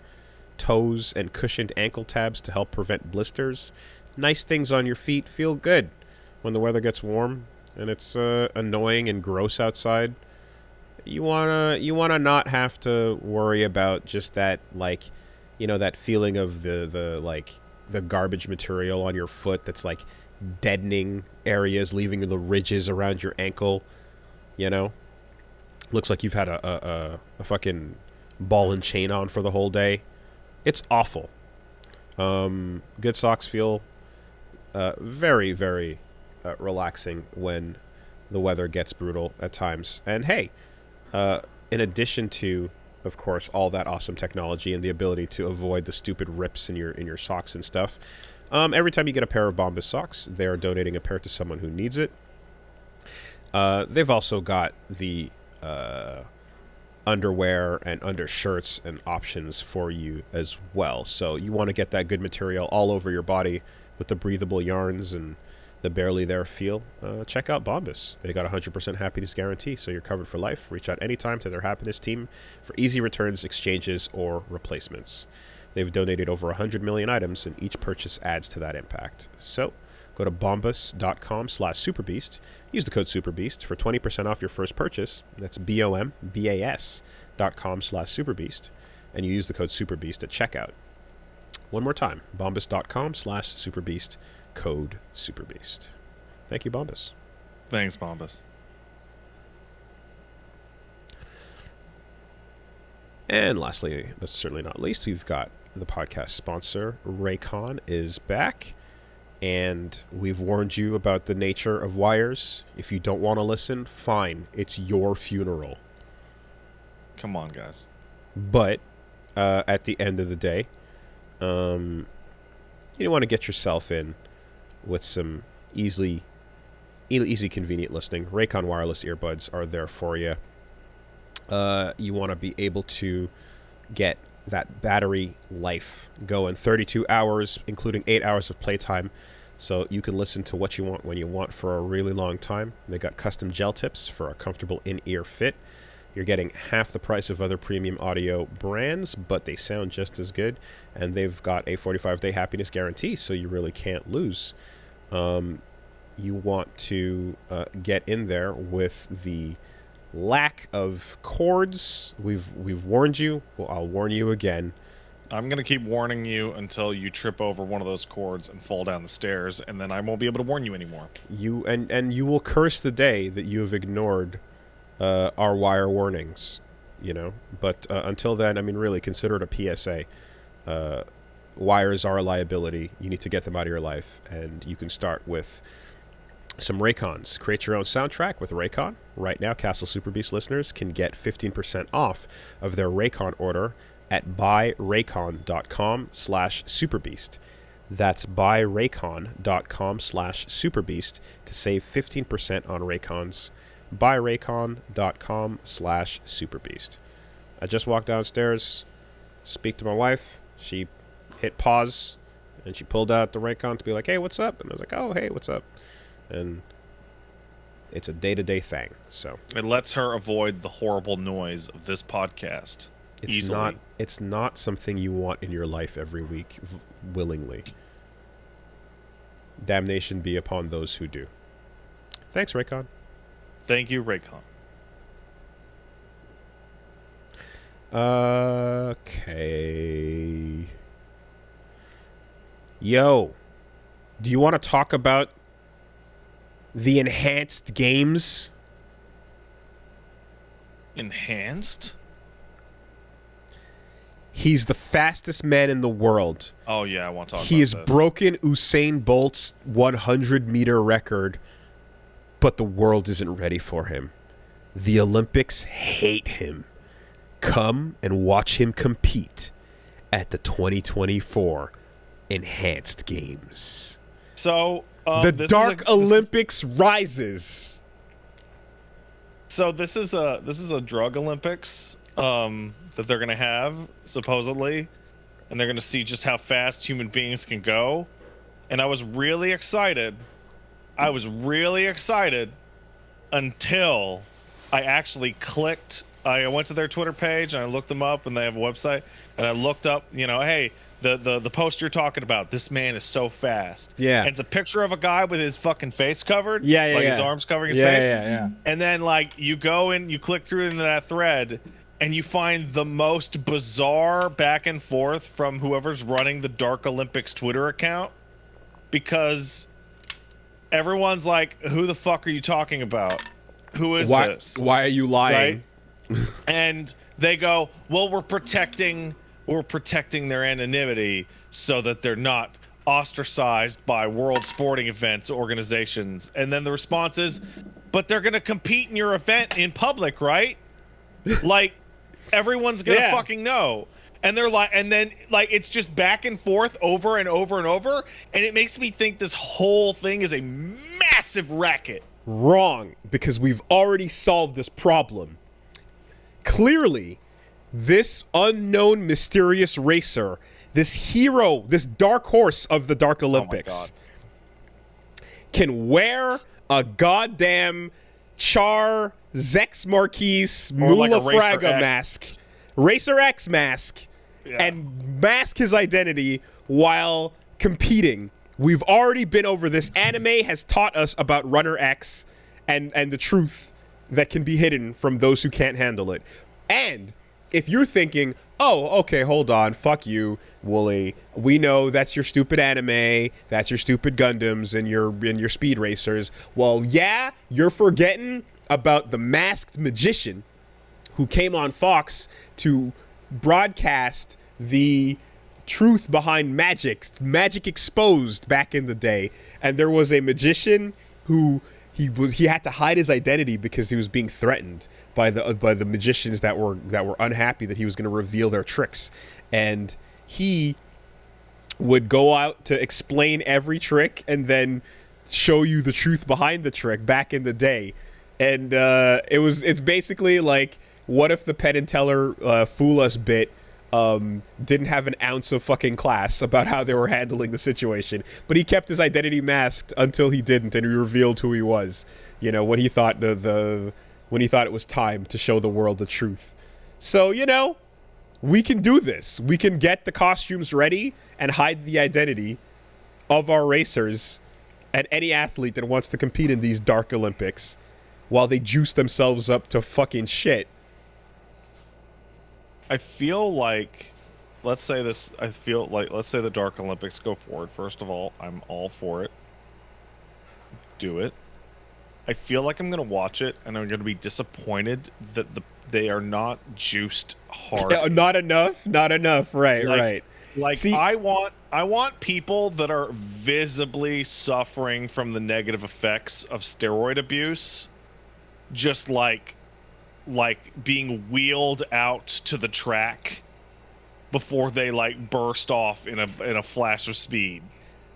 toes, and cushioned ankle tabs to help prevent blisters. Nice things on your feet feel good when the weather gets warm and it's annoying and gross outside. You wanna not have to worry about just that, like, you know, that feeling of the garbage material on your foot that's like deadening areas, leaving the ridges around your ankle. You know, looks like you've had a fucking ball and chain on for the whole day. It's awful. Good socks feel very, very relaxing when the weather gets brutal at times. And hey, in addition to, of course, all that awesome technology and the ability to avoid the stupid rips in your socks and stuff, every time you get a pair of Bombas socks, they are donating a pair to someone who needs it. They've also got the underwear and undershirts and options for you as well. So you want to get that good material all over your body with the breathable yarns and the barely there feel. Check out Bombas. They got a 100% happiness guarantee, so you're covered for life. Reach out anytime to their happiness team for easy returns, exchanges, or replacements. They've donated over 100 million items, and each purchase adds to that impact. So go to bombas.com/superbeast. Use the code SUPERBEAST for 20% off your first purchase. That's BOMBAS.com/superbeast. And you use the code SUPERBEAST at checkout. One more time, bombas.com/superbeast, code SUPERBEAST. Thank you, Bombas. Thanks, Bombas. And lastly, but certainly not least, we've got the podcast sponsor, Raycon, is back. And we've warned you about the nature of wires. If you don't want to listen, fine. It's your funeral. Come on, guys. But at the end of the day, you want to get yourself in with some easy, convenient listening. Raycon wireless earbuds are there for you. You want to be able to get that battery life going, 32 hours, including 8 hours of playtime, so you can listen to what you want when you want for a really long time. They got custom gel tips for a comfortable in-ear fit. You're getting half the price of other premium audio brands, but they sound just as good, and they've got a 45-day happiness guarantee, so you really can't lose. You want to get in there with the lack of cords. We've warned you. Well, I'll warn you again. I'm going to keep warning you until you trip over one of those cords and fall down the stairs, and then I won't be able to warn you anymore. You will curse the day that you have ignored our wire warnings, you know. But until then, I mean, really, consider it a PSA. Wires are a liability. You need to get them out of your life, and you can start with some Raycons. Create your own soundtrack with Raycon. Right now, Castle Super Beast listeners can get 15% off of their Raycon order at buyraycon.com/superbeast. That's buyraycon.com/superbeast to save 15% on Raycons. buyraycon.com/superbeast. I just walked downstairs, speak to my wife. She hit pause, and she pulled out the Raycon to be like, hey, what's up? And I was like, oh, hey, what's up? And it's a day-to-day thing. So it lets her avoid the horrible noise of this podcast. It's not something you want in your life every week willingly. Damnation be upon those who do. Thanks, Raycon. Thank you, Raycon. Okay. Yo, do you want to talk about the enhanced games? Enhanced? He's the fastest man in the world. Oh yeah, I want to talk about He has this. broken Usain Bolt's 100-meter record, but the world isn't ready for him. The Olympics hate him. Come and watch him compete at the 2024 Enhanced Games. So The Dark Olympics rises. So this is a drug Olympics that they're gonna have supposedly, and they're gonna see just how fast human beings can go. And I was really excited. Until I actually clicked. I went to their Twitter page and I looked them up, and they have a website. And I looked up, hey, the post you're talking about. This man is so fast. Yeah. And it's a picture of a guy with his fucking face covered. Yeah, like yeah. his arms covering his face. Yeah. And then you go and you click through into that thread, and you find the most bizarre back and forth from whoever's running the Dark Olympics Twitter account, because everyone's like, "Who the fuck are you talking about? Who is this? Why are you lying?" Right? And they go, "Well, we're protecting their anonymity so that they're not ostracized by world sporting events organizations." And then the response is, "But they're going to compete in your event in public, right? Like, everyone's going to fucking know." And they're like, and then it's just back and forth over and over and over. And it makes me think this whole thing is a massive racket. Wrong, because we've already solved this problem. Clearly, this unknown mysterious racer, this hero, this dark horse of the Dark Olympics, can wear a goddamn Char Zex Marquise Mula Fraga mask, Racer X mask, and mask his identity while competing. We've already been over this. Anime has taught us about Runner X and the truth that can be hidden from those who can't handle it. And if you're thinking, oh, okay, hold on, fuck you, Woolie. We know that's your stupid anime, that's your stupid Gundams and your speed racers. Well, yeah, you're forgetting about the masked magician who came on Fox to broadcast the truth behind magic exposed back in the day. And there was a magician who he had to hide his identity because he was being threatened by the magicians that were unhappy that he was going to reveal their tricks. And he would go out to explain every trick and then show you the truth behind the trick back in the day. And it's basically like, what if the Penn and Teller Fool Us bit didn't have an ounce of fucking class about how they were handling the situation, but he kept his identity masked until he didn't, and he revealed who he was, when he thought when he thought it was time to show the world the truth. So, we can do this. We can get the costumes ready and hide the identity of our racers and any athlete that wants to compete in these Dark Olympics while they juice themselves up to fucking shit. I feel like, let's say the Dark Olympics go forward. First of all, I'm all for it. Do it. I feel like I'm going to watch it, and I'm going to be disappointed that they are not juiced hard. Yeah, not enough, right. Like, See, I want people that are visibly suffering from the negative effects of steroid abuse, just like being wheeled out to the track before they burst off in a flash of speed.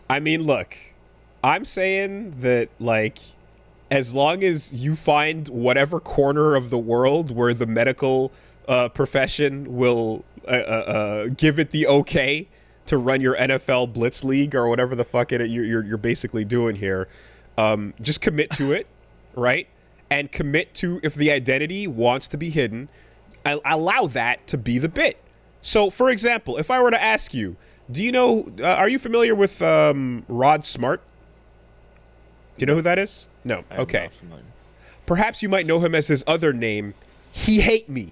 I mean, look, I'm saying that as long as you find whatever corner of the world where the medical profession will give it the okay to run your NFL Blitz League or whatever the fuck you're basically doing here, just commit to it, right? And commit to, if the identity wants to be hidden, allow that to be the bit. So, for example, if I were to ask you, do you know, are you familiar with Rod Smart? Do you know who that is? No. Okay. Perhaps you might know him as his other name, He Hate Me.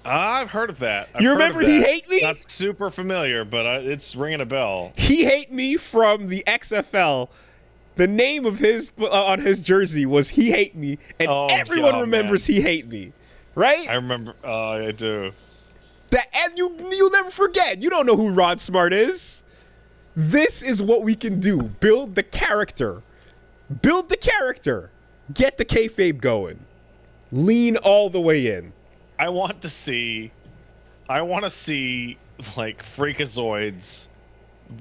I've heard of that. You remember He Hate Me? Not super familiar, but it's ringing a bell. He Hate Me from the XFL. The name of his on his jersey was He Hate Me, and everyone remembers He Hate Me, right? I remember. I do. And you'll never forget. You don't know who Rod Smart is. This is what we can do. Build the character. Build the character. Get the kayfabe going. Lean all the way in. I want to see like Freakazoids.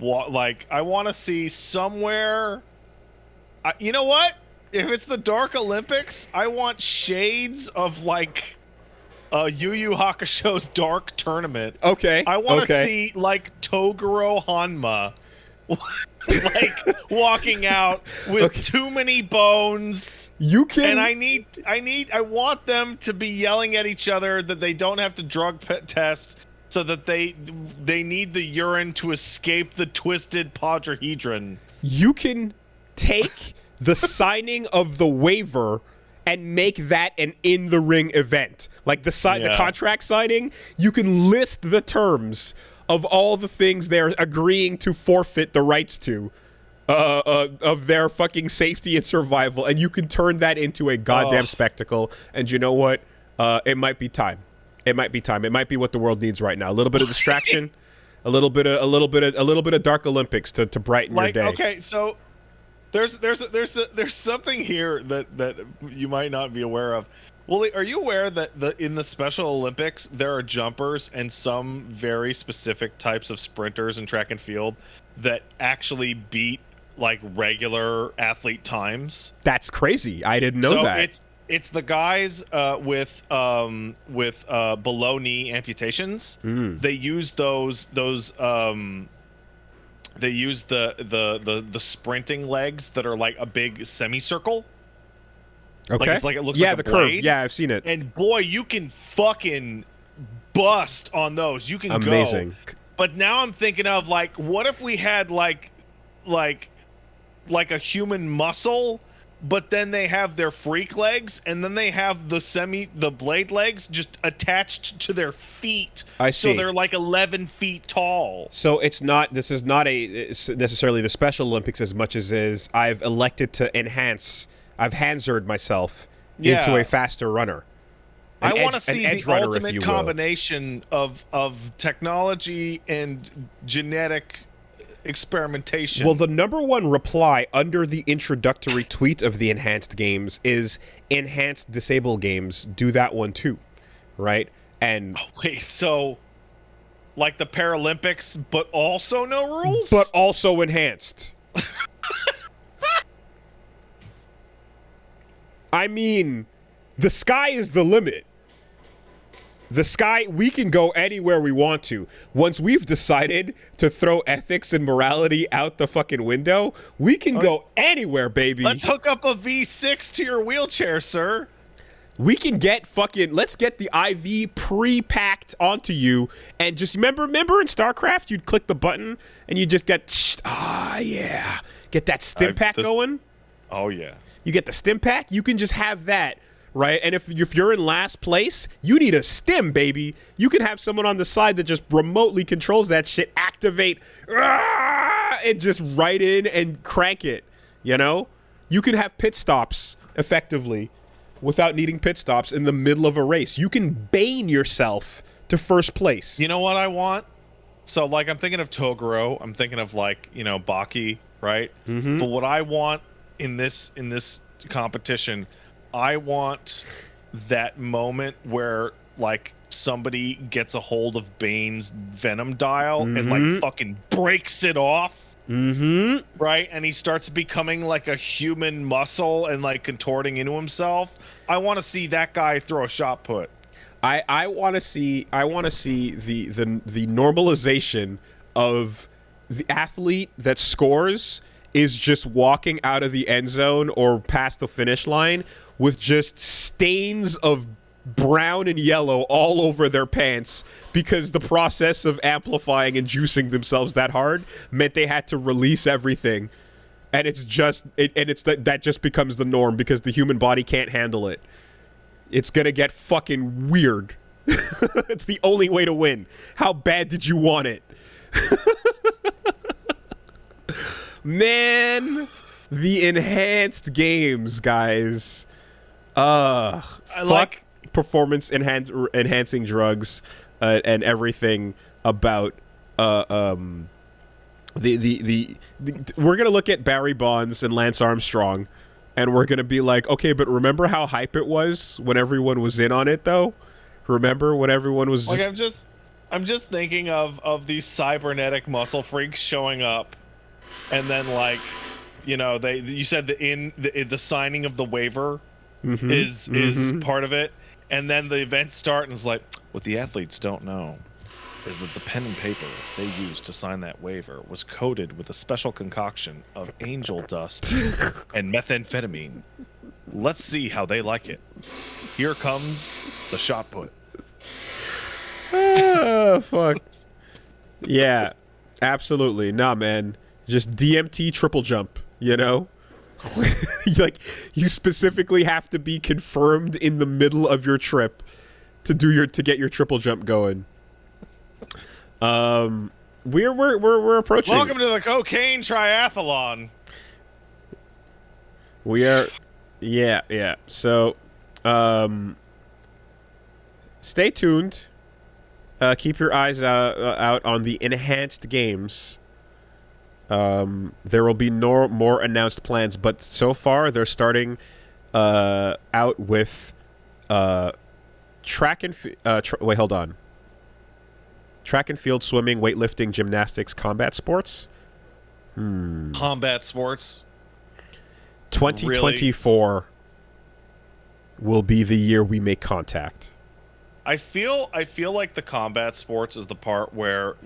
Like I want to see somewhere. You know what? If it's the Dark Olympics, I want shades of like Yu Yu Hakusho's Dark Tournament. Okay. I want to see like Toguro Hanma like walking out with too many bones. You can. And I want them to be yelling at each other that they don't have to drug test, so that they need the urine to escape the twisted podrahedron. You can take the signing of the waiver and make that an in-the-ring event. Like the contract signing, you can list the terms of all the things they're agreeing to forfeit the rights to of their fucking safety and survival, and you can turn that into a goddamn spectacle. And you know what? It might be time. It might be time. It might be what the world needs right now. A little bit of distraction, a little bit of Dark Olympics to brighten your day. Okay, so there's something here that you might not be aware of. Woolie, are you aware that in the Special Olympics there are jumpers and some very specific types of sprinters in track and field that actually beat like regular athlete times? That's crazy. I didn't know that. So it's the guys with below knee amputations. They use they use the sprinting legs that are like a big semicircle. Okay. Like it looks like the a blade. curve. Yeah, I've seen it. And boy, you can fucking bust on those. You can Amazing. go. But now I'm thinking of like, what if we had like a human muscle, but then they have their freak legs, and then they have the blade legs just attached to their feet. I see. So they're like 11 feet tall. So this is not necessarily the Special Olympics as much as is I've elected to enhance. I've Hansered myself into a faster runner. I want to see the ultimate combination of technology and genetic experimentation. Well, the number one reply under the introductory tweet of the enhanced games is enhanced disabled games. Do that one too, right? And wait, so like the Paralympics, but also no rules? But also enhanced. I mean, the sky is the limit. The sky, we can go anywhere we want to. Once we've decided to throw ethics and morality out the fucking window, we can go anywhere, baby. Let's hook up a V6 to your wheelchair, sir. We can let's get the IV pre-packed onto you, and just remember in StarCraft, you'd click the button and you just get, get that stim pack going. Oh, yeah. You get the stim pack, you can just have that, right? And if you're in last place, you need a stim, baby. You can have someone on the side that just remotely controls that shit, activate, and just right in and crank it, you know? You can have pit stops, effectively, without needing pit stops in the middle of a race. You can bane yourself to first place. You know what I want? So, like, I'm thinking of Toguro. I'm thinking of, like, Baki, right? Mm-hmm. But what I want in this competition, I want that moment where like somebody gets a hold of Bane's venom dial and like fucking breaks it off, right? And he starts becoming like a human muscle and like contorting into himself. I want to see that guy throw a shot put. I want to see the normalization of the athlete that scores is just walking out of the end zone or past the finish line with just stains of brown and yellow all over their pants because the process of amplifying and juicing themselves that hard meant they had to release everything. And it's just that just becomes the norm because the human body can't handle it. It's gonna get fucking weird. It's the only way to win. How bad did you want it? Man, the enhanced games, guys. Fuck performance enhancing drugs. and everything about the we're gonna look at Barry Bonds and Lance Armstrong, and we're gonna be like, okay, but remember how hype it was when everyone was in on it, though? Remember when everyone was like, I'm just thinking of these cybernetic muscle freaks showing up, and then like, you know, you said the signing of the waiver is part of it, and then the events start, and it's like, what the athletes don't know is that the pen and paper they used to sign that waiver was coated with a special concoction of angel dust and methamphetamine. Let's see how they like it. Here comes the shot put. Oh, fuck. Yeah, absolutely. Nah, man. Just DMT triple jump, you know? Like, you specifically have to be confirmed in the middle of your trip to get your triple jump going. We're approaching. Welcome to the cocaine triathlon. We are, yeah. So, stay tuned. Keep your eyes out on the enhanced games. There will be no more announced plans, but so far they're starting out with track and wait, hold on. Track and field, swimming, weightlifting, gymnastics, combat sports. Combat sports. 2024 will be the year we make contact. I feel like the combat sports is the part where,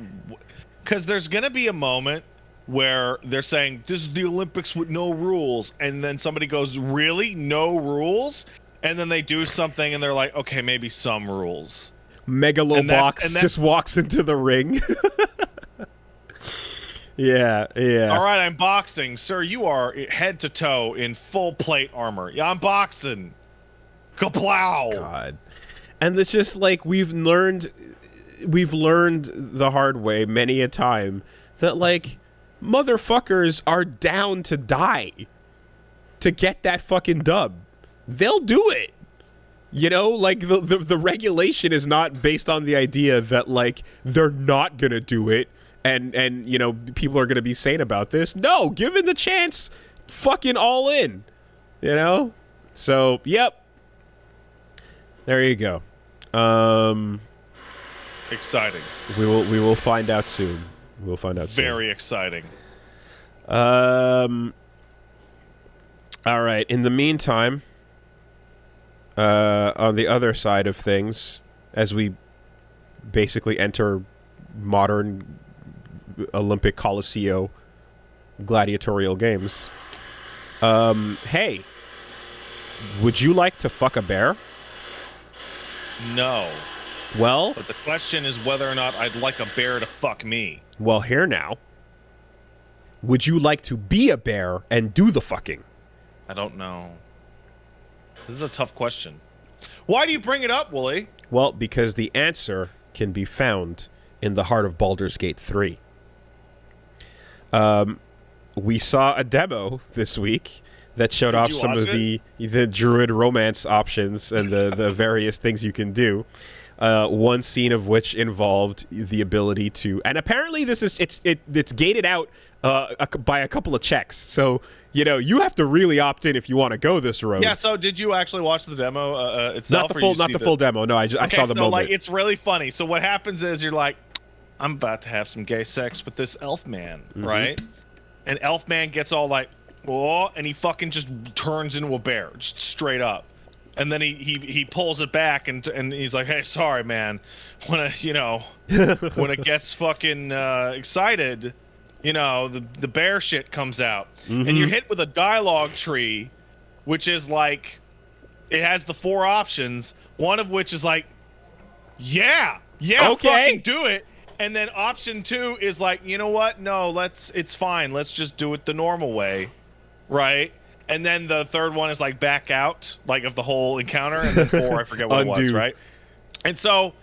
because there's gonna be a moment where they're saying this is the Olympics with no rules, and then somebody goes, really, no rules? And then they do something and they're like, okay, maybe some rules. Megalobox just walks into the ring. Yeah. All right, I'm boxing. Sir, you are head to toe in full plate armor. Yeah, I'm boxing. Kaplow. God. And it's just like we've learned the hard way many a time that, like, motherfuckers are down to die to get that fucking dub. They'll do it. You know, like, the regulation is not based on the idea that, like, they're not gonna do it and you know, people are gonna be sane about this. No, given the chance, fucking all in. You know? So, yep. There you go. Exciting. We will find out soon. We'll find out soon. Very exciting. All right. In the meantime, on the other side of things, as we basically enter modern Olympic Coliseum gladiatorial games, hey, would you like to fuck a bear? No. Well, but the question is whether or not I'd like a bear to fuck me. Well, here now. Would you like to be a bear and do the fucking? I don't know. This is a tough question. Why do you bring it up, Woolie? Well, because the answer can be found in the heart of Baldur's Gate 3. We saw a demo this week that showed off some of the druid romance options and the various things you can do. One scene of which involved the ability to, and apparently this is it's gated out by a couple of checks. So, you know, you have to really opt in if you want to go this road. Yeah. So, did you actually watch the demo itself? Not the full demo. No, I saw the moment. Like, it's really funny. So, what happens is you're like, I'm about to have some gay sex with this elf man, right? And elf man gets all like, oh, and he fucking just turns into a bear, just straight up. And then he pulls it back and he's like, hey, sorry, man. When it gets fucking excited, you know, the bear shit comes out. And you're hit with a dialogue tree, which is like, it has the 4 options, one of which is like, yeah, okay, fucking do it. And then option 2 is like, you know what? No, it's fine. Let's just do it the normal way, right? And then the third one is like back out, like, of the whole encounter. And then 4, I forget what it was, right? And so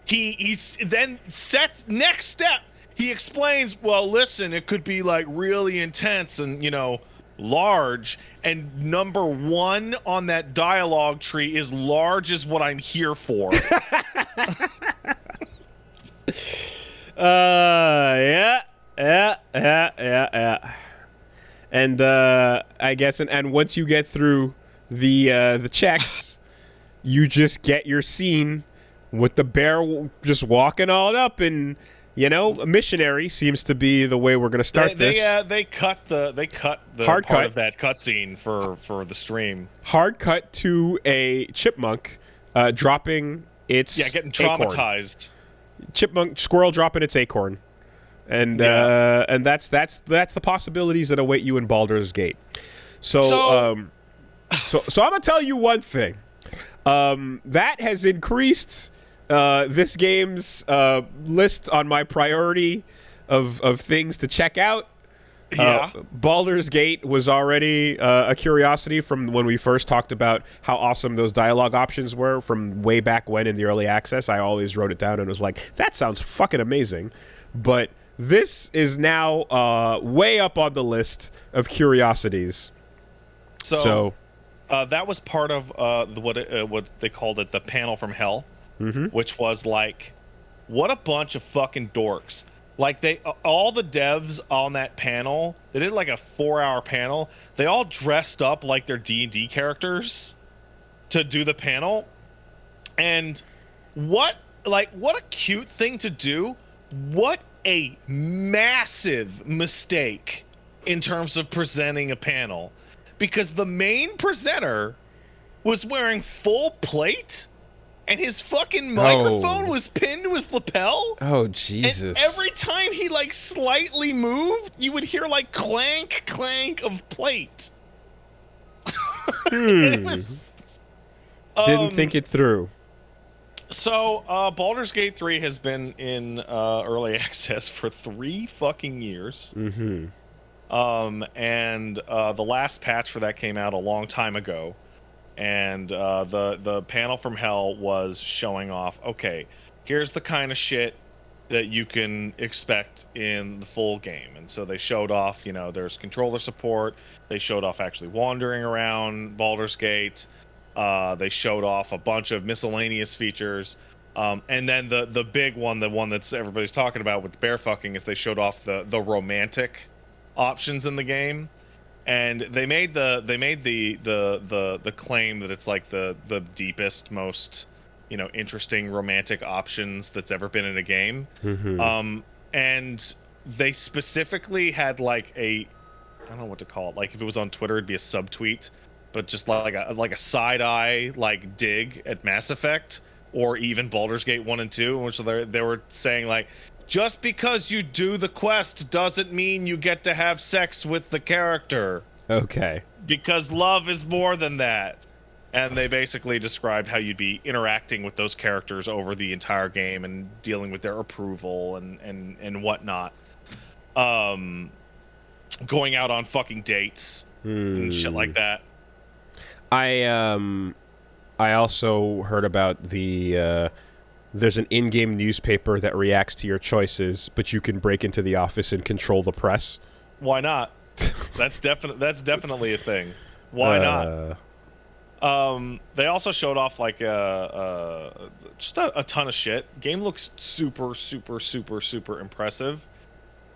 he's then sets next step. He explains, well, listen, it could be like really intense and, you know, large. And number 1 on that dialogue tree is large is what I'm here for. Yeah. And I guess, and once you get through the checks, you just get your scene with the bear just walking all up, and a missionary seems to be the way we're gonna start this. They cut the Hard part cut. of that cutscene for the stream. Hard cut to a chipmunk dropping its Getting acorn. traumatized. Squirrel dropping its acorn, and that's the possibilities that await you in Baldur's Gate. So I'm gonna tell you one thing. That has increased this game's list on my priority of things to check out. Baldur's Gate was already a curiosity from when we first talked about how awesome those dialogue options were from way back when in the early access. I always wrote it down and was like, that sounds fucking amazing. But this is now way up on the list of curiosities. So that was part of what they called it, the panel from hell, which was like, what a bunch of fucking dorks. Like, all the devs on that panel, they did like a 4-hour panel. They all dressed up like their D&D characters to do the panel. And what a cute thing to do. What a massive mistake in terms of presenting a panel. Because the main presenter was wearing full plate, and his fucking microphone was pinned to his lapel. Oh, Jesus. And every time he, like, slightly moved, you would hear, like, clank, clank of plate. Didn't think it through. So, Baldur's Gate 3 has been in early access for 3 fucking years. And the last patch for that came out a long time ago. And the panel from hell was showing off, okay, here's the kind of shit that you can expect in the full game. And so they showed off, there's controller support. They showed off actually wandering around Baldur's Gate. They showed off a bunch of miscellaneous features. And then the big one, the one that's everybody's talking about with bear fucking, is they showed off the romantic options in the game. And they made the claim that it's like the deepest, most interesting romantic options that's ever been in a game. And they specifically had like I don't know what to call it. Like if it was on Twitter, it'd be a subtweet, but just like a side eye like dig at Mass Effect or even Baldur's Gate 1 and 2, in which they were saying like, just because you do the quest doesn't mean you get to have sex with the character. Okay. Because love is more than that. And they basically described how you'd be interacting with those characters over the entire game and dealing with their approval and whatnot. Going out on fucking dates and shit like that. I also heard about there's an in-game newspaper that reacts to your choices, but you can break into the office and control the press. Why not? That's definitely a thing. Why not? They also showed off like just a ton of shit. Game looks super impressive.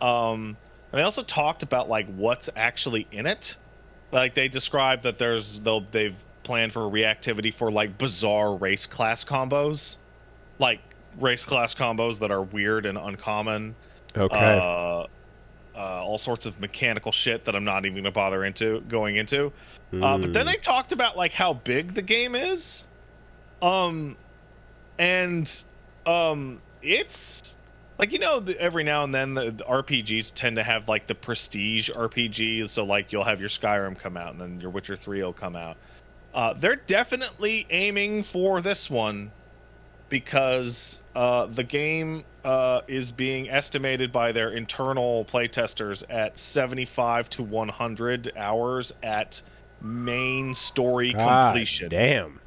And they also talked about like what's actually in it. Like they described that they've planned for reactivity for like bizarre race class combos. Like race class combos that are weird and uncommon. Okay. All sorts of mechanical shit that I'm not even gonna bother going into. But then they talked about like how big the game is. It's like, every now and then the RPGs tend to have like the prestige RPGs. So like you'll have your Skyrim come out and then your Witcher 3 will come out. They're definitely aiming for this one because the game is being estimated by their internal playtesters at 75 to 100 hours at main story completion. Damn.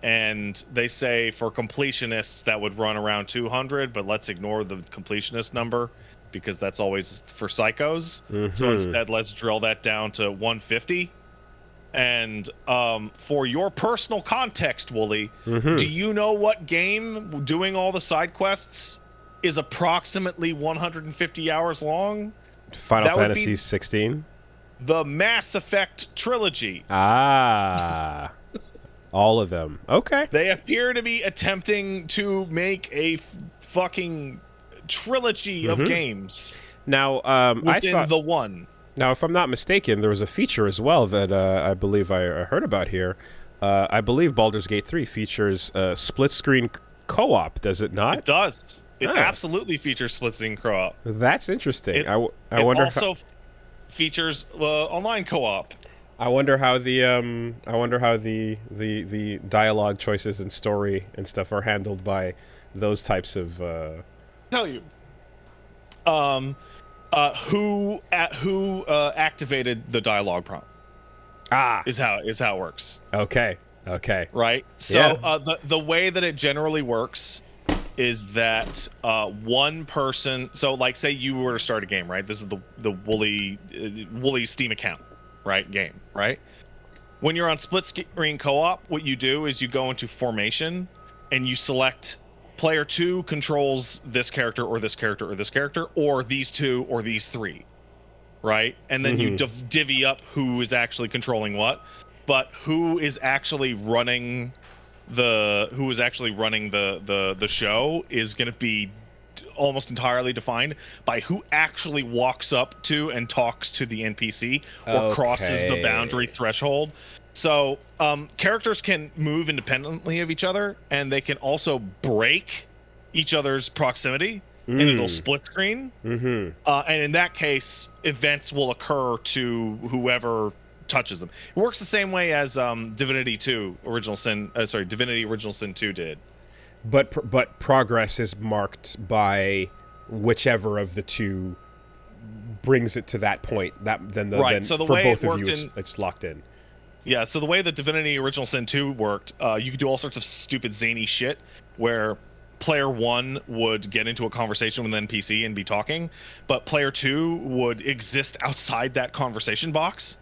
And they say for completionists that would run around 200, but let's ignore the completionist number because that's always for psychos. So instead, let's drill that down to 150. And for your personal context, Woolie, do you know what game doing all the side quests is approximately 150 hours long. Final That would Fantasy be 16. the Mass Effect trilogy. Ah, all of them. Okay. They appear to be attempting to make a fucking trilogy of games Now, I within thought. the one. Now, if I'm not mistaken, there was a feature as well that I believe I heard about here. I believe Baldur's Gate 3 features split-screen co-op, does it not? It does. It Ah. absolutely features split-screen co-op. That's interesting. It, I it wonder. also features online co-op. I wonder how the dialogue choices and story and stuff are handled by those types of. Tell you, who activated the dialogue prompt is how it works. Okay. Right. So Yeah. the way that it generally works is that one person. So like, say you were to start a game, right? This is the Woolie Steam account, right? Game, right? When you're on split screen co-op, what you do is you go into formation and you select player 2 controls this character or this character or this character or these two or these three, right? And then you divvy up who is actually controlling what, but who is actually running the show is going to be almost entirely defined by who actually walks up to and talks to the NPC or crosses the boundary threshold. So characters can move independently of each other, and they can also break each other's proximity, and it'll split screen. And in that case, events will occur to whoever touches them. It works the same way as Divinity Original Sin 2 did. But progress is marked by whichever of the two brings it to that point. So the way both it of you, worked it's locked in. Yeah, so the way that Divinity Original Sin 2 worked, you could do all sorts of stupid zany shit where player 1 would get into a conversation with an NPC and be talking, but player 2 would exist outside that conversation box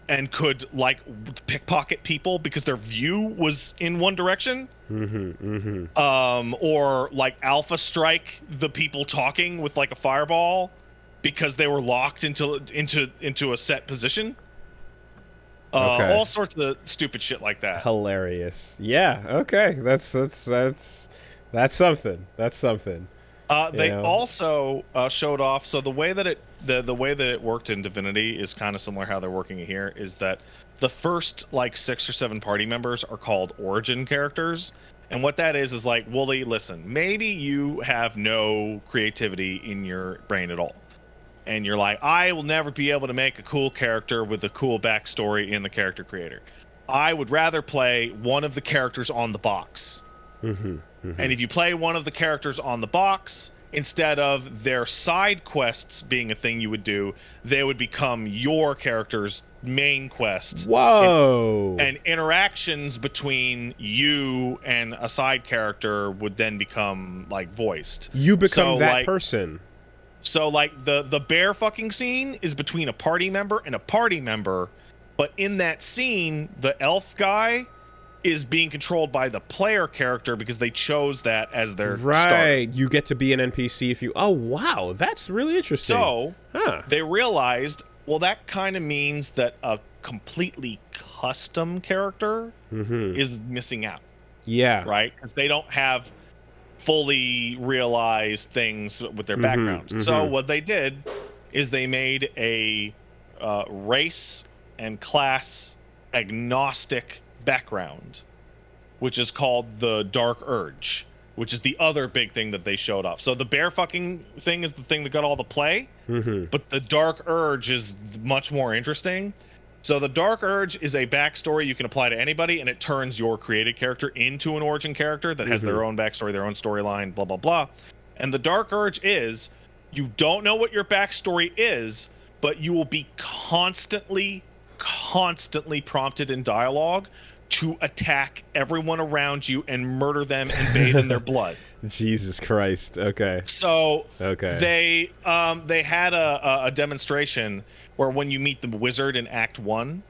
and could like pickpocket people because their view was in one direction. Or like alpha strike the people talking with like a fireball because they were locked into a set position. All sorts of stupid shit like that. Hilarious. Yeah. Okay. That's something. That's something. They also showed off. So the way that it worked in Divinity is kind of similar how they're working it here. Is that the first like 6 or 7 party members are called origin characters, and what that is like, Woolie, listen, maybe you have no creativity in your brain at all, and you're like, I will never be able to make a cool character with a cool backstory in the character creator. I would rather play one of the characters on the box. And if you play one of the characters on the box, instead of their side quests being a thing you would do, they would become your character's main quest. Whoa! And interactions between you and a side character would then become like voiced. You become so, that like, person. So like the bear fucking scene is between a party member and a party member, but in that scene, the elf guy is being controlled by the player character because they chose that as their starter. You get to be an NPC if you. Oh wow, that's really interesting. So they realized, well, that kind of means that a completely custom character is missing out. Yeah. Right? Because they don't have fully realized things with their backgrounds. So what they did is they made a race and class agnostic background, which is called the Dark Urge, which is the other big thing that they showed off. So the bear fucking thing is the thing that got all the play, but the Dark Urge is much more interesting. So the Dark Urge is a backstory you can apply to anybody, and it turns your created character into an origin character that has their own backstory, their own storyline, blah, blah, blah. And the Dark Urge is, you don't know what your backstory is, but you will be constantly prompted in dialogue to attack everyone around you and murder them and bathe in their blood. Jesus Christ. Okay. So they had a demonstration where when you meet the wizard in Act 1,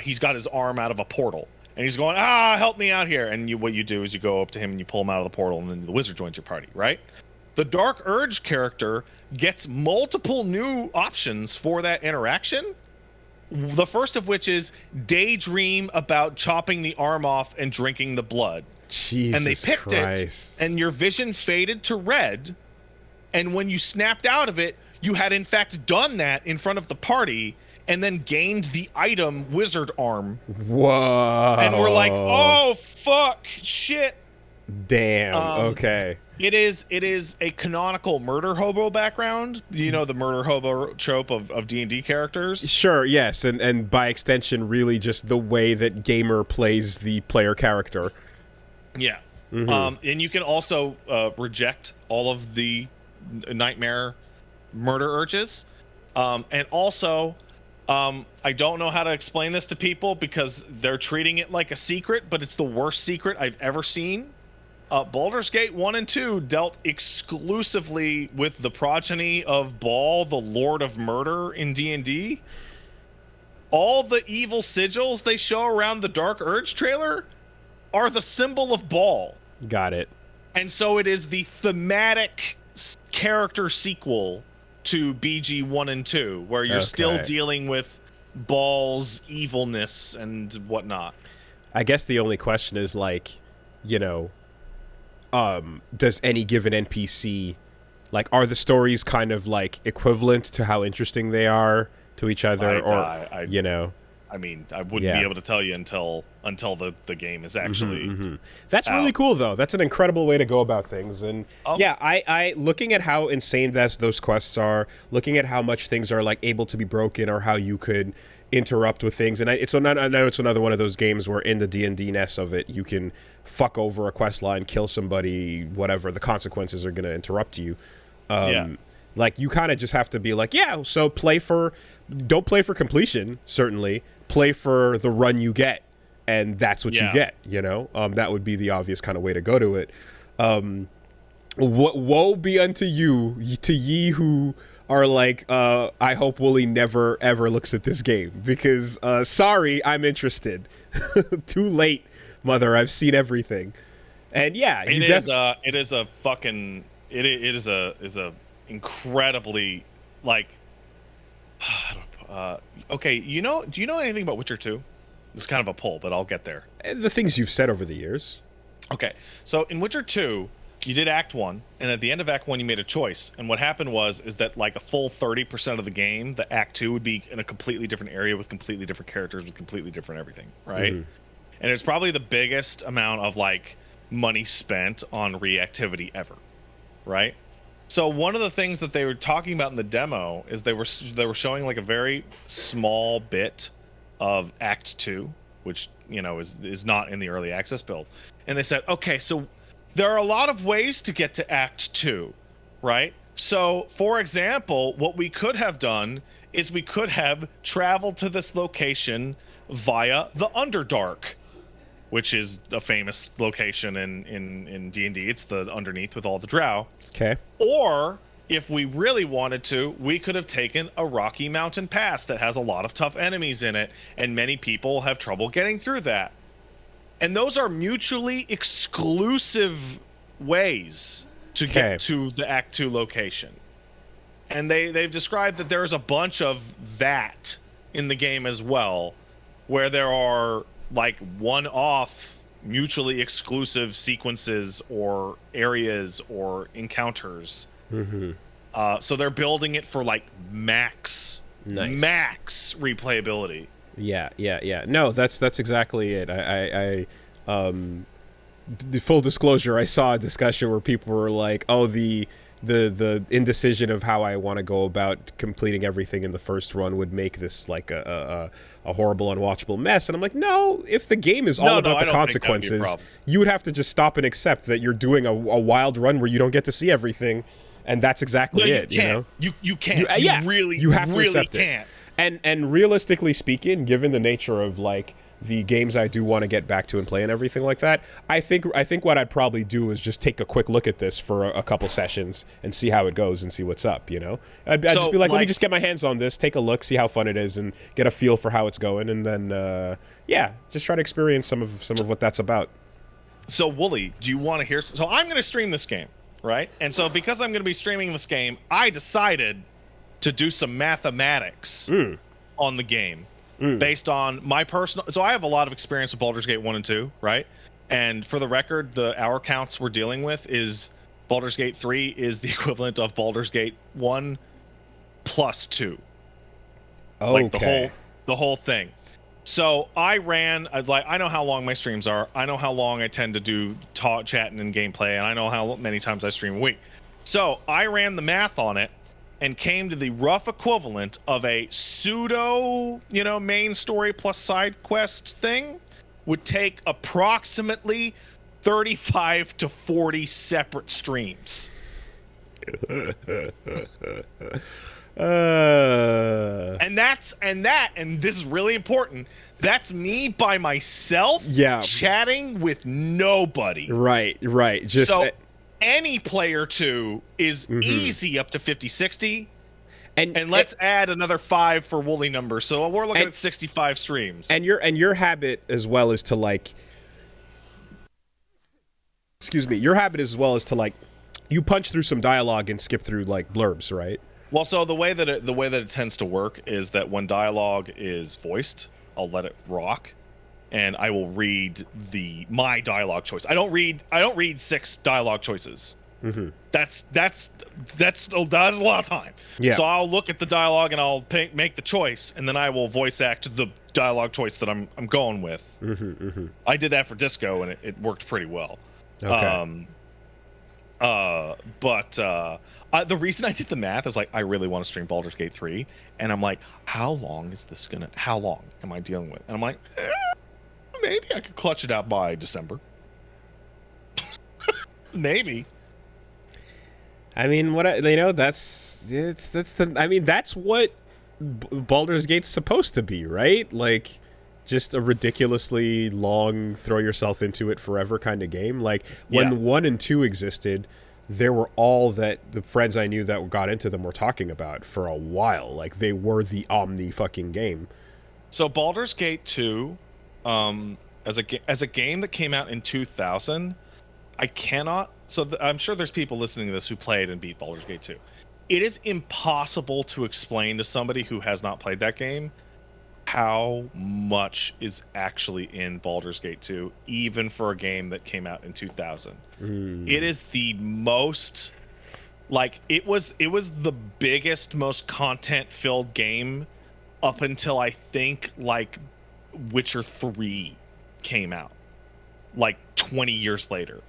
he's got his arm out of a portal. And he's going, help me out here. And what you do is you go up to him and you pull him out of the portal, and then the wizard joins your party, right? The Dark Urge character gets multiple new options for that interaction. The first of which is daydream about chopping the arm off and drinking the blood. Jesus and they picked Christ. it, and your vision faded to red. And when you snapped out of it, you had in fact done that in front of the party, and then gained the item Wizard Arm. Whoa. And we're like, oh fuck, shit. Damn. Okay. It is a canonical murder hobo background. You know, the murder hobo trope of D&D characters. Sure, yes, and by extension, really just the way that gamer plays the player character. Yeah. And you can also reject all of the nightmare murder urges. And also, I don't know how to explain this to people because they're treating it like a secret, but it's the worst secret I've ever seen. Baldur's Gate 1 and 2 dealt exclusively with the progeny of Baal, the Lord of Murder in D&D. All the evil sigils they show around the Dark Urge trailer are the symbol of Baal. Got it. And so it is the thematic character sequel to BG 1 and 2, where you're still dealing with Baal's evilness and whatnot. I guess the only question is, like, you know, does any given NPC, like, are the stories kind of, like, equivalent to how interesting they are to each other? You know? I mean, I wouldn't be able to tell you until the game is actually That's really cool, though. That's an incredible way to go about things. And I looking at how insane those quests are, looking at how much things are like able to be broken, or how you could interrupt with things. And I know it's another one of those games where in the D&D-ness of it, you can fuck over a quest line, kill somebody, whatever. The consequences are going to interrupt you. Like, you kind of just have to be like, so don't play for completion, certainly. Play for the run you get, and that's what you get, you know? That would be the obvious kind of way to go to it. Woe be unto you, to ye who are like, I hope Woolie never, ever looks at this game, because, sorry, I'm interested. Too late, mother, I've seen everything. And it is a incredibly, like, okay, do you know anything about Witcher 2? It's kind of a pull, but I'll get there. The things you've said over the years. Okay, so in Witcher 2, you did Act 1, and at the end of Act 1, you made a choice. And what happened is that like a full 30% of the game, the Act 2 would be in a completely different area with completely different characters with completely different everything, right? And it's probably the biggest amount of like money spent on reactivity ever, right? So one of the things that they were talking about in the demo is they were showing like a very small bit of Act 2, which, you know, is not in the early access build. And they said, okay, so there are a lot of ways to get to Act 2, right? So, for example, what we could have done is we could have traveled to this location via the Underdark, which is a famous location in D&D. It's the underneath with all the drow. Okay. Or, if we really wanted to, we could have taken a Rocky Mountain Pass that has a lot of tough enemies in it, and many people have trouble getting through that. And those are mutually exclusive ways to get to the Act 2 location. And they've described that there is a bunch of that in the game as well, where there are like one-off mutually exclusive sequences or areas or encounters. So they're building it for like max replayability. Yeah. No, that's exactly it. The full disclosure, I saw a discussion where people were like, oh, the indecision of how I want to go about completing everything in the first run would make this like a horrible, unwatchable mess. And I'm like, no, if the game is all about the consequences, you would have to just stop and accept that you're doing a wild run where you don't get to see everything, and that's exactly it. You know, you can't. You have to accept it. And realistically speaking, given the nature of like the games I do want to get back to and play and everything like that, I think what I'd probably do is just take a quick look at this for a couple sessions and see how it goes and see what's up, you know? I'd just be like, let me just get my hands on this, take a look, see how fun it is, and get a feel for how it's going, and then, just try to experience some of what that's about. So, Woolie, do you want to hear... So I'm going to stream this game, right? And so because I'm going to be streaming this game, I decided to do some mathematics on the game based on my personal. So I have a lot of experience with Baldur's Gate 1 and 2, right? And for the record, the hour counts we're dealing with is Baldur's Gate 3 is the equivalent of Baldur's Gate 1 plus 2. Okay. Like the whole thing. So I know how long my streams are. I know how long I tend to do chatting and gameplay, and I know how many times I stream a week. So I ran the math on it and came to the rough equivalent of a pseudo, main story plus side quest thing would take approximately 35 to 40 separate streams. And this is really important. That's me by myself, chatting with nobody. Right. Just so any player 2 is easy up to 50, 60. And let's add another 5 for Woolie numbers. So we're looking at 65 streams. And your habit as well is to like, your habit as well is to like, you punch through some dialogue and skip through like blurbs, right? Well, so the way that it tends to work is that when dialogue is voiced, I'll let it rock, and I will read my dialogue choice. I don't read 6 dialogue choices. That's a lot of time. Yeah. So I'll look at the dialogue and I'll make the choice, and then I will voice act the dialogue choice that I'm going with. I did that for Disco, and it worked pretty well. Okay. The reason I did the math is like I really want to stream Baldur's Gate 3, and I'm like, how long am I dealing with? And I'm like, maybe I could clutch it out by December. Maybe. I mean, that's what Baldur's Gate's supposed to be, right? Like, just a ridiculously long, throw yourself into it forever kind of game. Like when 1 and 2 existed, there were all that the friends I knew that got into them were talking about for a while. Like they were the omni fucking game. So Baldur's Gate 2, as a game that came out in 2000, I cannot. So I'm sure there's people listening to this who played and beat Baldur's Gate 2. It is impossible to explain to somebody who has not played that game how much is actually in Baldur's Gate 2, even for a game that came out in 2000. It is the most, like, it was the biggest, most content-filled game up until I think, like, Witcher 3 came out, like, 20 years later.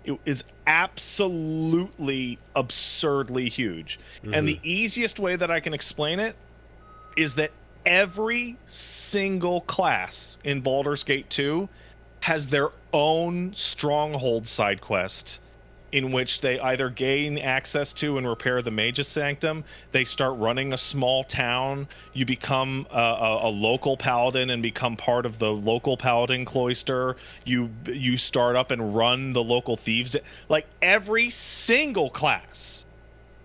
It is absolutely absurdly huge. And the easiest way that I can explain it is that every single class in Baldur's Gate 2 has their own stronghold side quest in which they either gain access to and repair the Mage's Sanctum, they start running a small town, you become a local paladin and become part of the local paladin cloister, you start up and run the local thieves. Like, every single class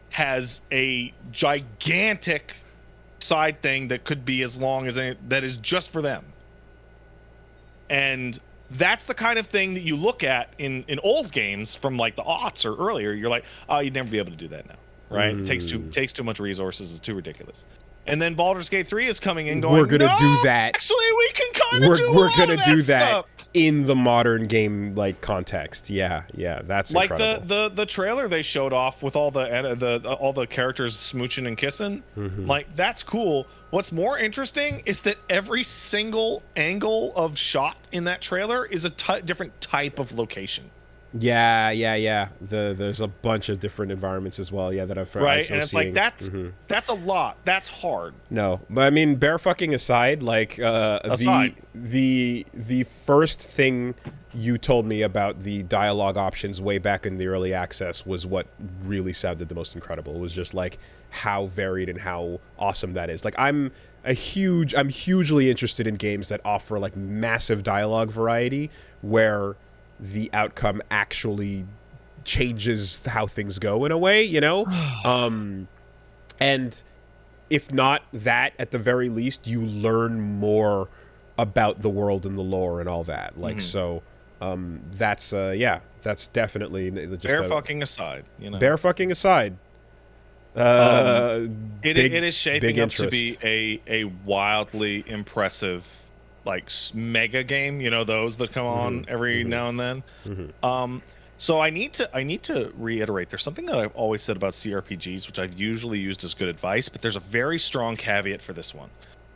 has a gigantic side thing that could be as long as that is just for them. And that's the kind of thing that you look at in old games from like the aughts or earlier. You're like, oh, you'd never be able to do that now, right? It takes too much resources. It's too ridiculous. And then Baldur's Gate 3 is coming in going, we're gonna do that. Actually, we can kind of do we're gonna do that stuff in the modern game like context. Yeah, that's like incredible. the trailer they showed off with all the characters smooching and kissing. Like, that's cool. What's more interesting is that every single angle of shot in that trailer is a different type of location. Yeah. There's a bunch of different environments as well. Yeah, that I've right, and it's seeing. Like that's a lot. That's hard. No, but I mean, bear fucking aside, like the first thing you told me about the dialogue options way back in the early access was what really sounded the most incredible. It was just like how varied and how awesome that is. Like I'm hugely interested in games that offer like massive dialogue variety where the outcome actually changes how things go in a way, you know? And if not that, at the very least, you learn more about the world and the lore and all that. Like, so That's definitely just Bear fucking aside, you know. Bear fucking aside. It is shaping up to be a wildly impressive, like, mega game. You know, those that come on every now and then. So I need to reiterate. There's something that I've always said about CRPGs, which I've usually used as good advice, but there's a very strong caveat for this one.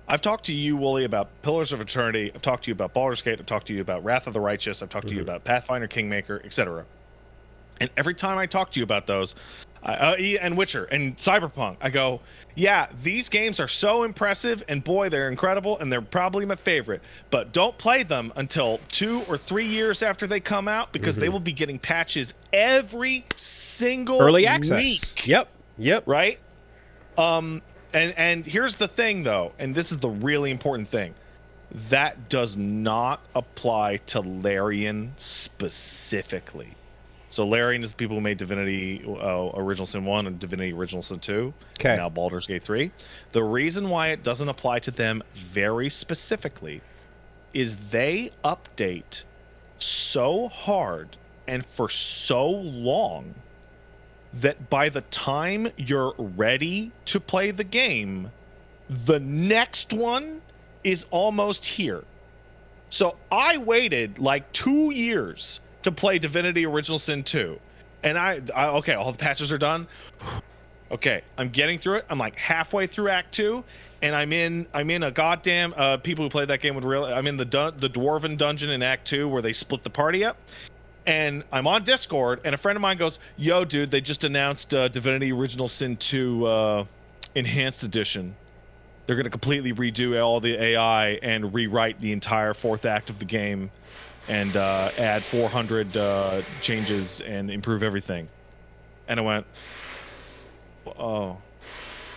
I've talked to you, Woolie, about Pillars of Eternity. I've talked to you about Baldur's Gate. I've talked to you about Wrath of the Righteous. I've talked to you about Pathfinder, Kingmaker, etc. And every time I talk to you about those, and Witcher and Cyberpunk, I go, yeah, these games are so impressive, and boy, they're incredible, and they're probably my favorite. But don't play them until 2 or 3 years after they come out, because they will be getting patches every single early access. Week. Yep. Right? And here's the thing, though, and this is the really important thing. That does not apply to Larian specifically. So Larian is the people who made Divinity Original Sin 1 and Divinity Original Sin 2. Okay. Now Baldur's Gate 3. The reason why it doesn't apply to them very specifically is they update so hard and for so long that by the time you're ready to play the game, the next one is almost here. So I waited like 2 years to play Divinity Original Sin 2. And I okay, all the patches are done. Okay, I'm getting through it. I'm like halfway through Act 2, and I'm in a goddamn people who played that game would really. I'm in the dwarven dungeon in Act 2 where they split the party up. And I'm on Discord, and a friend of mine goes, "Yo, dude, they just announced Divinity Original Sin 2 Enhanced Edition. They're going to completely redo all the AI and rewrite the entire 4th act of the game and add 400 changes and improve everything." And I went, "Oh,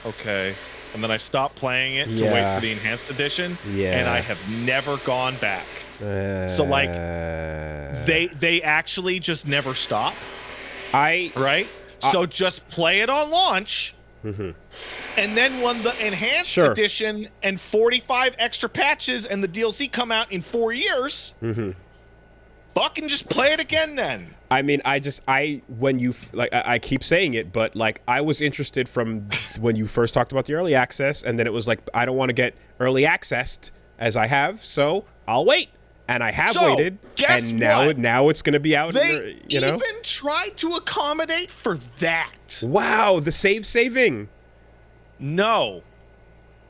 okay." And then I stopped playing it to wait for the Enhanced Edition, and I have never gone back. So like they actually just never stop. So just play it on launch, and then when the enhanced edition and 45 extra patches and the DLC come out in 4 years, fucking just play it again then. I mean, I keep saying it, but like I was interested from when you first talked about the early access, and then it was like I don't want to get early accessed as I have, so I'll wait. And I have waited, and now it's going to be out. They even tried to accommodate for that. Wow, the saving. No,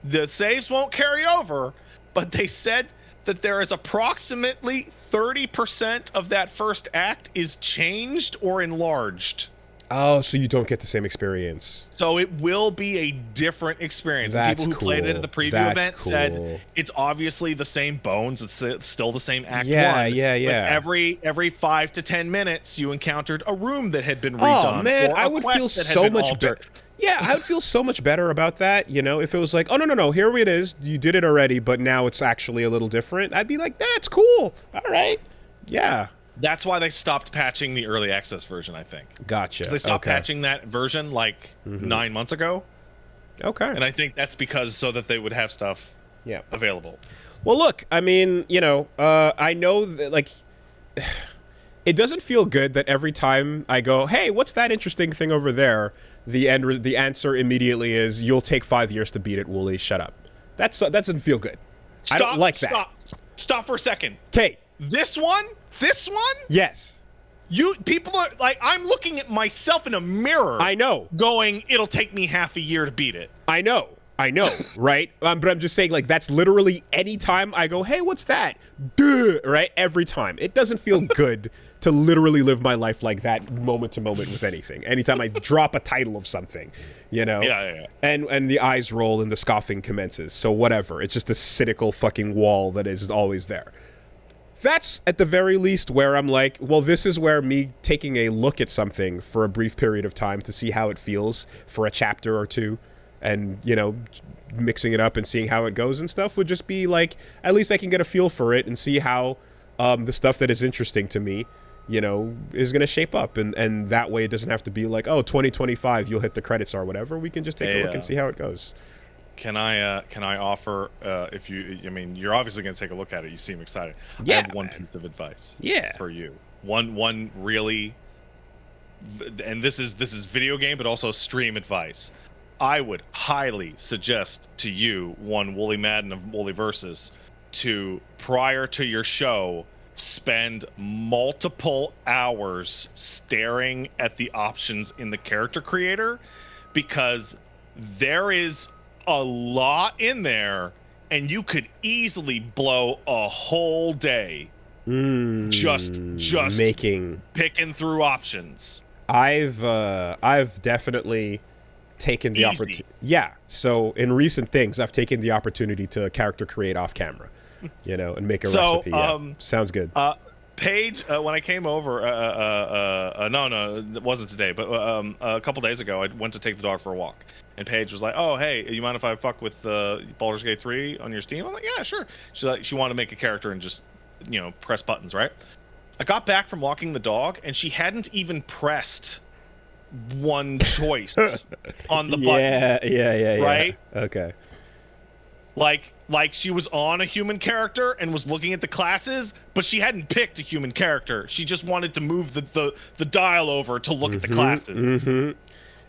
the saves won't carry over, but they said that there is approximately 30% of that first act is changed or enlarged. Oh, so you don't get the same experience. So it will be a different experience. That's people who played it at the preview event said it's obviously the same bones. It's still the same act 1. Yeah. But every 5 to 10 minutes, you encountered a room that had been redone. Oh man, I would feel so much better. Yeah, I would feel so much better about that. You know, if it was like, oh no, here it is. You did it already, but now it's actually a little different. I'd be like, that's cool. All right. Yeah. That's why they stopped patching the early access version, I think. Gotcha. So they stopped patching that version like 9 months ago. Okay. And I think that's because so that they would have stuff available. Well, look, I mean, you know, I know that, like, it doesn't feel good that every time I go, hey, what's that interesting thing over there? The answer immediately is, you'll take 5 years to beat it, Woolie. Shut up. That doesn't feel good. I don't like that. Stop for a second. Okay. This one? Yes. People are like, I'm looking at myself in a mirror. I know. Going, it'll take me half a year to beat it. I know, right? But I'm just saying, like, that's literally any time I go, hey, what's that? Duh, right? Every time. It doesn't feel good to literally live my life like that moment to moment with anything. Anytime I drop a title of something, you know? Yeah. And the eyes roll and the scoffing commences. So whatever. It's just a cynical fucking wall that is always there. That's, at the very least, where I'm like, well, this is where me taking a look at something for a brief period of time to see how it feels for a chapter or two and, you know, mixing it up and seeing how it goes and stuff would just be like, at least I can get a feel for it and see how the stuff that is interesting to me, you know, is going to shape up. And that way it doesn't have to be like, oh, 2025, you'll hit the credits or whatever. We can just take a look and see how it goes. Can I offer if you I mean you're obviously going to take a look at it. You seem excited. Yeah, I have one man. piece of advice. Yeah. For you. One really, and this is video game but also stream advice. I would highly suggest to you, one Woolie Madden of Woolie Versus, to prior to your show spend multiple hours staring at the options in the character creator, because there is a lot in there and you could easily blow a whole day just making picking through options. I've definitely taken the opportunity. Yeah. So in recent things, I've taken the opportunity to character create off camera, you know, and make a recipe. Yeah. Sounds good. Paige, when I came over, no, it wasn't today, but a couple days ago, I went to take the dog for a walk, and Paige was like, "Oh, hey, you mind if I fuck with Baldur's Gate 3 on your Steam?" I'm like, "Yeah, sure." She's like, she wanted to make a character and just, you know, press buttons, right? I got back from walking the dog, and she hadn't even pressed one choice on the button. Yeah. Right? Okay. Like she was on a human character and was looking at the classes, but she hadn't picked a human character. She just wanted to move the dial over to look at the classes.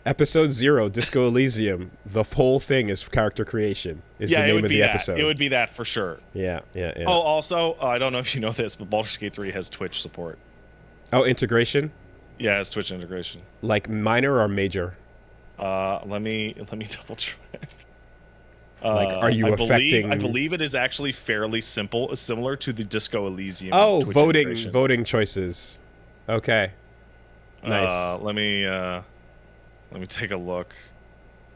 Episode 0, Disco Elysium. The whole thing is character creation. Is the name of the episode. It would be that for sure. Yeah. Oh, also, I don't know if you know this, but Baldur's Gate 3 has Twitch support. Oh, integration? Yeah, it's Twitch integration. Like minor or major? Let me double check. Like, are you affecting? I believe it is actually fairly simple, similar to the Disco Elysium. Oh, Twitch voting choices. Okay. Nice. Let me take a look.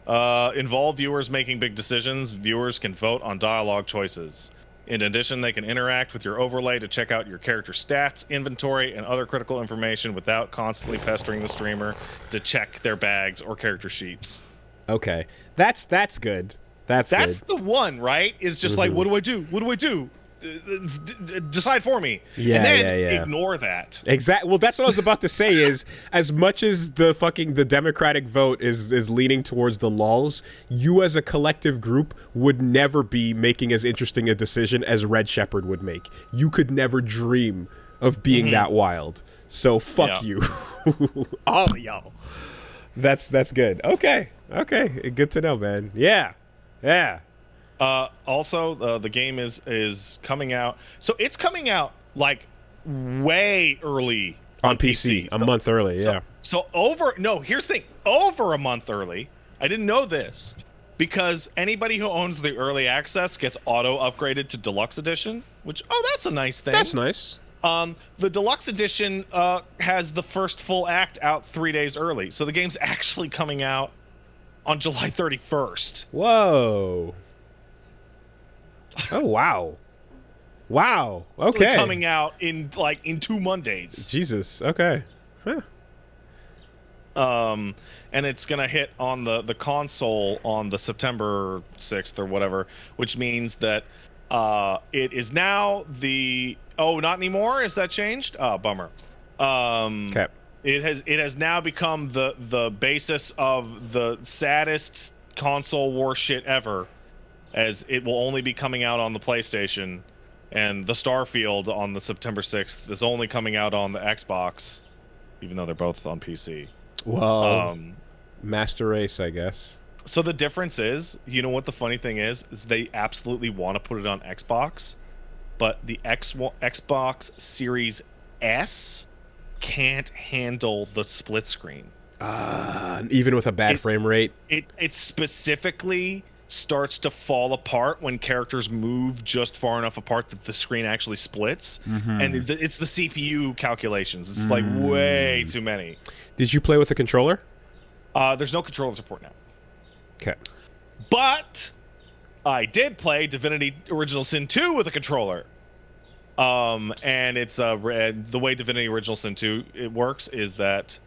Involve viewers making big decisions. Viewers can vote on dialogue choices. In addition, they can interact with your overlay to check out your character stats, inventory, and other critical information without constantly pestering the streamer to check their bags or character sheets. Okay, that's good. That's good. The one, right? Is just like, what do I do? What do I do? Decide for me. Yeah, and then ignore that. Exactly. Well, that's what I was about to say. Is as much as the Democratic vote is leaning towards the lulls, you as a collective group would never be making as interesting a decision as Red Shepherd would make. You could never dream of being that wild. So fuck you, all of y'all. That's good. Okay. Good to know, man. Yeah. Also, the game is coming out. So it's coming out like way early on PC. A month early, yeah. So here's the thing. Over a month early. I didn't know this, because anybody who owns the early access gets auto upgraded to deluxe edition, which, that's a nice thing. That's nice. The deluxe edition has the first full act out 3 days early. So the game's actually coming out on July 31st. Whoa. Oh, wow. Okay. Coming out in 2 Mondays. Jesus. Okay. Huh. And it's gonna hit on the console on the September 6th or whatever, which means that it is now not anymore. Is that changed? Oh, bummer. Okay. It has now become the basis of the saddest console war shit ever, as it will only be coming out on the PlayStation, and the Starfield on the September 6th is only coming out on the Xbox, even though they're both on PC. Well, Master Race, I guess. So the difference is, you know what the funny thing is they absolutely want to put it on Xbox, but the Xbox Series S can't handle the split screen. Even with a bad frame rate? It specifically starts to fall apart when characters move just far enough apart that the screen actually splits. And it's the CPU calculations. It's like way too many. Did you play with a controller? There's no controller support now. Okay. But I did play Divinity Original Sin 2 with a controller. And it's the way Divinity Original Sin 2 it works is that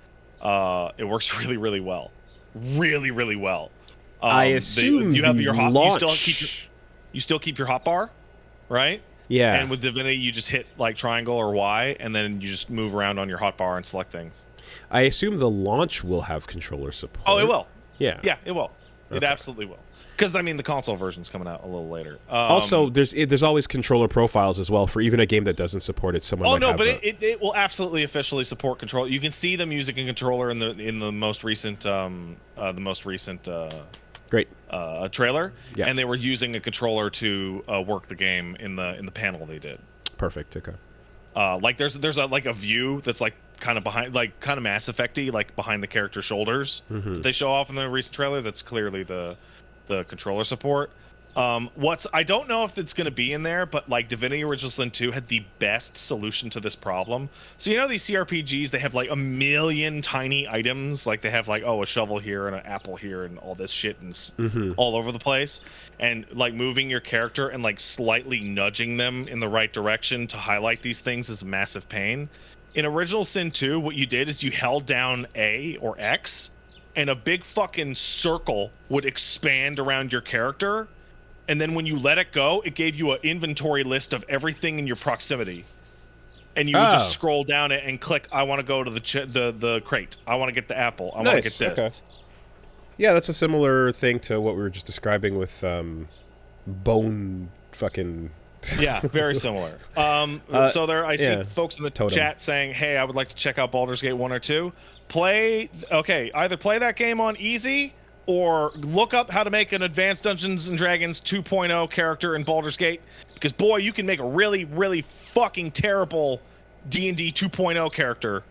it works really, really well. Really, really well. I assume you have your hot, launch... you still keep your hotbar, right? Yeah. And with Divinity, you just hit like triangle or Y, and then you just move around on your hotbar and select things. I assume the launch will have controller support. Oh, it will. Yeah. Yeah, it will. Okay. It absolutely will. Because I mean, the console version's coming out a little later. Also, there's always controller profiles as well for even a game that doesn't support it. Someone. Oh might no, have but it will absolutely officially support control. You can see them using a controller in the most recent great trailer, yeah. and they were using a controller to work the game in the panel they did. Perfect. Okay. Like there's a view that's like kind of behind, like kind of Mass Effect-y, like behind the character's shoulders that they show off in the recent trailer. That's clearly the controller support. I don't know if it's going to be in there, but like Divinity Original Sin 2 had the best solution to this problem. So you know these CRPGs, they have like a million tiny items, like they have like a shovel here and an apple here and all this shit and all over the place, and like moving your character and like slightly nudging them in the right direction to highlight these things is a massive pain. In Original Sin 2, what you did is you held down A or X, and a big fucking circle would expand around your character, and then when you let it go, it gave you an inventory list of everything in your proximity, and you would just scroll down it and click, I want to go to the crate, I want to get the apple, I want to get this. Okay. Yeah, that's a similar thing to what we were just describing with bone fucking... Yeah, very similar. So there, I see folks in the chat saying, hey, I would like to check out Baldur's Gate 1 or 2. Either play that game on easy or look up how to make an Advanced Dungeons & Dragons 2.0 character in Baldur's Gate, because boy, you can make a really, really fucking terrible D&D 2.0 character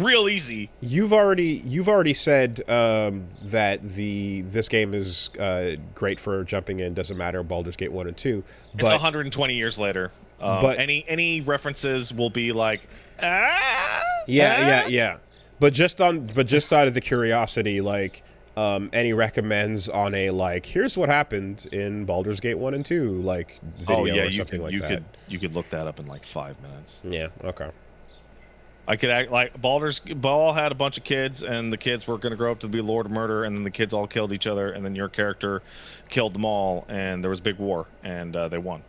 real easy. You've already said that this game is great for jumping in, doesn't matter Baldur's Gate 1 and 2. But, it's 120 years later. But any references will be like, yeah. But just out of the curiosity, like, any recommends on a, like, here's what happened in Baldur's Gate 1 and 2, like, video or something like that. You could look that up in like 5 minutes. Yeah, okay. I could act like Ball had a bunch of kids, and the kids were going to grow up to be Lord of Murder, and then the kids all killed each other, and then your character killed them all, and there was a big war, and they won.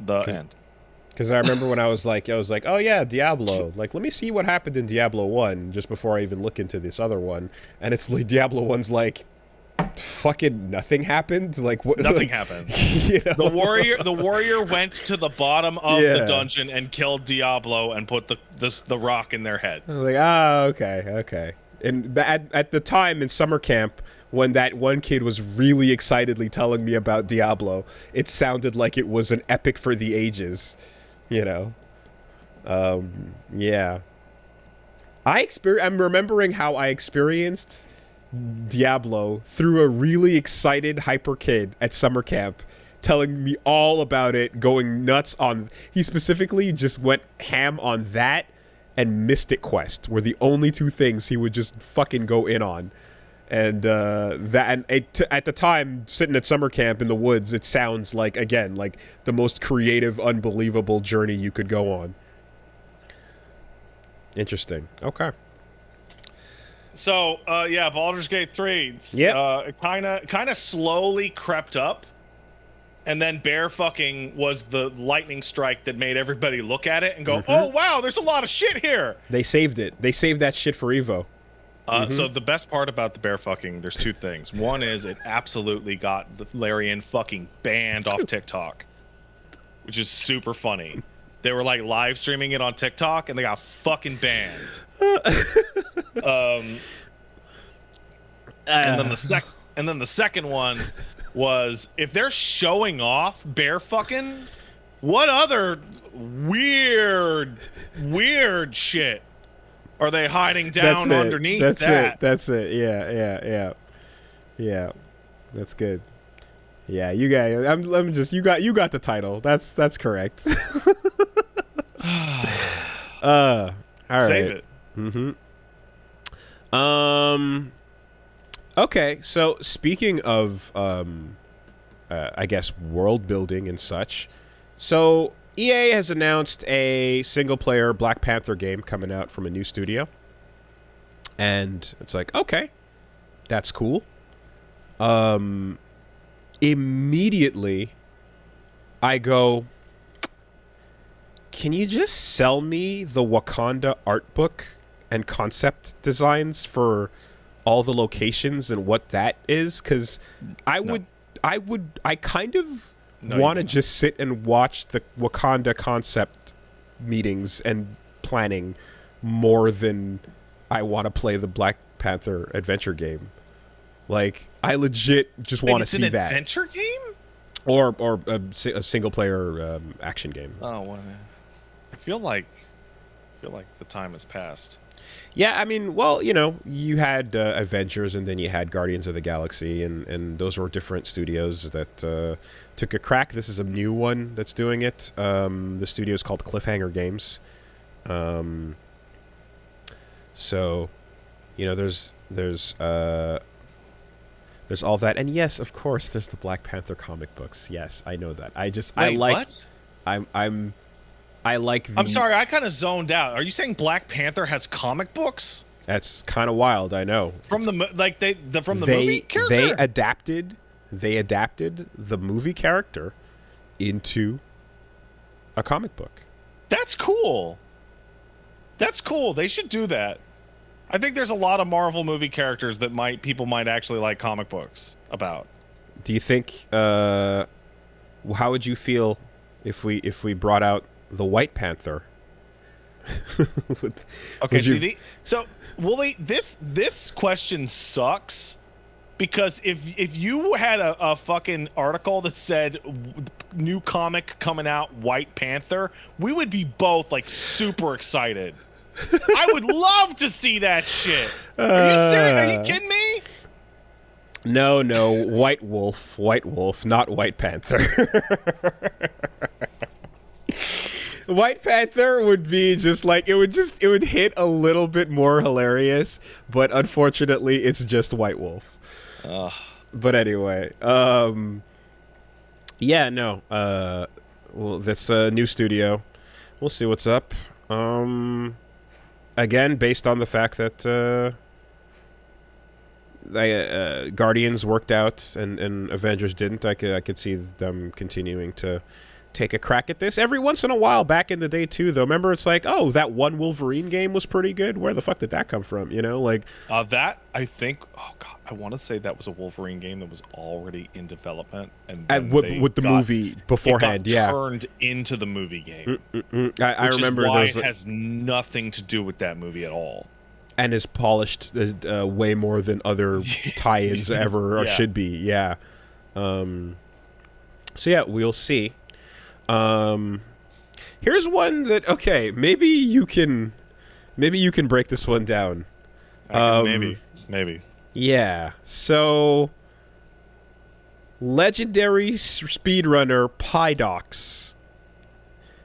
The end. Because I remember when I was like, oh yeah, Diablo. Like, let me see what happened in Diablo 1 just before I even look into this other one. And it's like, Diablo 1's like, fucking nothing happened. Like, what? Nothing happened. You know? The warrior went to the bottom of the dungeon and killed Diablo and put the rock in their head. I was like, okay. And at the time in summer camp, when that one kid was really excitedly telling me about Diablo, it sounded like it was an epic for the ages. You know, yeah. I'm remembering how I experienced Diablo through a really excited hyper kid at summer camp, telling me all about it, going nuts on. He specifically just went ham on that and Mystic Quest were the only two things he would just fucking go in on. And at the time, sitting at summer camp in the woods, it sounds like, again, like the most creative, unbelievable journey you could go on. Interesting. Okay. So, Baldur's Gate 3. It kind of slowly crept up, and then bear fucking was the lightning strike that made everybody look at it and go, oh, wow, there's a lot of shit here. They saved it. They saved that shit for Evo. So the best part about the bear fucking, there's two things. One is it absolutely got the Larian fucking banned off TikTok, which is super funny. They were like live streaming it on TikTok and they got fucking banned. And then the second one was, if they're showing off bear fucking, what other weird shit are they hiding down underneath that? That's it. Yeah. That's good. Yeah, you guys. I'm just. You got the title. That's correct. All right. Save it. Okay. So speaking of I guess world building and such. So EA has announced a single-player Black Panther game coming out from a new studio. And it's like, okay, that's cool. Immediately, I go, can you just sell me the Wakanda art book and concept designs for all the locations and what that is? Because I kind of want to just sit and watch the Wakanda concept meetings and planning more than I want to play the Black Panther adventure game. Like, I legit just want to see that. It's an adventure game? Or a single player action game. Oh, well, I feel like the time has passed. Yeah, I mean, well, you know, you had Avengers, and then you had Guardians of the Galaxy, and those were different studios that took a crack. This is a new one that's doing it. The studio is called Cliffhanger Games. So, you know, there's all that, and yes, of course, there's the Black Panther comic books. Yes, I know that. What? I like the... I'm sorry, I kind of zoned out. Are you saying Black Panther has comic books? That's kind of wild, I know. From the movie character? They adapted the movie character into a comic book. That's cool. That's cool. They should do that. I think there's a lot of Marvel movie characters that people might actually like comic books about. Do you think how would you feel if we brought out the White Panther? Okay, so Woolie, this question sucks because if you had a fucking article that said new comic coming out, White Panther, we would be both like super excited. I would love to see that shit. Are you serious? Are you kidding me? No, White Wolf, not White Panther. White Panther would be just like it would hit a little bit more hilarious, but unfortunately, it's just White Wolf. But anyway, yeah, no. Well, that's a new studio. We'll see what's up. Again, based on the fact that Guardians worked out and Avengers didn't, I could see them continuing to take a crack at this every once in a while. Back in the day too, though, remember, it's like, oh, that one Wolverine game was pretty good. Where the fuck did that come from? You know, like that. I think. Oh god, I want to say that was a Wolverine game that was already in development, and with the movie beforehand, turned into the movie game. I remember is why it has nothing to do with that movie at all, and is polished way more than other tie-ins ever or should be. Yeah. So yeah, we'll see. Here's one that, okay, maybe you can break this one down. Maybe. Yeah. So, legendary speedrunner Pydoyks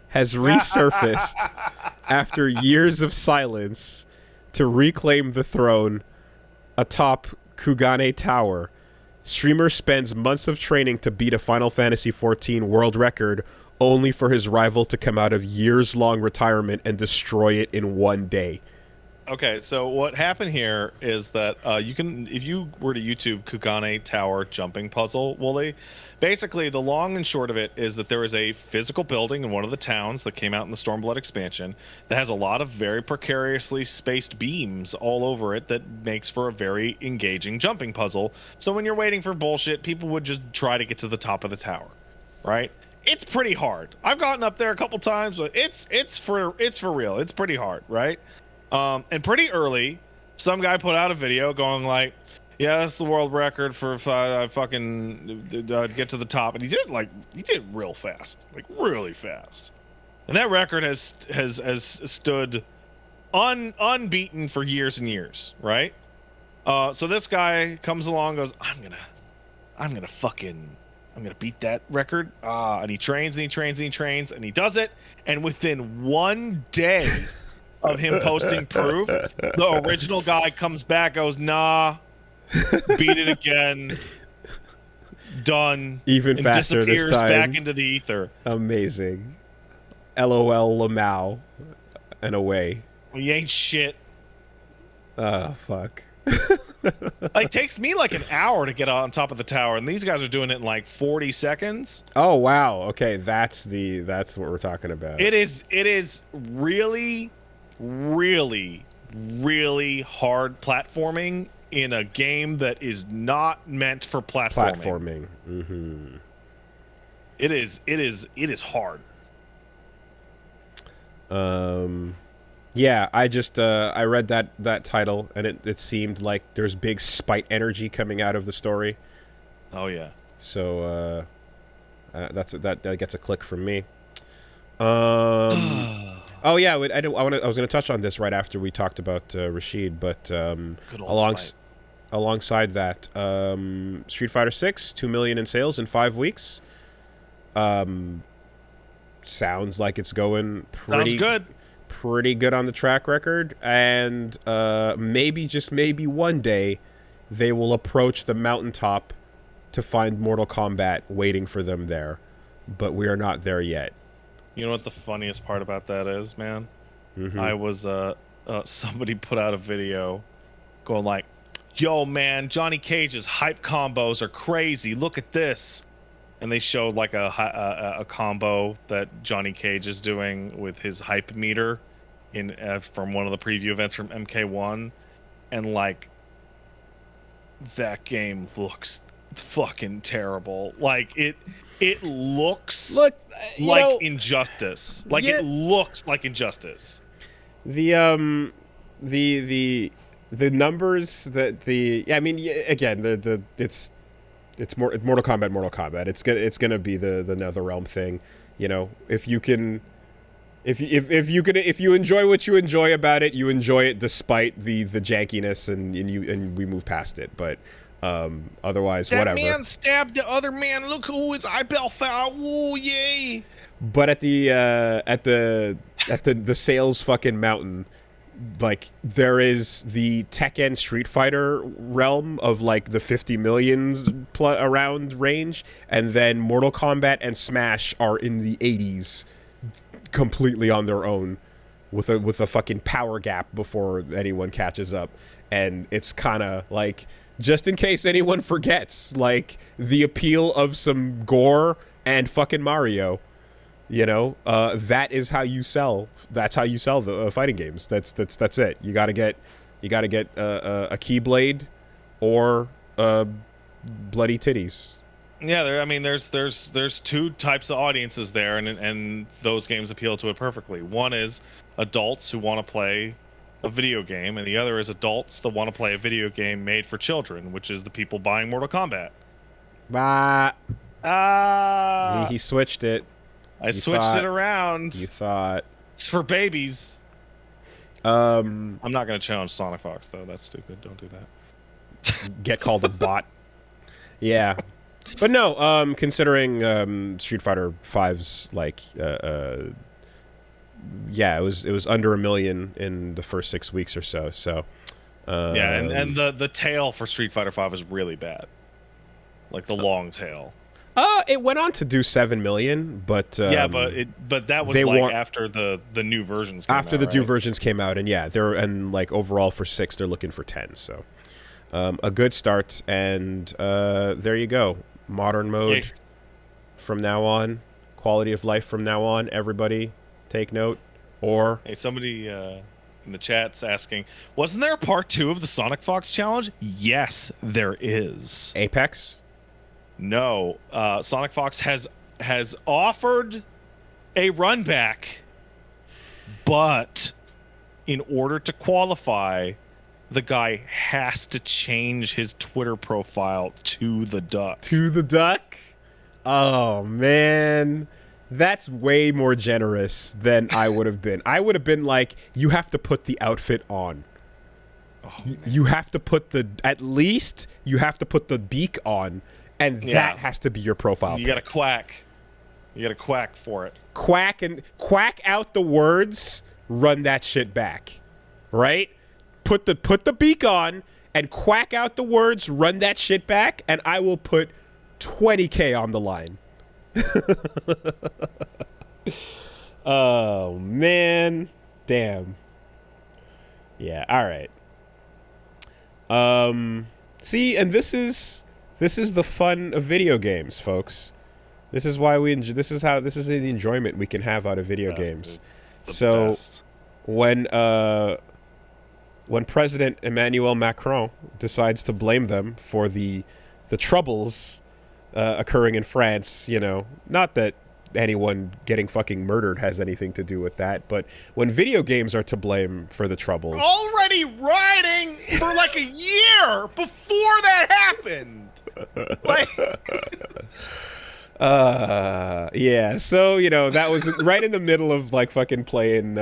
has resurfaced after years of silence to reclaim the throne atop Kugane Tower. Streamer spends months of training to beat a Final Fantasy XIV world record, only for his rival to come out of years-long retirement and destroy it in one day. Okay, so what happened here is that you can, if you were to YouTube Kugane Tower jumping puzzle, Woolie, basically the long and short of it is that there is a physical building in one of the towns that came out in the Stormblood expansion that has a lot of very precariously spaced beams all over it that makes for a very engaging jumping puzzle. So when you're waiting for bullshit, people would just try to get to the top of the tower, right? It's pretty hard. I've gotten up there a couple times, but it's for real. It's pretty hard, right? And pretty early, some guy put out a video going like, "Yeah, that's the world record for if I fucking get to the top," and he did it real fast, like really fast. And that record has stood unbeaten for years and years, right? So this guy comes along, goes, I'm gonna beat that record. And he trains and he trains and he trains and he does it. And within one day of him posting proof, the original guy comes back, goes, nah, beat it again, done, even and faster this disappears time. back into the ether. Amazing. LOL Lamau and away. He ain't shit. Fuck. It takes me like an hour to get on top of the tower, and these guys are doing it in like 40 seconds. Oh wow. Okay, that's what we're talking about. It is really, really, really hard platforming in a game that is not meant for platforming. Mm-hmm. It is hard. Yeah, I just I read that title, and it seemed like there's big spite energy coming out of the story. Oh yeah. So that gets a click from me. Oh yeah, I was going to touch on this right after we talked about Rashid, but alongside that, Street Fighter 6, 2 million in sales in 5 weeks. Sounds like it's going pretty good on the track record, and maybe, just maybe, one day they will approach the mountaintop to find Mortal Kombat waiting for them there, but we are not there yet. You know what the funniest part about that is, man? Mm-hmm. I was somebody put out a video going like, "Yo, man, Johnny Cage's hype combos are crazy. Look at this." And they showed like a combo that Johnny Cage is doing with his hype meter in from one of the preview events from MK1, and like that game looks fucking terrible. Like it looks like Injustice. Like it looks like Injustice. The numbers that again it's Mortal Kombat. It's gonna be the NetherRealm thing. You know, if you enjoy what you enjoy about it, you enjoy it despite the jankiness, and we move past it. But otherwise, whatever. That man stabbed the other man. Look who his eyeball fell. Ooh, yay! But at the sales fucking mountain, like, there is the Tekken Street Fighter realm of like the 50 millions around range, and then Mortal Kombat and Smash are in the 80s, completely on their own, with a fucking power gap before anyone catches up. And it's kind of like, just in case anyone forgets, like, the appeal of some gore and fucking Mario. You know, that is how you sell. That's how you sell the fighting games. That's it. You gotta get a Keyblade or bloody titties. Yeah, there's two types of audiences there, and those games appeal to it perfectly. One is adults who want to play a video game, and the other is adults that want to play a video game made for children, which is the people buying Mortal Kombat. He switched it. I switched it around. You thought it's for babies. I'm not going to challenge Sonic Fox though. That's stupid. Don't do that. Get called a bot. Yeah, but no. Considering Street Fighter V's like, yeah, it was under 1 million in the first 6 weeks or so. So yeah, and the tail for Street Fighter V is really bad, like the long tail. It went on to do 7 million, but yeah, but that was like after the new versions came after out, the right? new versions came out, and yeah, like overall for 6 they're looking for 10. So a good start, and there you go. Modern mode from now on, quality of life from now on. Everybody take note. Or hey, somebody in the chat's asking, wasn't there a part 2 of the Sonic Fox challenge? Yes, there is. Apex. No, Sonic Fox has offered a run back, but in order to qualify, the guy has to change his Twitter profile to the duck. To the duck? Oh, man. That's way more generous than I would have been. I would have been like, you have to put the outfit on. Oh, you have to put at least you have to put the beak on. And that has to be your profile. You got to quack. You got to quack for it. Quack out the words. Run that shit back, right? Put the beak on and quack out the words. Run that shit back, and I will put 20K on the line. Oh man, damn. Yeah. All right. See, and this is the fun of video games, folks. This is why this is the enjoyment we can have out of video games. So when when President Emmanuel Macron decides to blame them for the troubles occurring in France, you know, not that anyone getting fucking murdered has anything to do with that, but when video games are to blame for the troubles. Already rioting for like a year before that happened. Like, yeah, so, you know, that was right in the middle of like fucking playing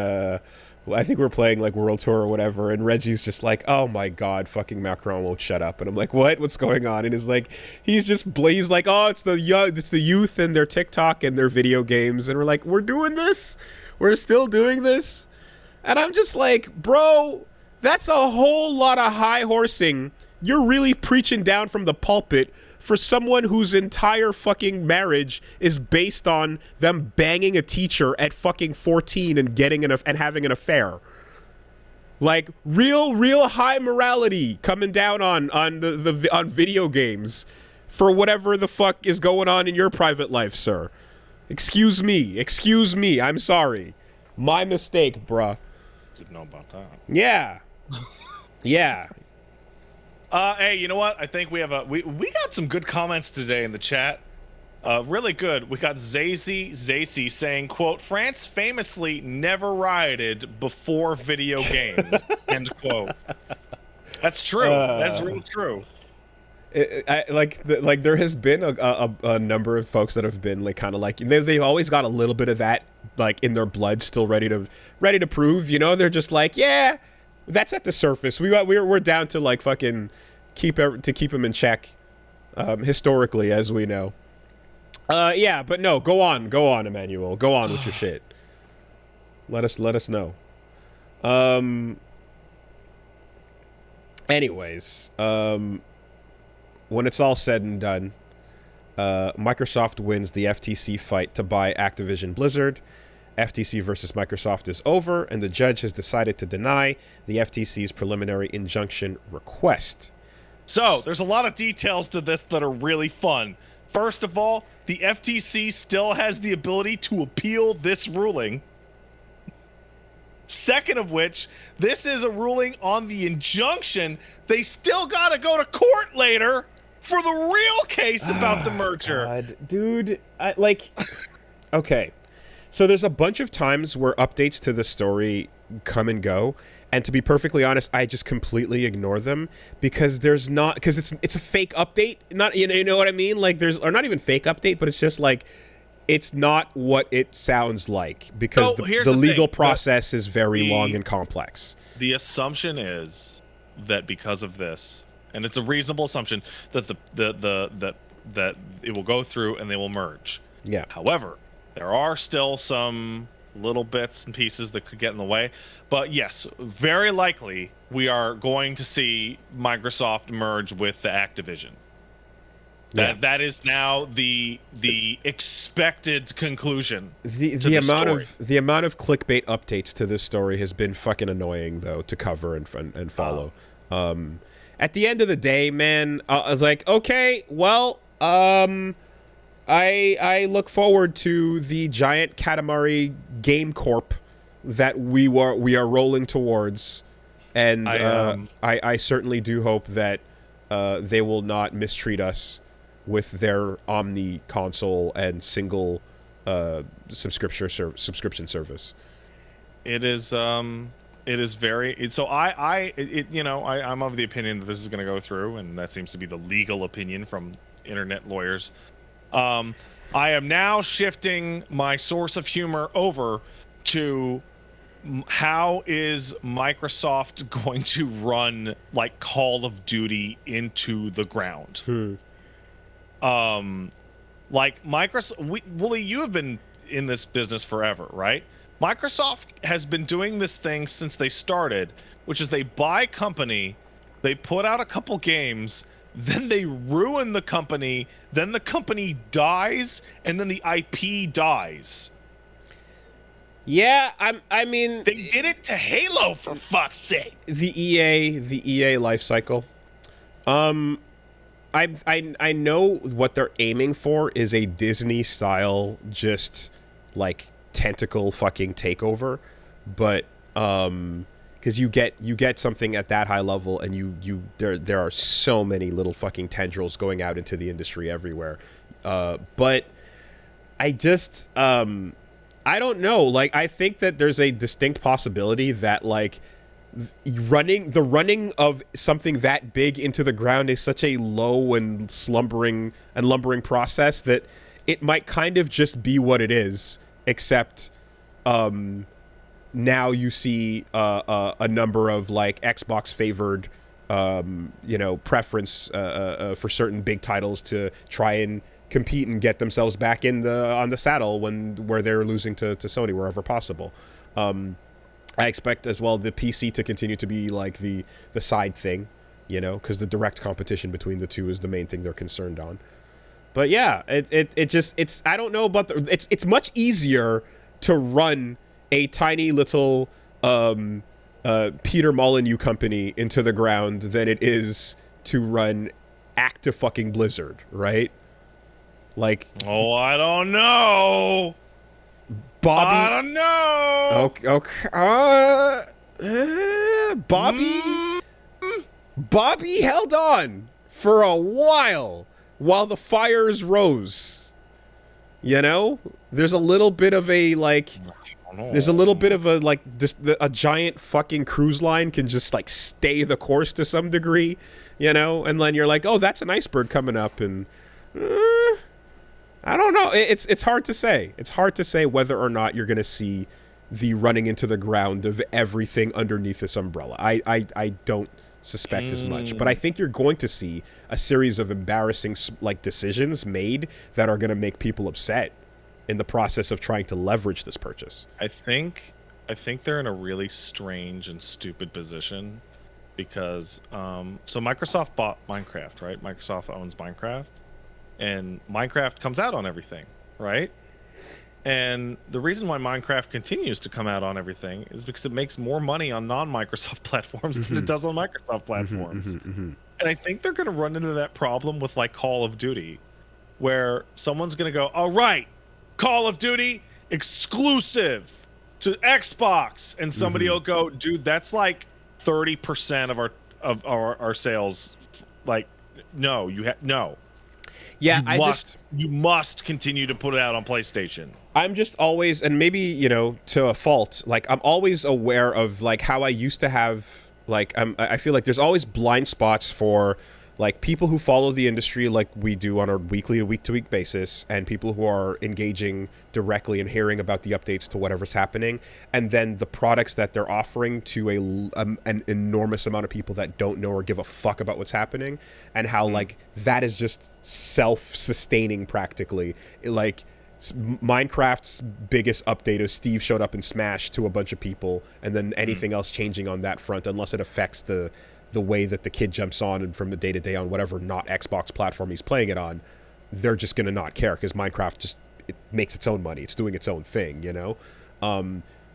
I think we're playing like World Tour or whatever, and Reggie's just like, oh my god, fucking Macron won't shut up. And I'm like, what's going on? And he's like, oh, it's the youth and their TikTok and their video games. And we're like, we're doing this? We're still doing this? And I'm just like, bro, that's a whole lot of high horsing. You're really preaching down from the pulpit for someone whose entire fucking marriage is based on them banging a teacher at fucking 14 and and having an affair. Like real high morality coming down on video games for whatever the fuck is going on in your private life, sir. Excuse me. I'm sorry. My mistake, bruh. Didn't know about that. Yeah. Yeah. Hey, you know what? I think we have we got some good comments today in the chat. Really good. We got Zacy saying, quote, France famously never rioted before video games, end quote. That's true. That's real true. There has been a number of folks that have been like kind of like they've always got a little bit of that like in their blood still ready to prove, you know. They're just like, yeah, that's at the surface. We're down to like fucking keep them in check, historically, as we know. Yeah, but no, go on, Emmanuel, go on with your shit. Let us know. Anyways, when it's all said and done, Microsoft wins the FTC fight to buy Activision Blizzard. FTC versus Microsoft is over, and the judge has decided to deny the FTC's preliminary injunction request. So, there's a lot of details to this that are really fun. First of all, the FTC still has the ability to appeal this ruling. Second of which, this is a ruling on the injunction. They still gotta go to court later for the real case about the merger. God, dude, okay. So there's a bunch of times where updates to the story come and go, and to be perfectly honest, I just completely ignore them because it's a fake update. Not you know what I mean? Like or not even fake update, but it's just like it's not what it sounds like because the legal process is very long and complex. The assumption is that because of this, and it's a reasonable assumption that that it will go through and they will merge. Yeah. However, there are still some little bits and pieces that could get in the way. But yes, very likely we are going to see Microsoft merge with the Activision. That is now the expected conclusion. The amount of clickbait updates to this story has been fucking annoying though to cover and follow. At the end of the day, man, I was like, okay, well, I look forward to the giant Katamari Game Corp that we are rolling towards, and I certainly do hope that they will not mistreat us with their Omni console and single subscription service. It is very so I'm of the opinion that this is going to go through, and that seems to be the legal opinion from internet lawyers. I am now shifting my source of humor over to how is Microsoft going to run like Call of Duty into the ground? Like Microsoft, Woolie, you have been in this business forever, right? Microsoft has been doing this thing since they started, which is they buy a company, they put out a couple games, then they ruin the company, then the company dies, and then the IP dies. Yeah, I mean they did it to Halo, for fuck's sake. The EA life cycle. I know what they're aiming for is a Disney style, just like tentacle fucking takeover, but because you get something at that high level, and there are so many little fucking tendrils going out into the industry everywhere. But I just I don't know. Like, I think that there's a distinct possibility that like running of something that big into the ground is such a low and lumbering process that it might kind of just be what it is, except now you see a number of like Xbox favored preference for certain big titles to try and compete and get themselves back on the saddle where they're losing to Sony wherever possible. I expect as well the PC to continue to be like the side thing, because the direct competition between the two is the main thing they're concerned on. But yeah, it's I don't know about it's much easier to run a tiny little Peter Molyneux company into the ground than it is to run active fucking Blizzard, right? Like, oh, I don't know. Bobby, I don't know. Okay. Bobby held on for a while the fires rose. There's a little bit of a like. There's a little bit of a like. Just a giant fucking cruise line can just like stay the course to some degree, and then you're like, oh, that's an iceberg coming up, and. I don't know. It's hard to say. It's hard to say whether or not you're going to see the running into the ground of everything underneath this umbrella. I don't suspect as much, but I think you're going to see a series of embarrassing like decisions made that are going to make people upset in the process of trying to leverage this purchase. I think they're in a really strange and stupid position because so Microsoft bought Minecraft, right? Microsoft owns Minecraft. And Minecraft comes out on everything, right? And the reason why Minecraft continues to come out on everything is because it makes more money on non-Microsoft platforms than it does on Microsoft platforms. And I think they're going to run into that problem with like Call of Duty, where someone's going to go, all right, Call of Duty exclusive to Xbox. And somebody will go, dude, that's like 30% of our sales. Like, no, no. Yeah, you must continue to put it out on PlayStation. I'm just always, and maybe, to a fault, like I'm always aware of like how I used to have, like, I feel like there's always blind spots for like people who follow the industry like we do on a weekly to week basis, and people who are engaging directly and hearing about the updates to whatever's happening, and then the products that they're offering to an enormous amount of people that don't know or give a fuck about what's happening, and how like that is just self-sustaining practically. Like Minecraft's biggest update is Steve showed up in Smash to a bunch of people, and then anything else changing on that front, unless it affects the way that the kid jumps on and from the day-to-day on whatever not Xbox platform he's playing it on, they're just going to not care because Minecraft just it makes its own money. It's doing its own thing,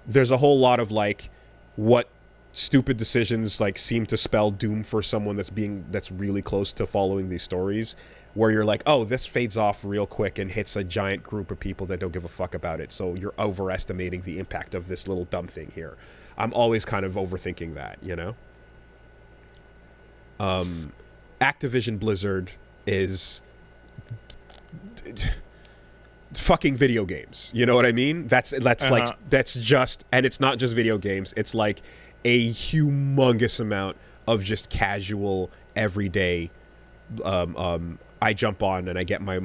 There's a whole lot of, like, what stupid decisions, like, seem to spell doom for someone that's really close to following these stories, where you're like, oh, this fades off real quick and hits a giant group of people that don't give a fuck about it, so you're overestimating the impact of this little dumb thing here. I'm always kind of overthinking that, Activision Blizzard is fucking video games. You know what I mean? That's like that's just, and it's not just video games. It's like a humongous amount of just casual everyday. I jump on and I get my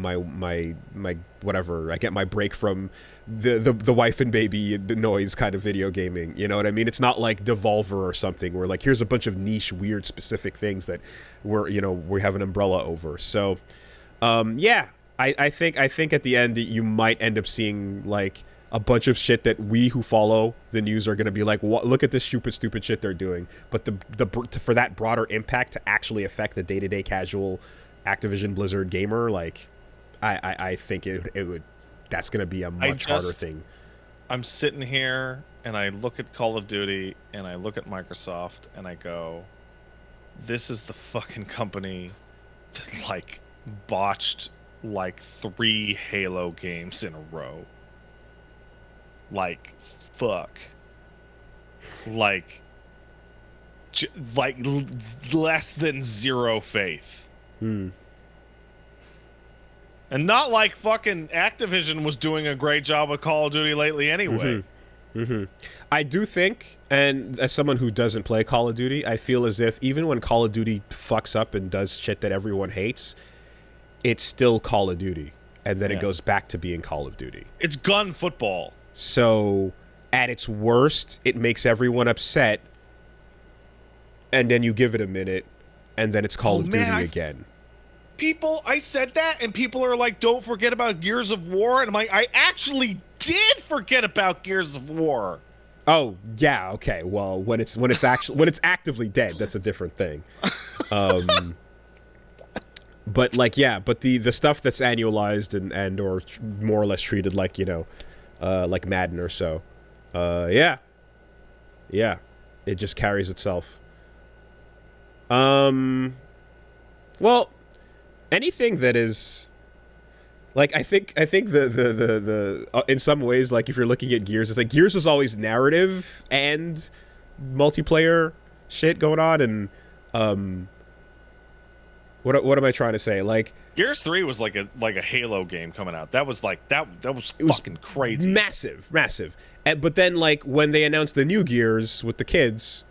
whatever. I get my break from the wife and baby noise kind of video gaming. You know what I mean? It's not like Devolver or something where like here's a bunch of niche, weird, specific things that we have an umbrella over. So, yeah, I think at the end you might end up seeing like a bunch of shit that we who follow the news are going to be like, look at this stupid shit they're doing. But for that broader impact to actually affect the day-to-day casual Activision Blizzard gamer, like I think it would. That's going to be a much harder thing. I'm sitting here and I look at Call of Duty and I look at Microsoft and I go, this is the fucking company that like botched like 3 Halo games in a row. Like, fuck. Like, like less than zero faith. And not like fucking Activision was doing a great job with Call of Duty lately anyway. I do think, and as someone who doesn't play Call of Duty, I feel as if even when Call of Duty fucks up and does shit that everyone hates, it's still Call of Duty. And then it goes back to being Call of Duty. It's gun football. So, at its worst, it makes everyone upset. And then you give it a minute, and then it's Call of Duty again. I said that, and people are like, don't forget about Gears of War. And I'm like, I actually did forget about Gears of War. Oh, yeah, okay. Well, when it's actively dead, that's a different thing. But like, yeah, but the stuff that's annualized and or more or less treated like, you know, like Madden or so, yeah, it just carries itself. Well, anything that is, like, I think the in some ways, like, if you're looking at Gears, it's like Gears was always narrative and multiplayer shit going on, and what am I trying to say? Like, Gears 3 was like a Halo game coming out. That was like that was fucking crazy. Massive. But then, like, when they announced the new Gears with the kids,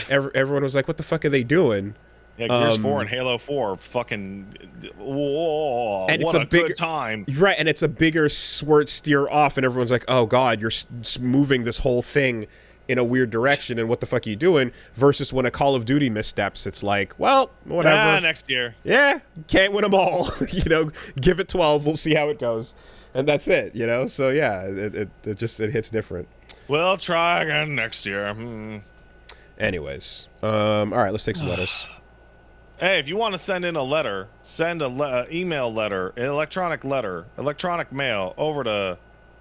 everyone was like, what the fuck are they doing? Yeah, Gears 4 and Halo 4 fucking whoa, and what it's a bigger good time. Right, and it's a bigger steer off, and everyone's like, oh god, you're moving this whole thing in a weird direction, and what the fuck are you doing? Versus when a Call of Duty missteps, it's like, well, whatever. Next year. Yeah, can't win them all. You know, give it 12, we'll see how it goes, and that's it. You know, so yeah, it hits different. We'll try again next year. Anyways, all right, let's take some letters. Hey, if you want to send in a letter, send a email letter, an electronic mail over to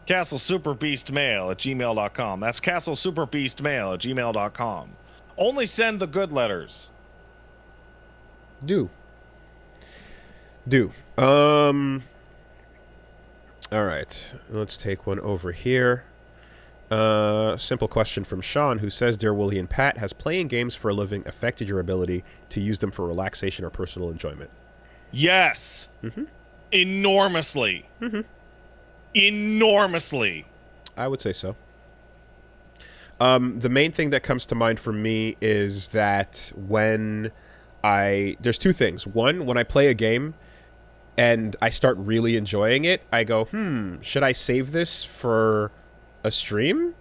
castlesuperbeastmail@gmail.com. That's castlesuperbeastmail@gmail.com. Only send the good letters. Do. All right, let's take one over here. Simple question from Sean, who says, Dear Woolie and Pat, has playing games for a living affected your ability to use them for relaxation or personal enjoyment? Yes. Enormously. Enormously. I would say so. The main thing that comes to mind for me is that there's two things. One, when I play a game and I start really enjoying it, I go, should I save this for a stream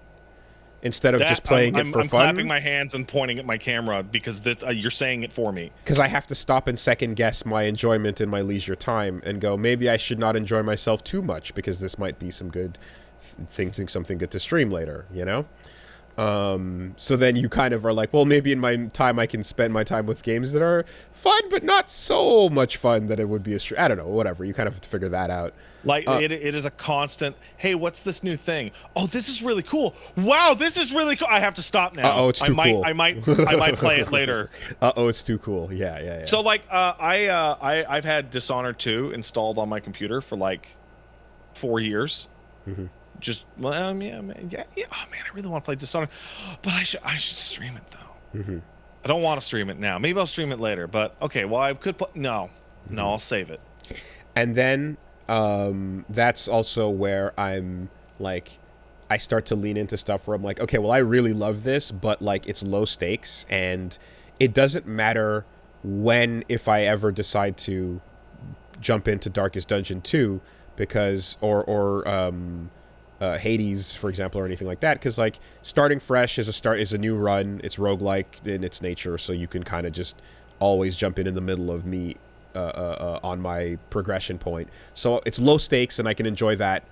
instead of just playing it for fun? I'm clapping my hands and pointing at my camera because you're saying it for me. Because I have to stop and second guess my enjoyment in my leisure time and go, maybe I should not enjoy myself too much because this might be some good something good to stream later, you know? So then you kind of are like, well, maybe in my time I can spend my time with games that are fun, but not so much fun that it would be a stream. I don't know, whatever. You kind of have to figure that out. Like, it is a constant, hey, what's this new thing? Oh, this is really cool. Wow, this is really cool. I have to stop now. Uh-oh, it's too cool. I might play it later. Uh-oh, it's too cool. Yeah. So, like, I've had Dishonored 2 installed on my computer for, like, 4 years. Just, well, yeah. Oh, man, I really want to play Dishonored. But I should stream it, though. I don't want to stream it now. Maybe I'll stream it later. But, okay, well, I could play. No, I'll save it. And then that's also where I'm like, I start to lean into stuff where I'm like, okay, well, I really love this, but like it's low stakes and it doesn't matter if I ever decide to jump into Darkest Dungeon 2 because, or Hades, for example, or anything like that, because like starting fresh is a new run. It's roguelike in its nature, so you can kind of just always jump in the middle of me on my progression point. So it's low stakes and I can enjoy that,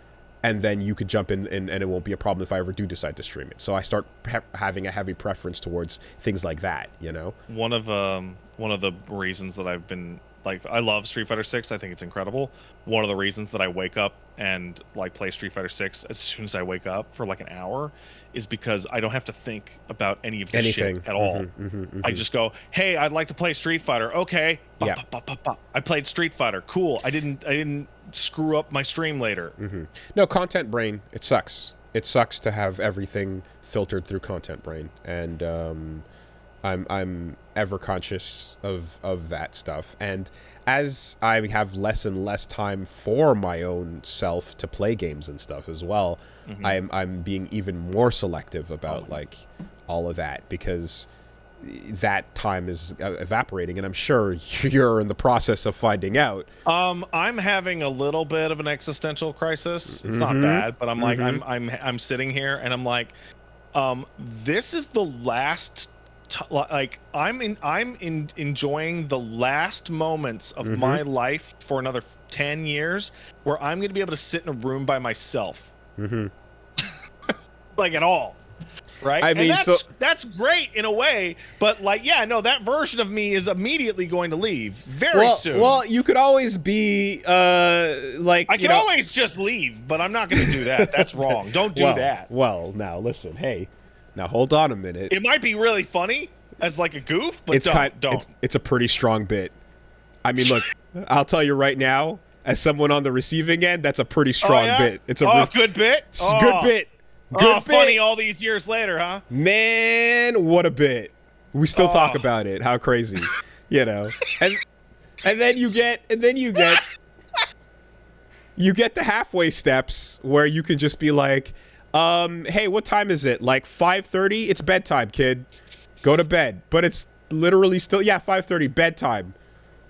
and then you could jump in and it won't be a problem if I ever do decide to stream it. So I start having a heavy preference towards things like that, you know? One of the reasons that I've been like, I love Street Fighter 6. I think it's incredible. One of the reasons that I wake up and like play Street Fighter 6 as soon as I wake up for like an hour is because I don't have to think about any of this shit at all. I just go, hey, I'd like to play Street Fighter. Okay. Yeah. I played Street Fighter. Cool. I didn't screw up my stream later. No, Content Brain, it sucks. It sucks to have everything filtered through Content Brain. And I'm ever conscious of that stuff. And as I have less and less time for my own self to play games and stuff as well, I'm being even more selective about like all of that, because that time is evaporating, and I'm sure you're in the process of finding out. I'm having a little bit of an existential crisis. It's not bad, but I'm like I'm sitting here and I'm like, this is the last like I'm enjoying the last moments of my life for another 10 years where I'm going to be able to sit in a room by myself. Like at all. Right? I mean, that's great in a way, but like, yeah, no, that version of me is immediately going to leave very soon. Well, you could always be like, I can always just leave, but I'm not going to do that. That's wrong. Don't do that. Well, now listen, hey, now hold on a minute. It might be really funny as like a goof, but don't. It's a pretty strong bit. I mean, look, I'll tell you right now, as someone on the receiving end, that's a pretty strong bit. It's a good bit. Good bit. Good bit. Funny all these years later, huh? Man, what a bit. We still talk about it. How crazy. You know. And then you get you get the halfway steps where you can just be like, hey, what time is it? Like 5:30? It's bedtime, kid. Go to bed. But it's literally still 5:30 bedtime.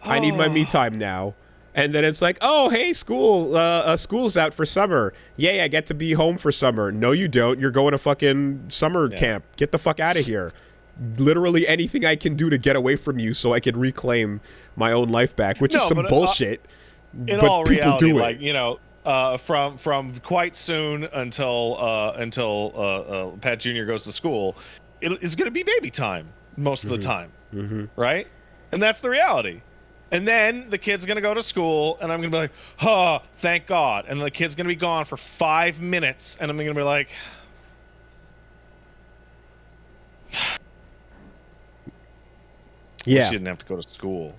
I need my me time now. And then it's like, oh, hey, school's out for summer. Yay, I get to be home for summer. No, you don't. You're going to fucking summer camp. Get the fuck out of here. Literally anything I can do to get away from you so I can reclaim my own life back, which is some bullshit. In all reality, like, you know, from quite soon until Pat Jr. goes to school, it's going to be baby time most of the time, right? And that's the reality. And then the kid's going to go to school, and I'm going to be like, oh, thank God. And the kid's going to be gone for 5 minutes, and I'm going to be like... Yeah. She didn't have to go to school.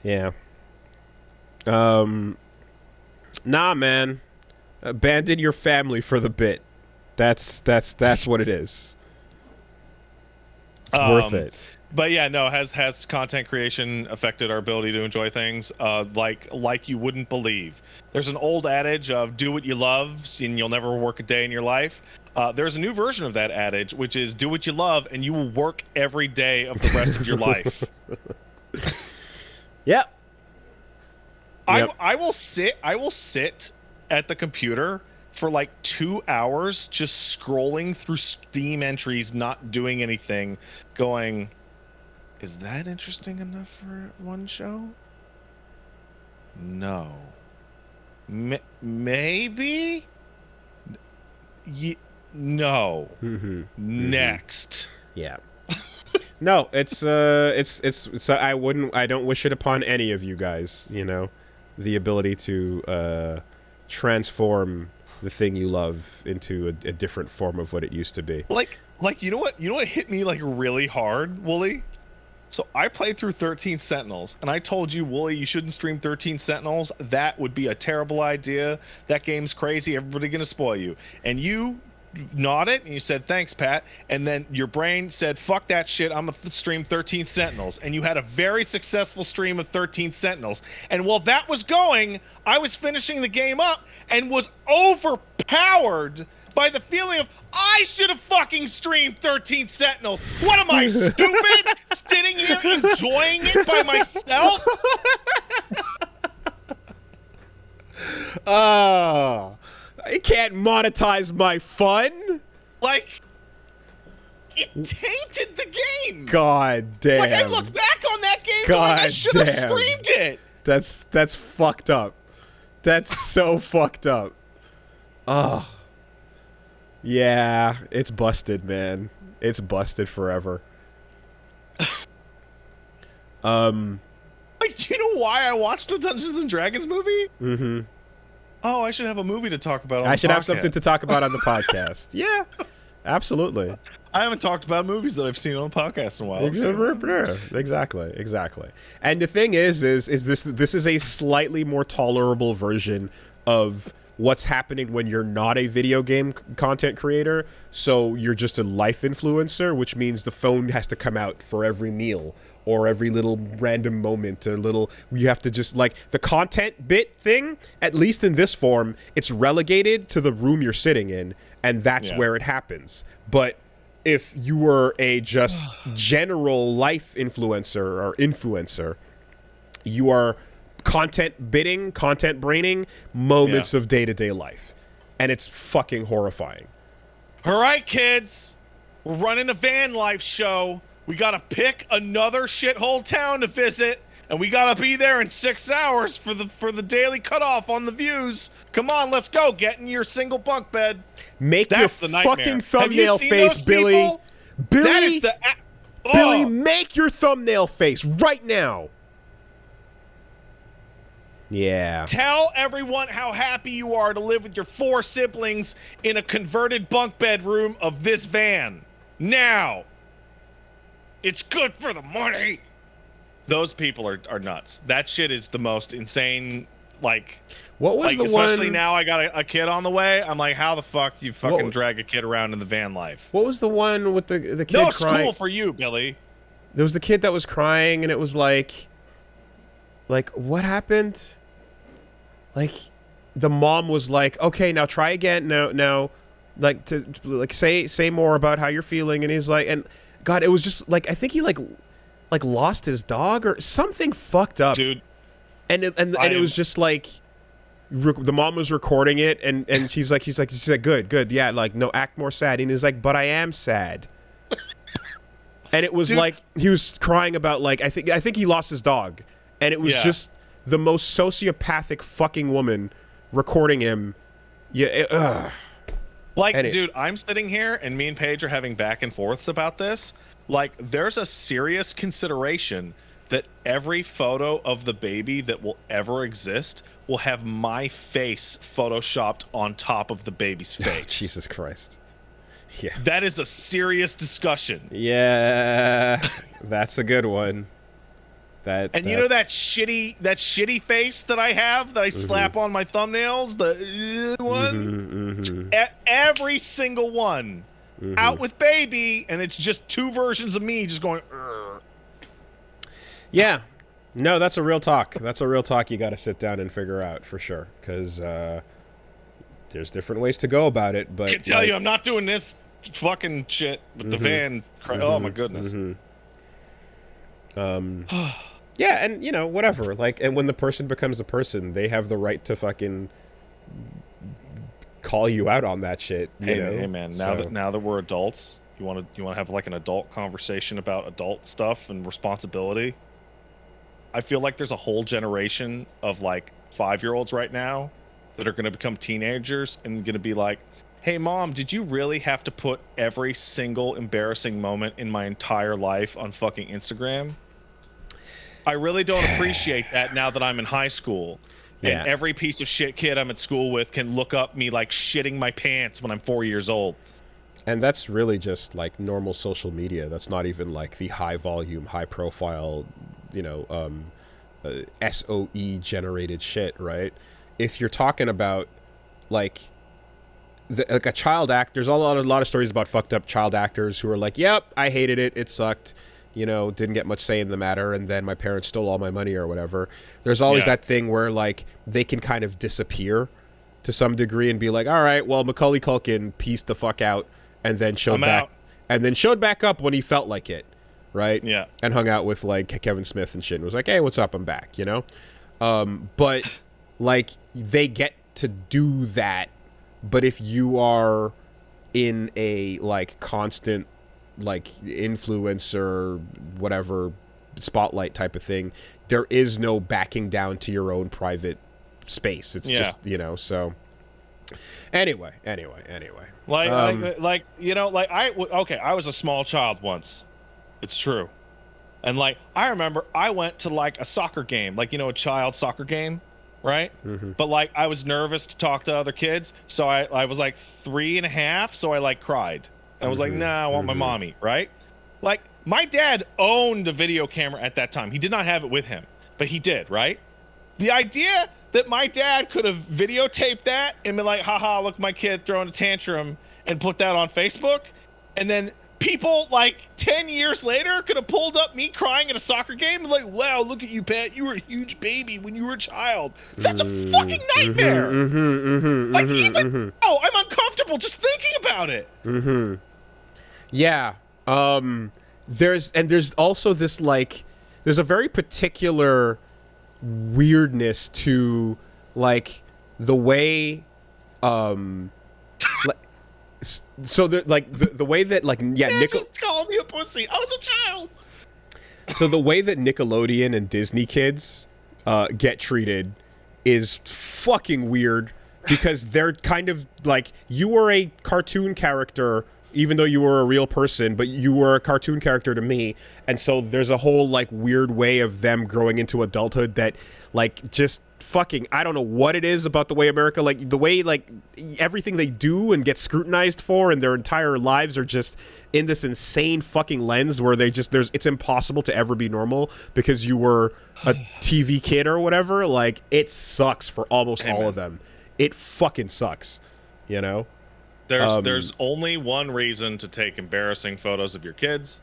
Yeah. Nah, man. Abandon your family for the bit. That's what it is. It's worth it. But yeah, no, has content creation affected our ability to enjoy things like you wouldn't believe? There's an old adage of do what you love and you'll never work a day in your life. There's a new version of that adage, which is do what you love and you will work every day of the rest of your life. Yep. I will sit at the computer for like 2 hours just scrolling through Steam entries, not doing anything, going, is that interesting enough for one show? No. Maybe? No. Next. Yeah. No, it's I don't wish it upon any of you guys, you know, the ability to transform the thing you love into a different form of what it used to be. Like you know what hit me like really hard, Woolie? So I played through 13 Sentinels, and I told you, Woolie, you shouldn't stream 13 Sentinels. That would be a terrible idea. That game's crazy. Everybody gonna spoil you. And you nodded, and you said, thanks, Pat. And then your brain said, fuck that shit. I'm gonna stream 13 Sentinels. And you had a very successful stream of 13 Sentinels. And while that was going, I was finishing the game up and was overpowered by the feeling of, I should have fucking streamed 13 Sentinels. What am I, stupid? Sitting here enjoying it by myself? I can't monetize my fun. Like, it tainted the game. God damn. Like, I look back on that game and God like, I should have damn. streamed it. That's fucked up. That's so fucked up. Oh. Yeah, it's busted, man. It's busted forever. Like, do you know why I watched the Dungeons and Dragons movie? Mm-hmm. Oh, I should have a movie to talk about on I the should podcast. have something to talk about on the podcast. Yeah, absolutely. I haven't talked about movies that I've seen on the podcast in a while. Exactly. And the thing is this is a slightly more tolerable version of what's happening when you're not a video game content creator. So you're just a life influencer, which means the phone has to come out for every meal or every little random moment, you have to just, like, the content bit thing, at least in this form, it's relegated to the room you're sitting in, and that's where it happens. But if you were a just general life influencer, you are content bidding, content braining moments of day-to-day life. And it's fucking horrifying. All right, kids. We're running a van life show. We got to pick another shithole town to visit. And we got to be there in 6 hours for the daily cutoff on the views. Come on, let's go. Get in your single bunk bed. Make your fucking thumbnail face, Billy. People? Billy, that is the Billy, make your thumbnail face right now. Yeah. Tell everyone how happy you are to live with your 4 siblings in a converted bunk bedroom of this van. Now. It's good for the money. Those people are nuts. That shit is the most insane, like... What was the especially one... now I got a kid on the way. I'm like, how the fuck you fucking drag a kid around in the van life? What was the one with the kid no crying? School for you, Billy. There was the kid that was crying, and it was like, what happened? Like, the mom was like, okay, now try again. No, like, say more about how you're feeling. And he's like, and God, it was just like, I think he like lost his dog or something fucked up, dude. And it was just like, the mom was recording it, and she's like, good, yeah, like, no, act more sad. And he's like, but I am sad. And it was like, he was crying about, like, I think he lost his dog, and it was just the most sociopathic fucking woman recording him. Yeah. Dude, I'm sitting here, and me and Paige are having back and forths about this. Like, there's a serious consideration that every photo of the baby that will ever exist will have my face photoshopped on top of the baby's face. Jesus Christ. Yeah. That is a serious discussion. Yeah. That's a good one. You know that shitty face that I have that I slap on my thumbnails, the one? Every single one. Out with baby, and it's just 2 versions of me just going, Urgh. Yeah. No, that's a real talk. That's a real talk you got to sit down and figure out for sure, because there's different ways to go about it. But I can tell you, I'm not doing this fucking shit with the van. Oh my goodness. Yeah, and you know, whatever. Like, and when the person becomes a person, they have the right to fucking call you out on that shit. Hey man, now that we're adults, you want to have like an adult conversation about adult stuff and responsibility. I feel like there's a whole generation of like 5-year-olds right now that are going to become teenagers and going to be like, hey mom, did you really have to put every single embarrassing moment in my entire life on fucking Instagram? I really don't appreciate that now that I'm in high school. And every piece of shit kid I'm at school with can look up me like shitting my pants when I'm 4 years old. And that's really just like normal social media. That's not even like the high volume, high profile, SOE generated shit, right? If you're talking about like a child act, there's a lot of stories about fucked up child actors who are like, yep, I hated it, it sucked, didn't get much say in the matter, and then my parents stole all my money or whatever. There's always that thing where like they can kind of disappear to some degree and be like, all right, well, Macaulay Culkin pieced the fuck out and then showed back up when he felt like it, right? Yeah. And hung out with like Kevin Smith and shit and was like, hey, what's up, I'm back, but like they get to do that. But if you are in a like constant like influencer whatever spotlight type of thing, there is no backing down to your own private space. It's just so anyway I was a small child once, it's true, and like I remember I went to like a soccer game, like a child soccer game, right? But like I was nervous to talk to other kids, so I was like 3.5, so I like cried. I was like, nah, I want my mommy, right? Like, my dad owned a video camera at that time. He did not have it with him, but he did, right? The idea that my dad could have videotaped that and been like, haha, look, my kid throwing a tantrum, and put that on Facebook. And then people like 10 years later could have pulled up me crying at a soccer game and like, wow, look at you, Pat. You were a huge baby when you were a child. That's a fucking nightmare. Oh, I'm uncomfortable just thinking about it. Yeah. There's also this like, there's a very particular weirdness to like the way so the way that like just call me a pussy. I was a child. So the way that Nickelodeon and Disney kids get treated is fucking weird, because they're kind of like, you were a cartoon character even though you were a real person, but you were a cartoon character to me. And so there's a whole like weird way of them growing into adulthood that like just fucking, I don't know what it is about the way America, like the way like everything they do and get scrutinized for, and their entire lives are just in this insane fucking lens where they just, it's impossible to ever be normal because you were a TV kid or whatever. Like, it sucks for almost all of them. It fucking sucks, you know? There's only one reason to take embarrassing photos of your kids,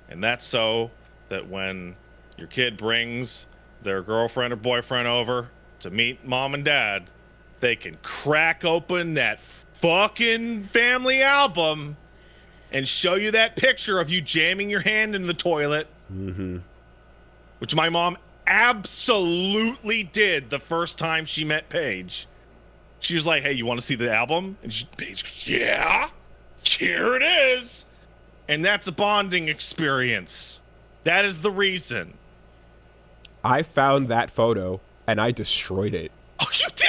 and that's so that when your kid brings their girlfriend or boyfriend over to meet mom and dad, they can crack open that fucking family album and show you that picture of you jamming your hand in the toilet, which my mom absolutely did the first time she met Paige. She was like, hey, you want to see the album? And Paige goes, yeah, here it is. And that's a bonding experience. That is the reason. I found that photo and I destroyed it. Oh, you did?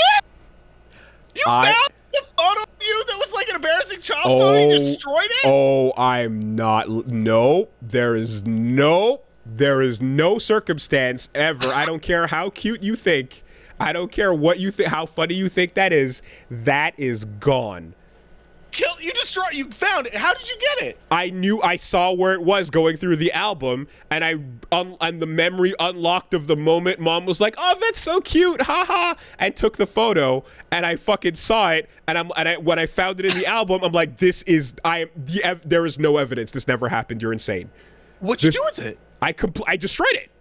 You found the photo of you that was like an embarrassing child photo and you destroyed it? Oh, I'm not. No, there is no circumstance ever. I don't care how cute you think. I don't care what you think, how funny you think that is gone. You found it. How did you get it? I saw where it was going through the album, and and the memory unlocked of the moment Mom was like, "Oh, that's so cute, haha," and took the photo, and I fucking saw it, and when I found it in the album, I'm like, there is no evidence. This never happened. You're insane. What'd you do with it? I destroyed it.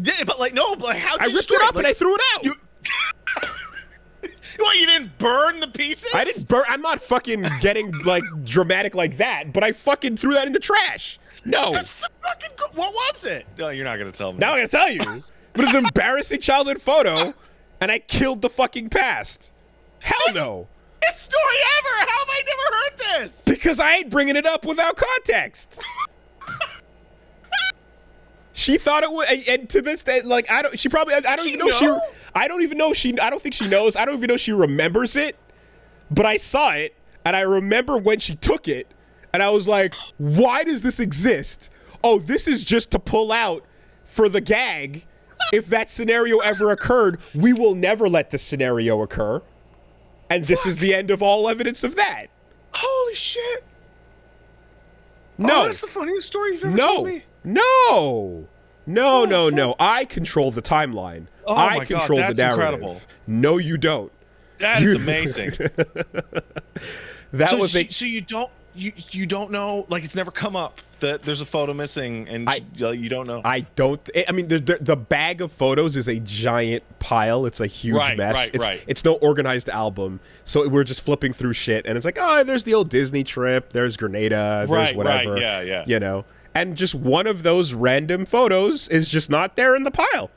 Yeah, but like, no, but how did you ripped it up and I threw it out. What, you didn't burn the pieces? I didn't burn. I'm not fucking getting like dramatic like that, but I fucking threw that in the trash. No. That's the fucking. What was it? No, you're not gonna tell me. Now I'm gonna tell you. But it's an embarrassing childhood photo, and I killed the fucking past. Hell no. Best story ever. How have I never heard this? Because I ain't bringing it up without context. She thought it was, and to this day, like, I don't think she knows. I don't even know she remembers it, but I saw it, and I remember when she took it, and I was like, why does this exist? Oh, this is just to pull out for the gag. If that scenario ever occurred, we will never let the scenario occur. And this is the end of all evidence of that. Holy shit. No. Oh, that's the funniest story you've ever told me. No. I control the timeline. Oh I control the narrative. Incredible. No, you don't. That is amazing. So you don't know, like, it's never come up that there's a photo missing, and you don't know. I mean, the bag of photos is a giant pile. It's a huge mess. It's no organized album. So we're just flipping through shit, and it's like, oh, there's the old Disney trip. There's Grenada. There's whatever. Yeah. You know, and just one of those random photos is just not there in the pile.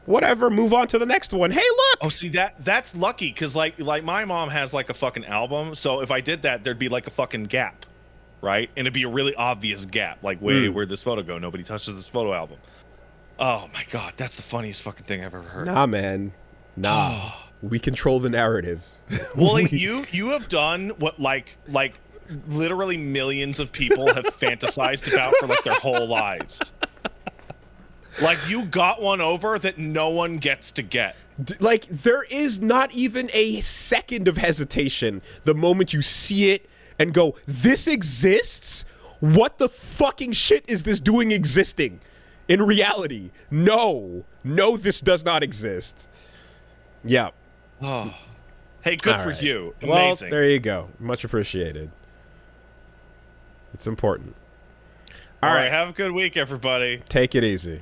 Whatever, move on to the next one. Hey, look! Oh, see, that's lucky, because like my mom has like a fucking album, so if I did that, there'd be like a fucking gap, right? And it'd be a really obvious gap, like, where'd this photo go? Nobody touches this photo album. Oh my god, that's the funniest fucking thing I've ever heard. Nah, man. Nah. We control the narrative. Well, like, you have done what like literally millions of people have fantasized about for like their whole lives. Like, you got one over that no one gets to get. Like, there is not even a second of hesitation the moment you see it and go, this exists? What the fucking shit is this doing existing in reality? No, this does not exist. Yeah. Oh. Hey, good All for right. you. Well, Amazing. there you go. Much appreciated. It's important. All right. Have a good week, everybody. Take it easy.